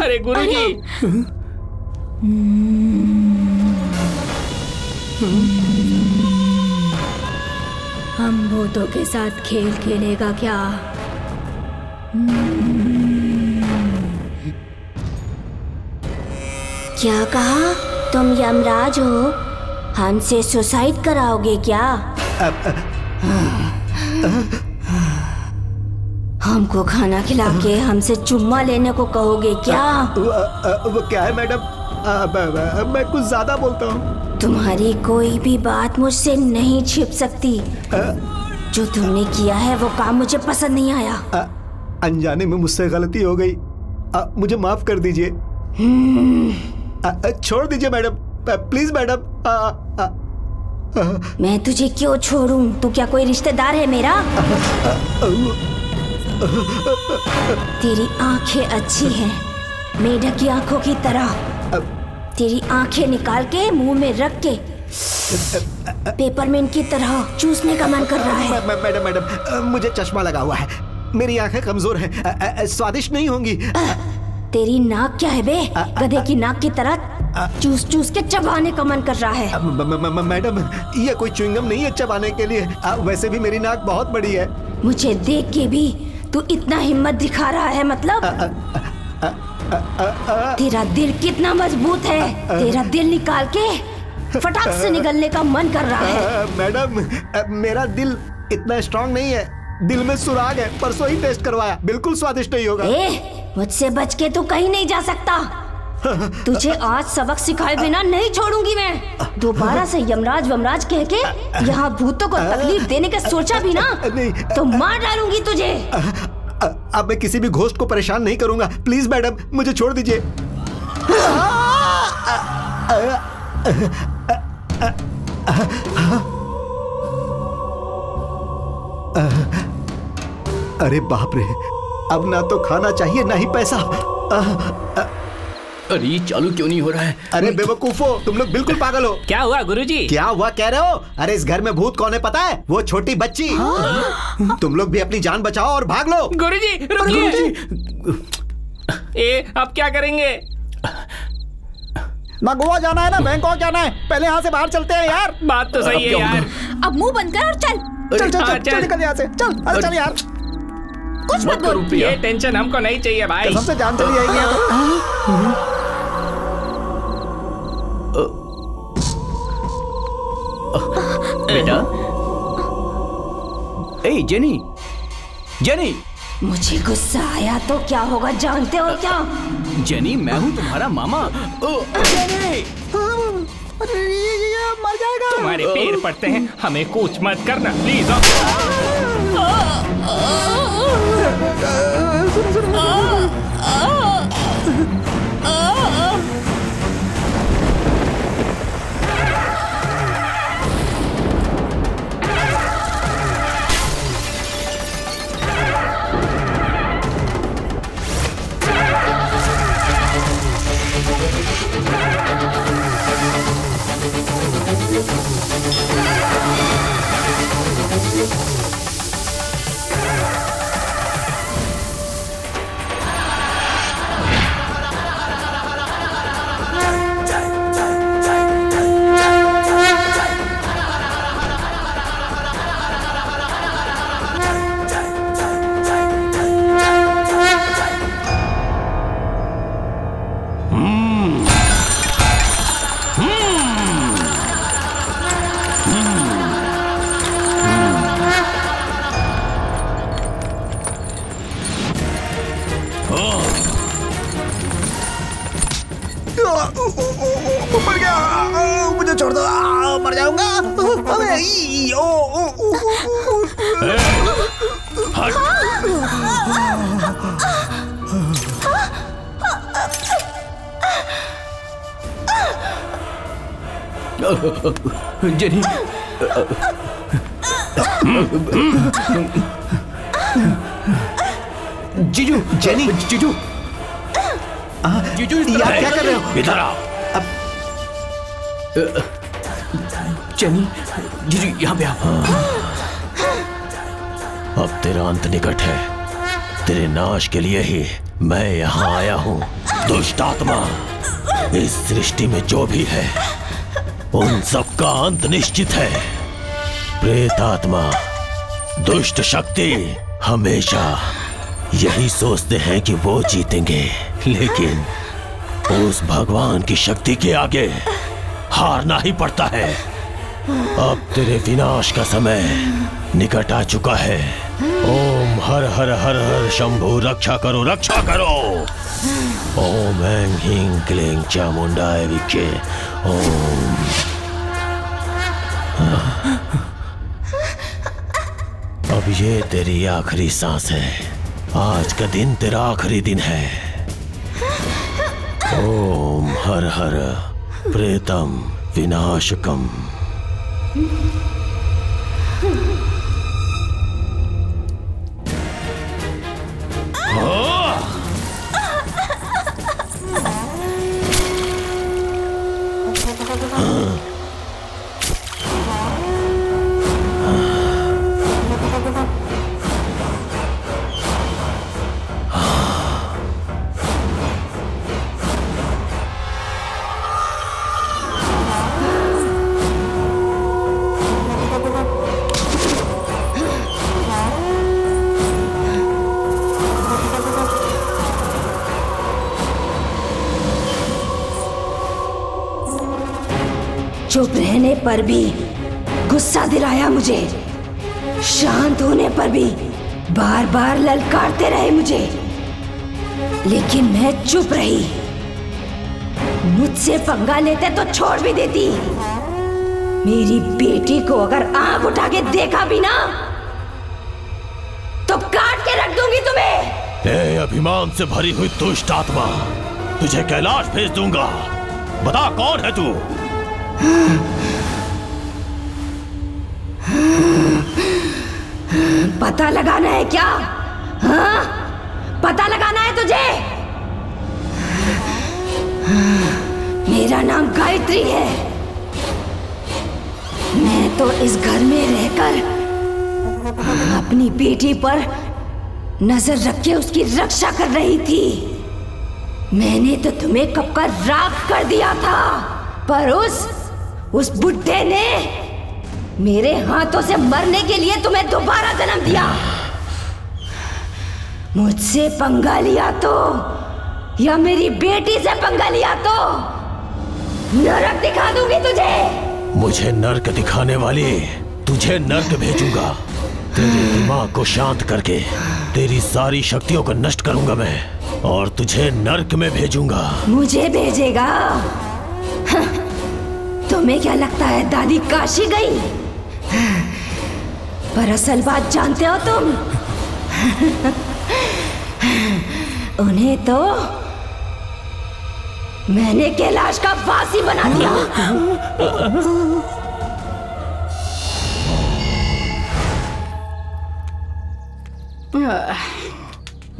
Speaker 8: अरे गुरुजी,
Speaker 3: हम भूतों के साथ खेल खेलेगा क्या? क्या कहा? तुम यमराज हो? हमसे सुसाइड कराओगे क्या? हमको खाना खिला के हमसे चुम्मा लेने को कहोगे क्या?
Speaker 2: वो क्या है मैडम? मैं कुछ ज्यादा बोलता हूँ।
Speaker 3: तुम्हारी कोई भी बात मुझसे नहीं छिप सकती। जो तुमने किया है वो काम मुझे पसंद नहीं आया।
Speaker 2: अनजाने में मुझसे गलती हो गई, मुझे माफ कर दीजिए। छोड़ दीजिए मैडम, प्लीज मैडम।
Speaker 3: मैं तुझे क्यों छोड़ूं? तू क्या कोई रिश्तेदार है मेरा? तेरी आंखें अच्छी हैं, मेढक की आंखों की तरह। तेरी आंखें निकाल के मुंह में रख के पेपरमिंट की तरह चूसने का मन कर रहा है।
Speaker 2: मैडम, मुझे चश्मा लगा हुआ है, मेरी आंखें कमजोर हैं, स्वादिष्ट नहीं होंगी।
Speaker 3: तेरी नाक क्या है बे? गधे की नाक की तरह चूस चूस के चबाने का मन कर रहा है।
Speaker 2: मैडम, ये कोई च्युइंगम नहीं है चबाने के लिए। वैसे भी मेरी नाक बहुत बड़ी है।
Speaker 3: मुझे देख के भी तू इतना हिम्मत दिखा रहा है मतलब? तेरा दिल कितना मजबूत है? तेरा दिल निकाल के फटाक से निकलने का मन कर रहा है।
Speaker 2: मैडम, मेरा दिल इतना स्ट्रांग नहीं है, दिल में सुराग है, परसों ही टेस्ट करवाया, बिल्कुल स्वादिष्ट नहीं होगा।
Speaker 3: मुझसे बच के तू कहीं नहीं जा सकता। तुझे आज सबक सिखाए बिना नहीं छोड़ूंगी मैं। दोबारा से यमराज वमराज कह के यहाँ भूतों को तकलीफ देने का सोचा भी ना तो मार डालूंगी तुझे।
Speaker 2: अब मैं किसी भी घोस्ट को परेशान नहीं करूंगा, प्लीज मैडम मुझे छोड़ दीजिए। अरे बाप रे, अब ना तो खाना चाहिए ना ही पैसा।
Speaker 10: अरे ये चालू क्यों नहीं हो रहा है?
Speaker 2: अरे बेवकूफो, तुम लोग बिल्कुल पागल हो।
Speaker 8: क्या हुआ गुरुजी?
Speaker 2: क्या हुआ कह रहे हो? अरे इस घर में भूत कौन है पता है? वो छोटी बच्ची। तुम लोग भी अपनी जान बचाओ और भाग लो।
Speaker 8: गुरुजी रुकिए। अब क्या करेंगे?
Speaker 11: ना गोवा जाना है ना बैंकॉक जाना है, पहले यहाँ से बाहर चलते हैं यार।
Speaker 8: बात तो सही है यार।
Speaker 3: अब मुंह बंद कर और चल।
Speaker 11: चल निकल यहाँ से, चल। अरे चल यार।
Speaker 3: कुछ मत बोल।
Speaker 8: ये टेंशन हमको नहीं चाहिए भाई।
Speaker 11: सबसे जान चली जाएगी।
Speaker 10: बेटा, ए जेनी, जेनी।
Speaker 4: मुझे गुस्सा आया तो क्या होगा जानते हो क्या?
Speaker 10: जेनी, मैं हूँ तुम्हारा मामा। जेनी!
Speaker 11: अरे ये मर जाएगा।
Speaker 8: तुम्हारे पैर पड़ते हैं, हमें कुछ मत करना प्लीज।
Speaker 11: मर गया, मुझे छोड़ दो, मर जाऊंगा। अबे
Speaker 10: जेनी, जीजू, जेनी, जीजू, जीजू,
Speaker 2: आप क्या कर रहे हो?
Speaker 8: इधर आओ।
Speaker 10: जेनी, जीजू यहाँ पे आओ।
Speaker 9: अब तेरा अंत निकट है। तेरे नाश के लिए ही मैं यहाँ आया हूँ। दुष्ट आत्मा, इस सृष्टि में जो भी है उन सबका अंत निश्चित है। प्रेत आत्मा, दुष्ट शक्ति हमेशा यही सोचते हैं कि वो जीतेंगे, लेकिन उस भगवान की शक्ति के आगे हारना ही पड़ता है। अब तेरे विनाश का समय निकट आ चुका है। ओम हर हर हर हर शंभु, रक्षा करो, रक्षा करो। ओम ऐं ह्रीं क्लीं चामुंडाय विचे। ओम। अब ये तेरी आखिरी सांस है। आज का दिन तेरा आखिरी दिन है। ओम हर हर प्रेतम विनाशकम।
Speaker 4: चुप रहने पर भी गुस्सा दिलाया मुझे, शांत होने पर भी बार बार ललकारते रहे मुझे, लेकिन मैं चुप रही। मुझसे पंगा लेते तो छोड़ भी देती। मेरी बेटी को अगर आंख उठा के देखा भी ना तो काट के रख दूंगी तुम्हें।
Speaker 9: ए अभिमान से भरी हुई दुष्ट आत्मा, तुझे कैलाश भेज दूंगा। बता कौन है तू?
Speaker 4: पता लगाना है क्या? हाँ? पता लगाना है तुझे? मेरा नाम गायत्री है। मैं तो इस घर में रहकर अपनी बेटी पर नजर रख के उसकी रक्षा कर रही थी। मैंने तो तुम्हें कब का राख कर दिया था, पर उस बुड्ढे ने मेरे हाथों से मरने के लिए तुम्हें दोबारा जन्म दिया। मुझसे पंगा लिया तो या मेरी बेटी से पंगा लिया तो नरक दिखा दूंगी तुझे।
Speaker 9: मुझे नर्क दिखाने वाली, तुझे नर्क भेजूंगा। तेरे दिमाग को शांत करके तेरी सारी शक्तियों को नष्ट करूंगा मैं और तुझे नर्क में भेजूंगा।
Speaker 4: मुझे भेजेगा? तुम्हें क्या लगता है दादी काशी गई? पर असल बात जानते हो तुम? उन्हें तो मैंने कैलाश का वासी बना दिया।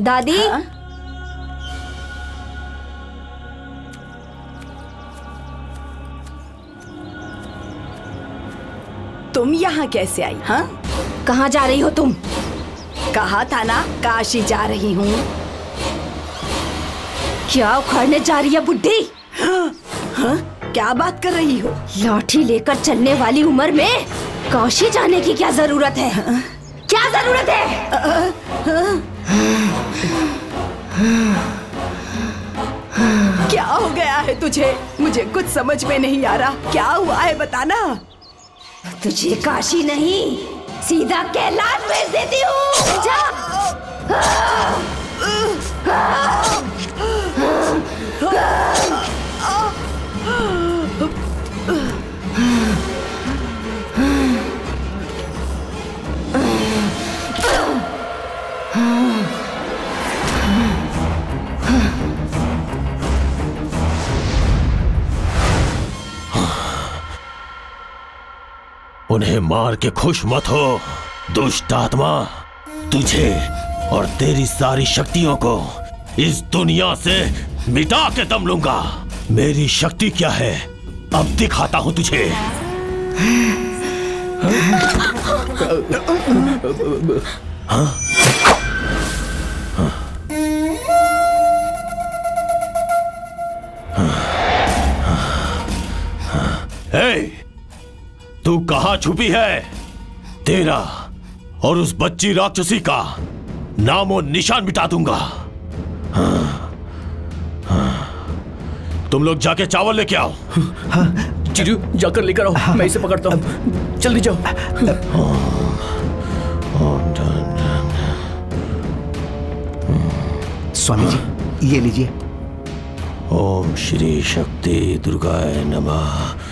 Speaker 3: दादी,
Speaker 4: तुम यहाँ कैसे आई? हाँ,
Speaker 3: कहाँ जा रही हो तुम?
Speaker 4: कहा था ना काशी जा रही हूँ।
Speaker 3: क्या उखाड़ने जा रही है बुड्ढी?
Speaker 4: हाँ? क्या बात कर रही हो?
Speaker 3: लाठी लेकर चलने वाली उम्र में काशी जाने की क्या जरूरत है? क्या जरूरत है?
Speaker 4: क्या हो गया है तुझे? मुझे कुछ समझ में नहीं आ रहा। क्या हुआ है बताना।
Speaker 3: तुझे काशी नहीं, सीधा कैलाश भेज देती हूँ। जा।
Speaker 9: उन्हें मार के खुश मत हो दुष्ट आत्मा। तुझे और तेरी सारी शक्तियों को इस दुनिया से मिटा के दम लूंगा। मेरी शक्ति क्या है अब दिखाता हूं तुझे। हाँ? तू कहां छुपी है? तेरा और उस बच्ची राक्षसी का नामो निशान मिटा दूंगा। तुम लोग जाके चावल लेके आओ।
Speaker 10: जीजू जाकर लेकर आओ। मैं इसे पकड़ता हूँ, जल्दी जाओ।
Speaker 2: स्वामी जी ये लीजिए।
Speaker 9: ओम श्री शक्ति दुर्गाय नमः।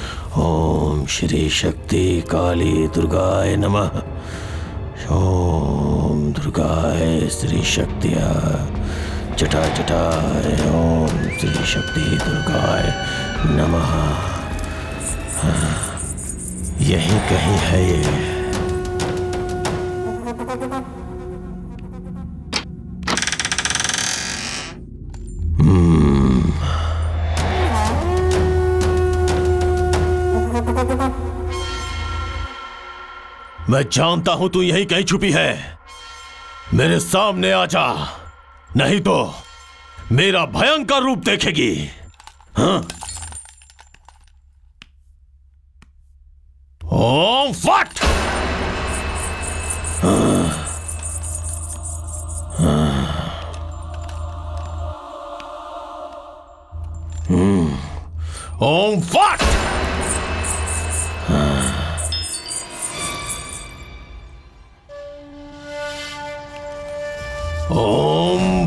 Speaker 9: ओम श्री शक्ति काली दुर्गाय नमः। ओम दुर्गाय श्री शक्तिया जटा जटाय। ओम श्री शक्ति दुर्गाय नमः। यही कहीं है ये। मैं जानता हूं तू यहीं कहीं छुपी है। मेरे सामने आ जा, नहीं तो मेरा भयंकर रूप देखेगी। हाँ? ओम फट। ओम फट। ओम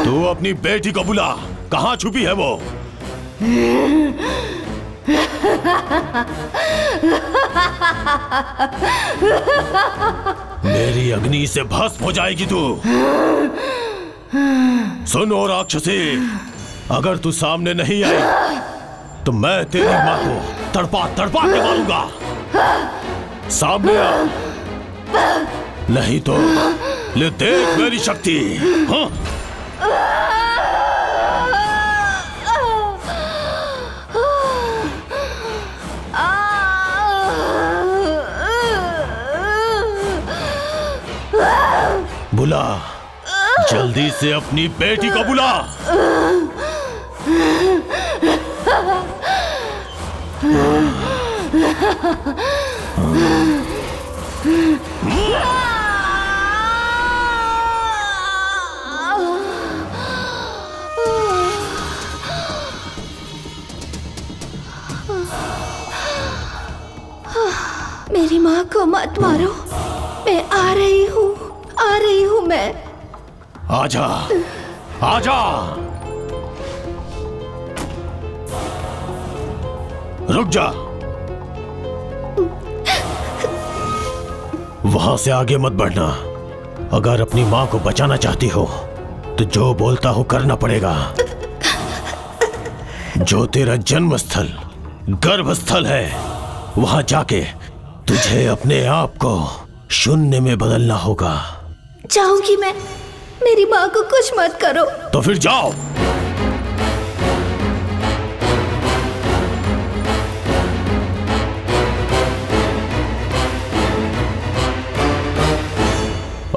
Speaker 9: तू अपनी बेटी को बुला, कहां छुपी है वो? मेरी अग्नि से भस्म हो जाएगी तू। सुनो राक्षसी, अगर तू सामने नहीं आई तो मैं तेरी माँ को तड़पा तड़पा के मारूंगा। सामने आ, नहीं तो ले देख मेरी शक्ति। हाँ? बुला, जल्दी से अपनी बेटी को बुला।
Speaker 3: मेरी माँ को मत मारो, मैं आ रही हूँ मैं।
Speaker 9: आजा, आजा। रुक जा, वहां से आगे मत बढ़ना। अगर अपनी माँ को बचाना चाहती हो तो जो बोलता हूं करना पड़ेगा। जो तेरा जन्म स्थल, गर्भ स्थल है, वहां जाके तुझे अपने आप को शून्य में बदलना होगा।
Speaker 3: जाऊंगी मैं, मेरी माँ को कुछ मत करो।
Speaker 9: तो फिर जाओ।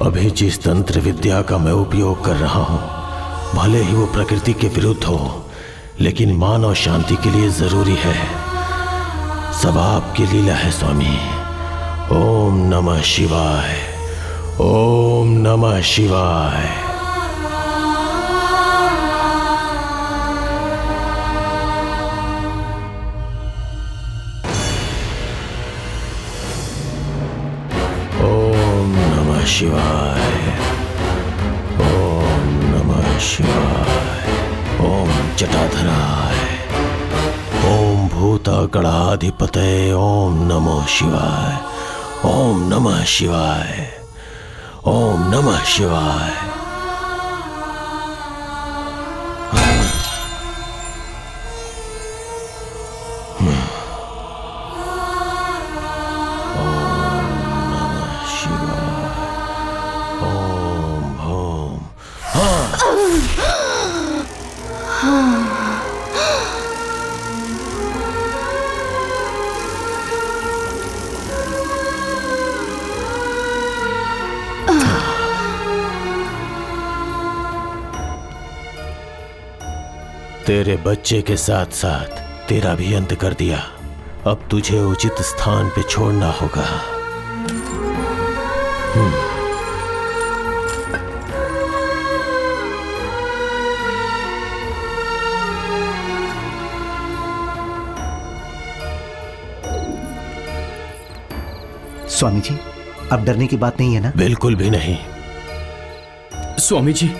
Speaker 9: अभी जिस तंत्र विद्या का मैं उपयोग कर रहा हूं, भले ही वो प्रकृति के विरुद्ध हो, लेकिन मानव शांति के लिए जरूरी है। सब आपकी लीला है स्वामी। ओम नमः शिवाय, ओम नमः शिवाय। ओम नमः शिवाय, ओम नमः शिवाय, ओम जटाधराय, ओम भूतागणाधिपतये ओम नमो शिवाय, ओम नमः शिवाय, ओम नमः शिवाय। तेरे बच्चे के साथ साथ तेरा भी अंत कर दिया। अब तुझे उचित स्थान पे छोड़ना होगा।
Speaker 2: स्वामी जी, अब डरने की बात नहीं है ना?
Speaker 9: बिल्कुल भी नहीं।
Speaker 10: स्वामी जी,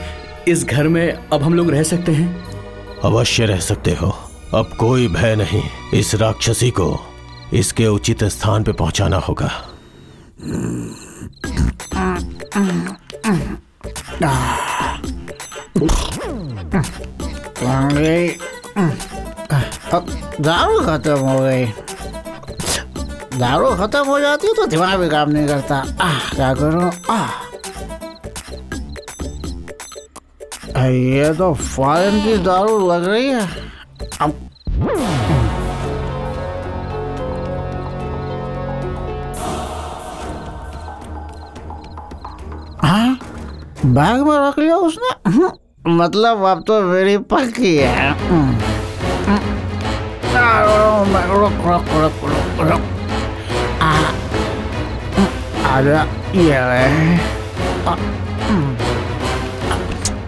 Speaker 10: इस घर में अब हम लोग रह सकते हैं?
Speaker 9: अवश्य रह सकते हो। अब कोई भय नहीं। इस राक्षसी को इसके उचित स्थान पे पहुंचाना होगा।
Speaker 11: दारू खत्म हो गई। दारू खत्म हो जाती है तो दिमाग भी काम नहीं करता। क्या करूं? ये तो फॉरेन की दारू लग रही है। अब हाँ, बैग में रख लिया उसने। मतलब अब तो मेरी पक्की है। रुक रुक रुक रुक रुक। आजा,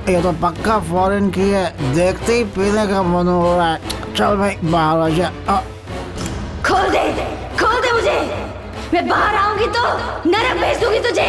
Speaker 11: ये तो पक्का फॉरेन की है। देखते ही पीने का मन हो रहा है। चल भाई बाहर आ जा।
Speaker 3: खोल दे मुझे। मैं बाहर आऊंगी तो नरक भेज दूंगी तुझे।